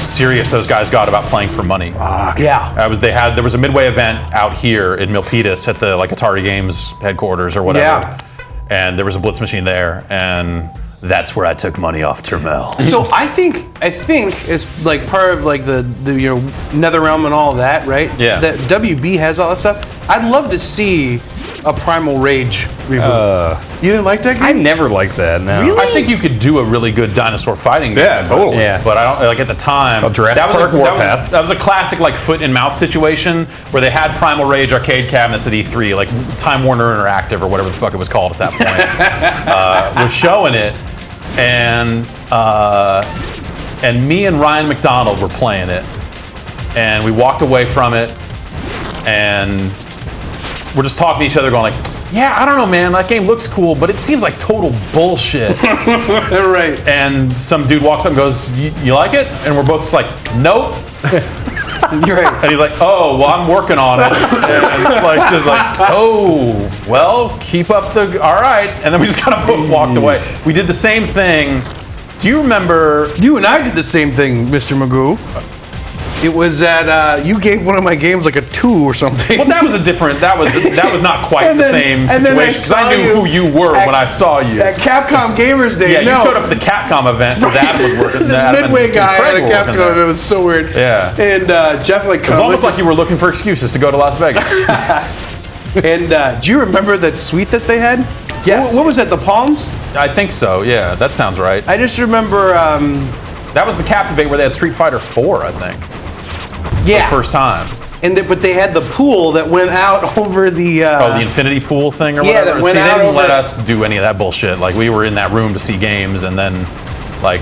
S2: serious those guys got about playing for money.
S4: Yeah.
S2: There was a midway event out here in Milpitas at the Atari Games headquarters or whatever.
S4: Yeah.
S2: And there was a Blitz machine there, and that's where I took money off Trammell.
S4: So I think it's like part of like the NetherRealm and all of that, right?
S2: Yeah.
S4: That WB has all that stuff. I'd love to see a Primal Rage reboot. You didn't like that game?
S5: I never liked that. No.
S4: Really?
S2: I think you could do a really good dinosaur fighting game.
S3: Yeah, totally.
S5: Yeah.
S2: But I don't at the time.
S3: Jurassic Park Warpath.
S2: That was a classic foot in mouth situation where they had Primal Rage arcade cabinets at E3, like Time Warner Interactive or whatever the fuck it was called at that point, was showing it, and me and Ryan McDonald were playing it, and we walked away from it, and we're just talking to each other, going like, "Yeah, I don't know, man. That game looks cool, but it seems like total bullshit."
S4: Right.
S2: And some dude walks up and goes, "You like it?" And we're both just like, "Nope."
S4: You're right.
S2: And he's like, "Oh, well, I'm working on it." And just like, "Oh, well, keep up the all right." And then we just kind of both walked away. We did the same thing. Do you remember?
S4: You and I did the same thing, Mr. Magoo. It was that you gave one of my games like a 2 or something.
S2: Well, that was a different. That was not quite
S4: And
S2: the
S4: then-
S2: same
S4: and then I
S2: situation because I
S4: saw
S2: knew
S4: you
S2: who you were
S4: at-
S2: when I saw you.
S4: At Capcom Gamers Day.
S2: Yeah,
S4: no.
S2: you showed up at the Capcom event because Adam was working.
S4: The
S2: Adam
S4: Midway
S2: and
S4: guy
S2: Craig
S4: at a
S2: were working
S4: Capcom
S2: there.
S4: event. It was so weird.
S2: Yeah.
S4: And Jeff like
S2: It was almost like you were looking for excuses to go to Las Vegas.
S4: And do you remember that suite that they had?
S2: Yes.
S4: What was that? The Palms?
S2: I think so. Yeah, that sounds right.
S4: I just remember.
S2: That was the Captivate where they had Street Fighter 4, I think.
S4: Yeah.
S2: The first time.
S4: But they had the pool that went out over the.
S2: The infinity pool thing or
S4: yeah,
S2: whatever.
S4: that went
S2: See, they
S4: out
S2: didn't
S4: over-
S2: let us do any of that bullshit. Like, we were in that room to see games, and then, like,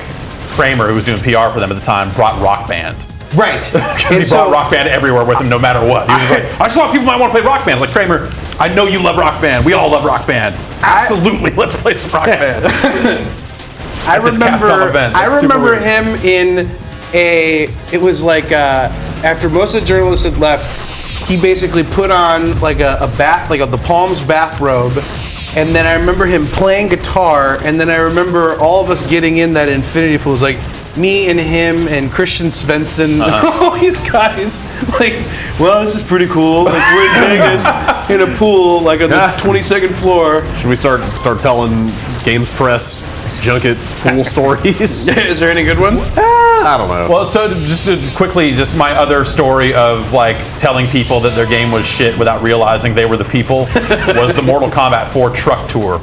S2: Kramer, who was doing PR for them at the time, brought Rock Band.
S4: Right.
S2: Because he brought Rock Band everywhere with him, no matter what. He was just like, I just thought people might want to play Rock Band. Like, Kramer, I know you love Rock Band. We all love Rock Band. Absolutely, let's play some Rock Band.
S4: I
S2: this Capcom event. That's super
S4: remember
S2: weird.
S4: him in it was like after most of the journalists had left, he basically put on like a bath, like the Palms bathrobe, and then I remember him playing guitar, and then I remember all of us getting in that infinity pool. It was like me and him and Christian Svensson, all these guys. Like, well, this is pretty cool. Like, we're in Vegas in a pool, like on the 22nd floor.
S3: Should we start telling Games Press junket pool stories?
S4: Is there any good ones?
S3: I don't know.
S2: Well, so just quickly, just my other story of like telling people that their game was shit without realizing they were the people was the Mortal Kombat 4 truck tour.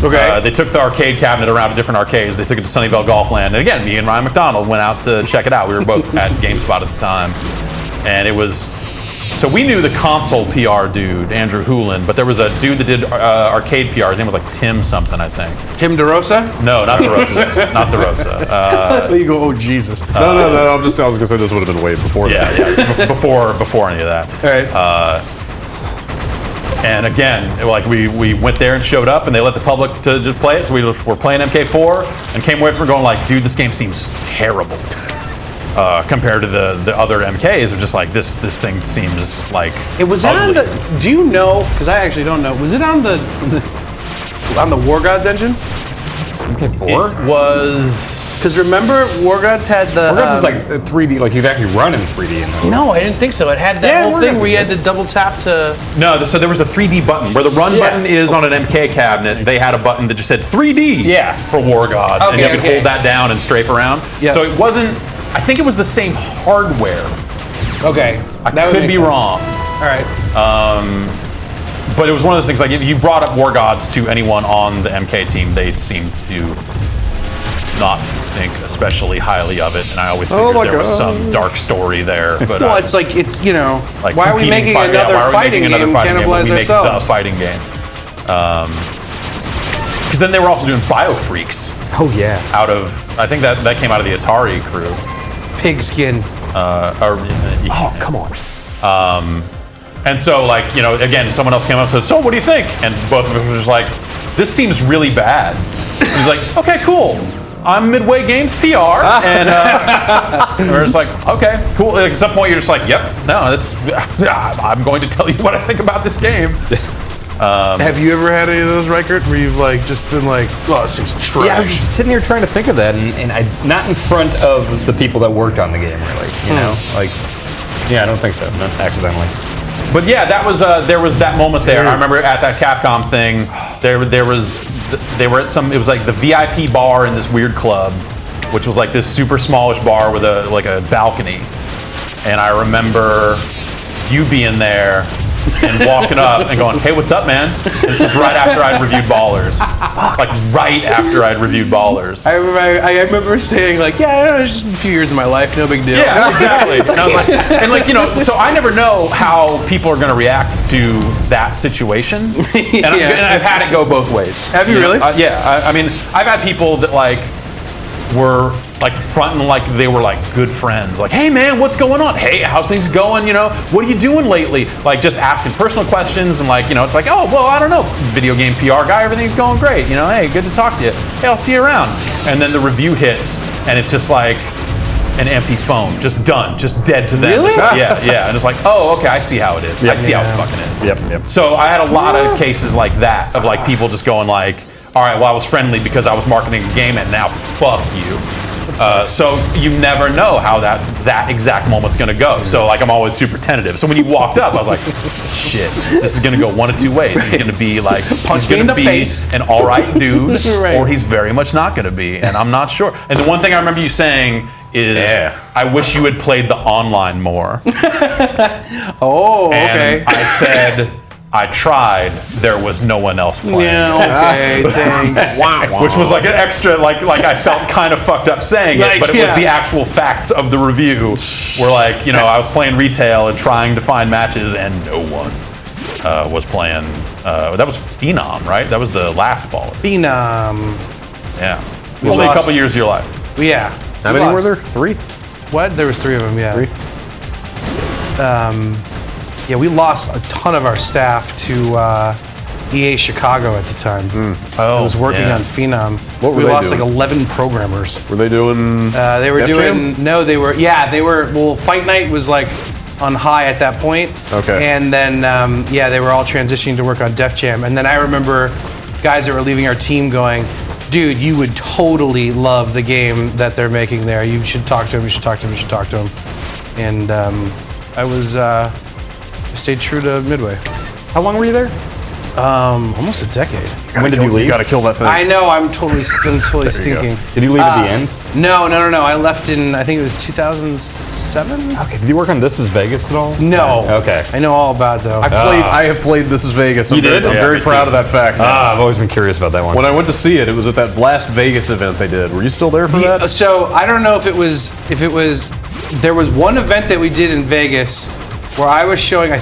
S4: Okay.
S2: They took the arcade cabinet around to different arcades. They took it to Sunnyvale Golfland. And again, me and Ryan McDonald went out to check it out. We were both at GameSpot at the time. And it was... So we knew the console PR dude, Andrew Hoolan, but there was a dude that did arcade PR. His name was like Tim something, I think.
S4: Tim DeRosa?
S2: No, not DeRosa. Not DeRosa.
S4: You go, oh Jesus.
S3: No. I was gonna say this would have been way before that.
S2: Yeah, it's before any of that.
S4: All right.
S2: And again, like we went there and showed up, and they let the public to just play it. So we were playing MK4 and came away from going like, dude, this game seems terrible compared to the other MKs. Of just like this thing seems like
S4: It was
S2: ugly.
S4: on the. Do you know? Because I actually don't know. Was it on the War Gods engine?
S5: MK4?
S2: It was.
S4: Because remember, War Gods had the.
S5: Warcraft is like 3D, like you'd actually run in 3D in there.
S4: No, I didn't think so. It had that
S5: Yeah,
S4: whole
S5: War
S4: thing
S5: Gods
S4: where you
S5: is
S4: had to double tap to.
S2: No, so there was a 3D button where the run button is on an MK cabinet. They had a button that just said 3D
S5: Yeah.
S2: for War Gods, and
S4: Okay,
S2: you could
S4: okay.
S2: hold that down and strafe around.
S4: Yeah.
S2: So it wasn't. I think it was the same hardware.
S4: Okay.
S2: I could be wrong.
S4: All right.
S2: But it was one of those things, like if you brought up War Gods to anyone on the MK team, they seemed to not think especially highly of it, and I always figured there was some dark story there. But
S4: Well, it's like
S2: like
S4: why are we
S2: competing
S4: making another
S2: why are we
S4: fighting
S2: making
S4: game
S2: another fighting game when
S4: cannibalize
S2: we make the
S4: ourselves?
S2: fighting game? because then they were also doing Biofreaks.
S5: Oh yeah.
S2: Out of, I think that came out of the Atari crew.
S4: Pigskin.
S2: Oh, come on. And so, like, you know, again, someone else came up and said, so what do you think? And both of us were just like, this seems really bad. And he's like, okay, cool. I'm Midway Games PR. And we're just like, okay, cool. Like, at some point, you're just like, yep, no, I'm going to tell you what I think about this game.
S11: Have you ever had any of those, Reichert, where you've like just been like, oh, this thing's trash?
S5: Yeah, I was sitting here trying to think of that, and I not in front of the people that worked on the game, really. You know, like, yeah, I don't think so. Not accidentally.
S2: But yeah, that was there was that moment there. I remember at that Capcom thing, they were at some. It was like the VIP bar in this weird club, which was like this super smallish bar with a balcony. And I remember you being there and walking up and going, "Hey, what's up, man?" And this is right after I'd reviewed Ballers, like right after I'd reviewed Ballers.
S4: I remember saying like, yeah, I don't know, it's just a few years of my life, no big deal.
S2: Yeah, exactly. And I was like, and like, you know, so I never know how people are going to react to that situation. And, I've had it go both ways.
S4: Have you really?
S2: Yeah. I mean, I've had people that like were like fronting like they were like good friends. Like, hey man, what's going on? Hey, how's things going? You know, what are you doing lately? Like just asking personal questions and like, you know, it's like, oh, well, I don't know, video game PR guy, everything's going great. You know, hey, good to talk to you. Hey, I'll see you around. And then the review hits and it's just like an empty phone, just done, just dead to them.
S4: Really?
S2: Yeah. And it's like, oh, okay, I see how it is. I see how it fucking is.
S5: Yep.
S2: So I had a lot of cases like that of like people just going like, all right, well, I was friendly because I was marketing a game and now fuck you. So you never know how that exact moment's gonna go. So like I'm always super tentative. So when you walked up, I was like, shit, this is gonna go one of two ways. He's gonna be like,
S4: punch me in the face,
S2: an all right dude,
S4: Right.
S2: or he's very much not gonna be, and I'm not sure. And the one thing I remember you saying is, I wish you had played the online more.
S4: Oh,
S2: And
S4: okay.
S2: I said, I tried. There was no one else playing.
S4: Yeah, okay, thanks.
S2: Which was like an extra, like I felt kind of fucked up saying it, but it was the actual facts of the review. Were like, you know, I was playing retail and trying to find matches, and no one was playing. That was Phenom, right? That was the last baller.
S4: Phenom.
S2: Yeah. Only a couple years of your life.
S4: Yeah.
S3: How many were there? 3?
S4: What? There was 3 of them. Yeah.
S3: 3.
S4: Yeah, we lost a ton of our staff to EA Chicago at the time. I was working on Phenom.
S3: What were
S4: we
S3: they
S4: lost
S3: doing?
S4: like 11 programmers.
S3: Were they doing?
S4: They were
S3: Def
S4: doing.
S3: Jam?
S4: No, they were. Yeah, they were. Well, Fight Night was like on high at that point.
S3: Okay.
S4: And then they were all transitioning to work on Def Jam. And then I remember guys that were leaving our team going, dude, you would totally love the game that they're making there. You should talk to him. You should talk to him. You should talk to him. And I was. I stayed true to Midway.
S5: How long were you there?
S4: Almost a decade.
S5: When did you leave?
S3: You gotta kill that thing.
S4: I know. I'm totally stinking.
S5: Did you leave at the end?
S4: No. I left in, I think it was 2007.
S5: Okay. Did you work on This Is Vegas at all?
S4: No.
S5: Okay.
S4: I know all about it though.
S3: I have played This Is Vegas. I'm
S5: You did?
S3: I'm
S5: Yeah,
S3: very
S5: me
S3: proud
S5: too.
S3: of that fact.
S5: I've always been curious about that one.
S3: When I went to see it, it was at that last Vegas event they did. Were you still there for that?
S4: So I don't know if it was. There was one event that we did in Vegas where I was showing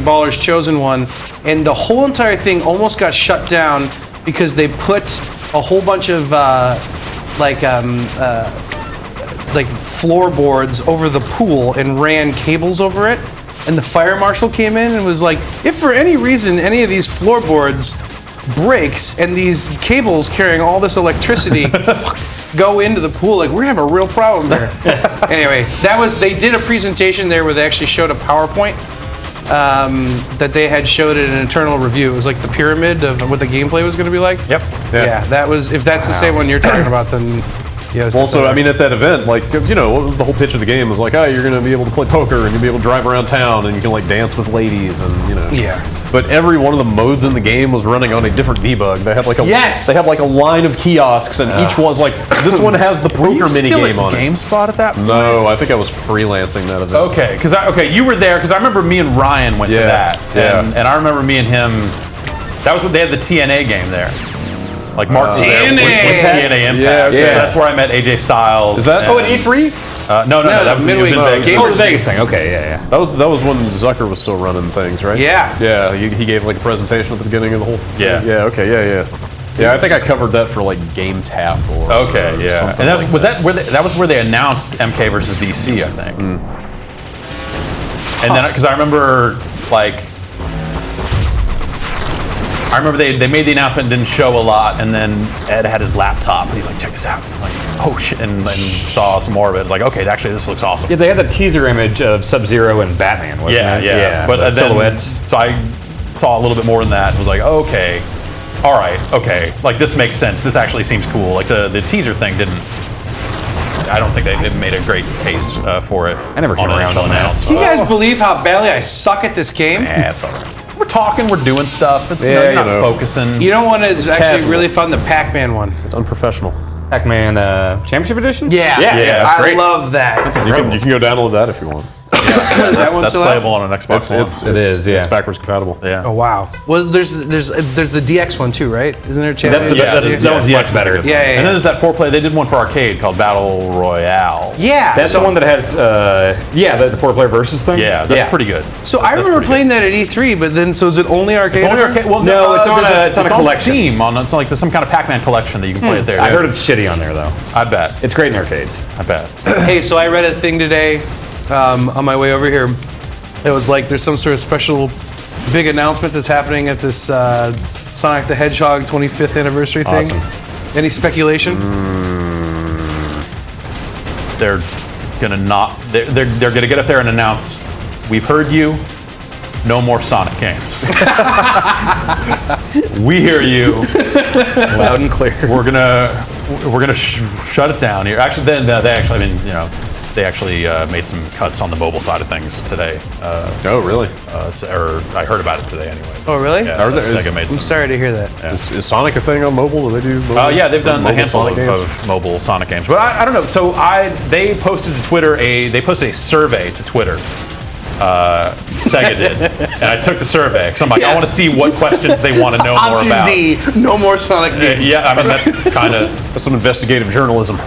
S4: Baller's Chosen One, and the whole entire thing almost got shut down because they put a whole bunch of like floorboards over the pool and ran cables over it. And the fire marshal came in and was like, if for any reason any of these floorboards breaks and these cables carrying all this electricity go into the pool, like we're gonna have a real problem there. Anyway, they did a presentation there where they actually showed a PowerPoint that they had showed in an internal review. It was like the pyramid of what the gameplay was gonna be like.
S2: Yep.
S4: Yeah, that was, if that's the same one you're talking about, then yeah.
S3: Also, I mean, at that event, like, 'cause, you know, what was the whole pitch of the game was like, oh, you're going to be able to play poker and you'll be able to drive around town and you can, like, dance with ladies and, you know.
S4: Yeah.
S3: But every one of the modes in the game was running on a different debug. They had, like,
S4: Yes!
S3: They had, like, a line of kiosks and each one's like, this one has the poker mini game on it.
S2: GameSpot at that point?
S3: No, I think I was freelancing that event.
S2: Okay, you were there because I remember me and Ryan went to that, and I remember me and him. That was when they had the TNA game there. Like Mark was there with TNA Impact.
S3: Yeah, okay.
S2: So that's where I met AJ Styles.
S3: Is that?
S5: Oh, at E3?
S2: No, that was
S4: Midway
S2: in Vegas.
S5: Oh, the Vegas thing. Okay, yeah.
S3: That was when Zucker was still running things, right?
S4: Yeah.
S3: Yeah, he gave like a presentation at the beginning of the whole.
S2: Yeah.
S3: Yeah. Okay. Yeah. Yeah, I think I covered that for like Game Tap or.
S2: Okay, yeah. And that was where they announced MK versus DC, I think. And then because I remember they made the announcement and didn't show a lot, and then Ed had his laptop and he's like, check this out. I'm like, oh shit, and then saw some more of it. It's like, okay, actually this looks awesome.
S5: Yeah, they had the teaser image of Sub-Zero and Batman, wasn't it?
S2: Yeah. But
S5: the silhouettes.
S2: So I saw a little bit more than that and was like, okay, all right, okay. Like this makes sense. This actually seems cool. Like the teaser thing didn't. I don't think they made a great case for it.
S5: I never came around on that.
S4: Do you guys believe how badly I suck at this game?
S2: Yeah, it's all right. We're talking, we're doing stuff. It's you're not focusing.
S4: You know what is actually
S3: casual.
S4: really fun? The Pac-Man one.
S3: It's unprofessional.
S5: Pac-Man Championship Edition?
S4: Yeah,
S3: that's
S4: I
S3: great.
S4: love that.
S3: You can go download that if you want.
S2: That's playable on an Xbox One.
S3: It's backwards compatible.
S2: Yeah.
S4: Oh wow. Well, there's the DX one too, right? Isn't there a champion?
S5: That one's much better.
S2: And then there's that 4-player. They did one for arcade called Battle Royale.
S4: Yeah.
S5: That's the one that has the 4-player versus thing.
S2: Yeah, that's pretty good.
S4: So I remember playing that at E3, but then is it only arcade?
S2: It's only arcade. Well,
S5: No, it's on
S2: it's
S5: a collection.
S2: Steam. It's like there's some kind of Pac-Man collection that you can play it there.
S5: I heard it's shitty on there though.
S2: I bet.
S5: It's great in arcades.
S2: I bet.
S4: Hey, so I read a thing today on my way over here. It was like there's some sort of special big announcement that's happening at this Sonic the Hedgehog 25th anniversary thing.
S3: Awesome.
S4: Any speculation?
S2: They're gonna get up there and announce, "We've heard you. No more Sonic games. We hear you,
S5: Loud and clear.
S2: We're gonna shut it down here." Actually, then they actually made some cuts on the mobile side of things today.
S3: Oh, really?
S2: Or I heard about it today anyway.
S4: Oh, really?
S2: Yeah, Sega made
S4: I'm
S2: some.
S4: sorry to hear that.
S2: Yeah.
S3: Is Sonic a thing on mobile? Do they do mobile?
S2: Yeah, they've done a
S3: mobile
S2: handful
S3: Sonic games?
S2: of mobile Sonic games, but I don't know. So they posted to Twitter a survey to Twitter. Sega did, and I took the survey because I'm like, I want to see what questions they want to know more
S4: Option
S2: about.
S4: D, no more Sonic games.
S2: Yeah, I mean that's kind of
S3: That's some investigative journalism.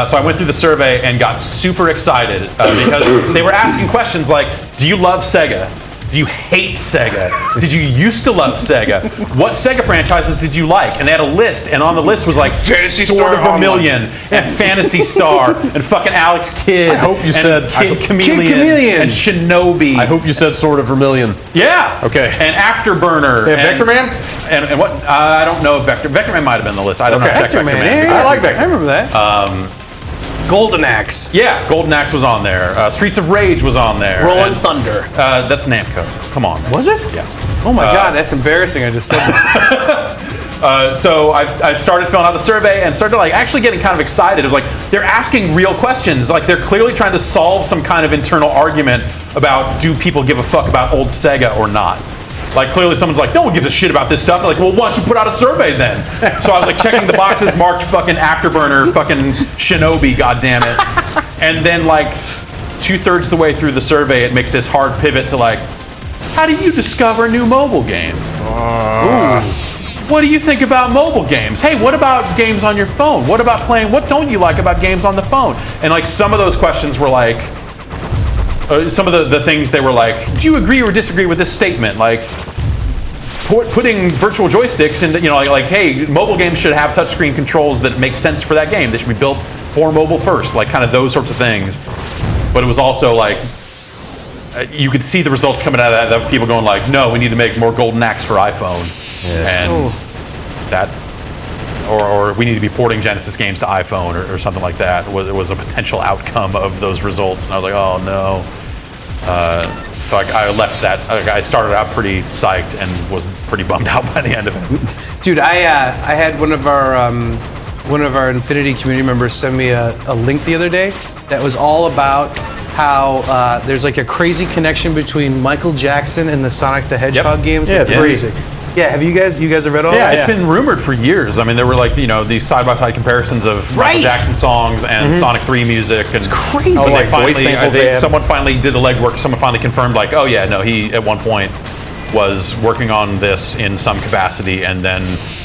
S2: So I went through the survey and got super excited because they were asking questions like, do you love Sega? Do you hate Sega? Did you used to love Sega? What Sega franchises did you like? And they had a list, and on the list was like
S4: Fantasy
S2: Sword
S4: Star
S2: of Vermilion and Fantasy Star and fucking Alex Kidd.
S3: I hope you said
S2: Kid Chameleon,
S4: Kid Chameleon
S2: and Shinobi.
S3: I hope you said Sword of Vermilion.
S2: Yeah.
S3: Okay.
S2: And Afterburner.
S5: Yeah, Vector Man?
S2: And what? I don't know if Vector Man might have been on the list. I don't know. Check Vector Man.
S4: Yeah,
S5: I like Vector.
S4: I remember that. Golden Axe.
S2: Yeah, Golden Axe was on there. Streets of Rage was on there.
S4: Rolling Thunder.
S2: That's Namco. Come on.
S4: Was it?
S2: Yeah.
S4: Oh my God, that's embarrassing. I just said that.
S2: So I started filling out the survey and started actually getting kind of excited. It was like they're asking real questions. Like they're clearly trying to solve some kind of internal argument about do people give a fuck about old Sega or not. Like clearly someone's like, no one gives a shit about this stuff. They're like, well, why don't you put out a survey then? So I was like checking the boxes marked fucking Afterburner, fucking Shinobi, goddammit. And then like 2/3 the way through the survey, it makes this hard pivot to like, how do you discover new mobile games? Ooh. What do you think about mobile games? Hey, what about games on your phone? What about playing? What don't you like about games on the phone? And like some of those questions were like, some of the things they were like, do you agree or disagree with this statement? Like putting virtual joysticks into, like, hey, mobile games should have touchscreen controls that make sense for that game. They should be built for mobile first, like kind of those sorts of things. But it was also like, you could see the results coming out of that, people going like, no, we need to make more Golden Axe for iPhone. Yeah. And that's, or we need to be porting Genesis games to iPhone or something like that. It was a potential outcome of those results. And I was like, oh no. So I left that. I started out pretty psyched and was pretty bummed out by the end of it.
S4: Dude, I had one of our Infinity community members send me a link the other day that was all about how there's like a crazy connection between Michael Jackson and the Sonic the Hedgehog games.
S5: Yeah, it's
S4: crazy. Yeah, have you guys have read all that?
S2: Yeah, it's been rumored for years. I mean, there were like, these side-by-side comparisons of Michael Jackson songs and Sonic 3 music. And it's
S4: crazy.
S2: When
S5: like voice samples
S2: someone finally did the legwork. Someone finally confirmed like, oh yeah, no, he at one point was working on this in some capacity, and then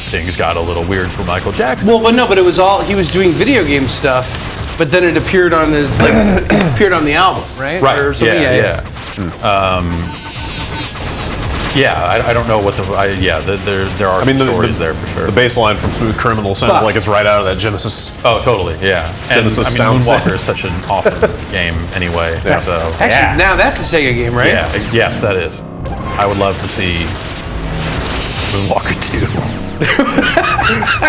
S2: things got a little weird for Michael Jackson.
S4: Well, but it was all, he was doing video game stuff, but then it appeared on his, appeared on the album, right?
S2: Right,
S4: Or something.
S2: yeah. Yeah, I don't know what there are stories there for sure.
S3: The bass line from Smooth Criminal sounds like it's right out of that Genesis.
S2: Oh, totally, yeah.
S3: Genesis sound
S2: Moonwalker
S3: set.
S2: is such an awesome game anyway.
S3: Yeah.
S2: So
S4: Actually, now that's a Sega game, right?
S2: yeah, yes, that is. I would love to see Moonwalker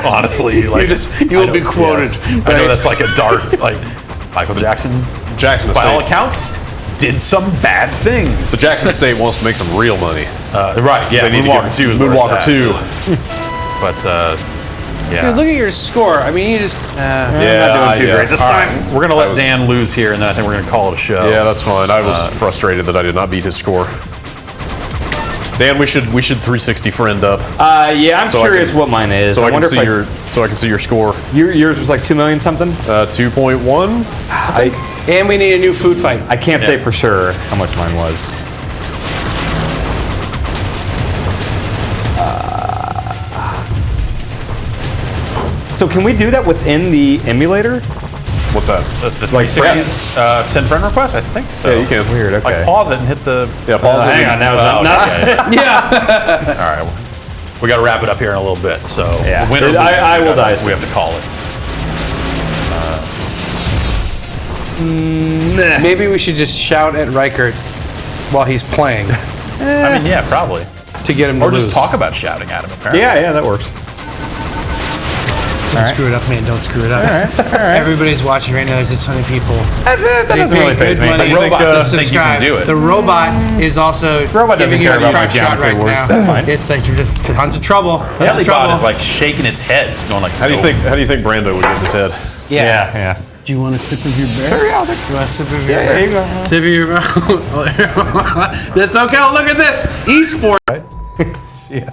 S2: 2. Honestly, like
S11: you will be quoted.
S2: I know that's like a dark, like Michael Jackson. By all accounts, did some bad things.
S3: The Jackson Estate wants to make some real money.
S2: Right, yeah.
S3: They need
S2: Moonwalker
S3: to
S2: 2 is
S3: Moonwalker 2.
S2: But yeah.
S4: Dude, look at your score. I mean, you just.
S5: Not doing too great this time.
S2: We're gonna let Dan lose here, and then I think we're gonna call it a show.
S3: Yeah, that's fine. I was frustrated that I did not beat his score. Dan, we should 360 friend up.
S5: Yeah, I'm curious what mine is.
S3: So I can
S5: wonder
S3: see your score.
S5: Yours was like 2 million something.
S3: 2.1.
S4: And we need a new food fight.
S5: I can't say for sure how much mine was. So can we do that within the emulator?
S3: What's that?
S2: The 360 send friend request? I think so.
S3: Yeah, you can.
S5: Weird. Okay.
S2: Like pause it and hit the.
S3: Yeah, pause it.
S5: Hang on now.
S4: Yeah.
S2: All right. We got to wrap it up here in a little bit. So
S5: Yeah.
S2: win or lose,
S5: I will die
S2: we have to call it.
S4: Maybe we should just shout at Reichert while he's playing
S2: I mean, yeah, probably.
S4: to get him to
S2: Or
S4: lose.
S2: just talk about shouting at him. Apparently.
S5: Yeah, that works.
S4: Don't screw it up, man. Don't screw it up. All right. Everybody's watching right now. There's a ton of people.
S5: That doesn't really
S4: pay
S5: faze
S4: good
S5: me.
S4: money
S2: The robot
S4: to
S2: doesn't think you can
S4: subscribe.
S2: do it.
S4: The robot is also
S5: Robot doesn't
S4: giving you
S5: care
S4: a
S5: about my
S4: crap shot
S5: geometry
S4: right
S5: work.
S4: now.
S5: That's fine.
S4: It's like you're just tons of trouble. Tons of
S2: Telebot
S4: trouble.
S2: is like shaking its head, going like.
S3: How do you think Brando would get his head?
S4: Yeah.
S5: Yeah.
S4: Do you want a sip of your beer?
S5: Sure, yeah, I'll take
S4: You want a sip of your
S5: Yeah,
S4: beer?
S5: there you go.
S4: Sip of your beer. That's okay. Look at this. Esports.
S2: See ya.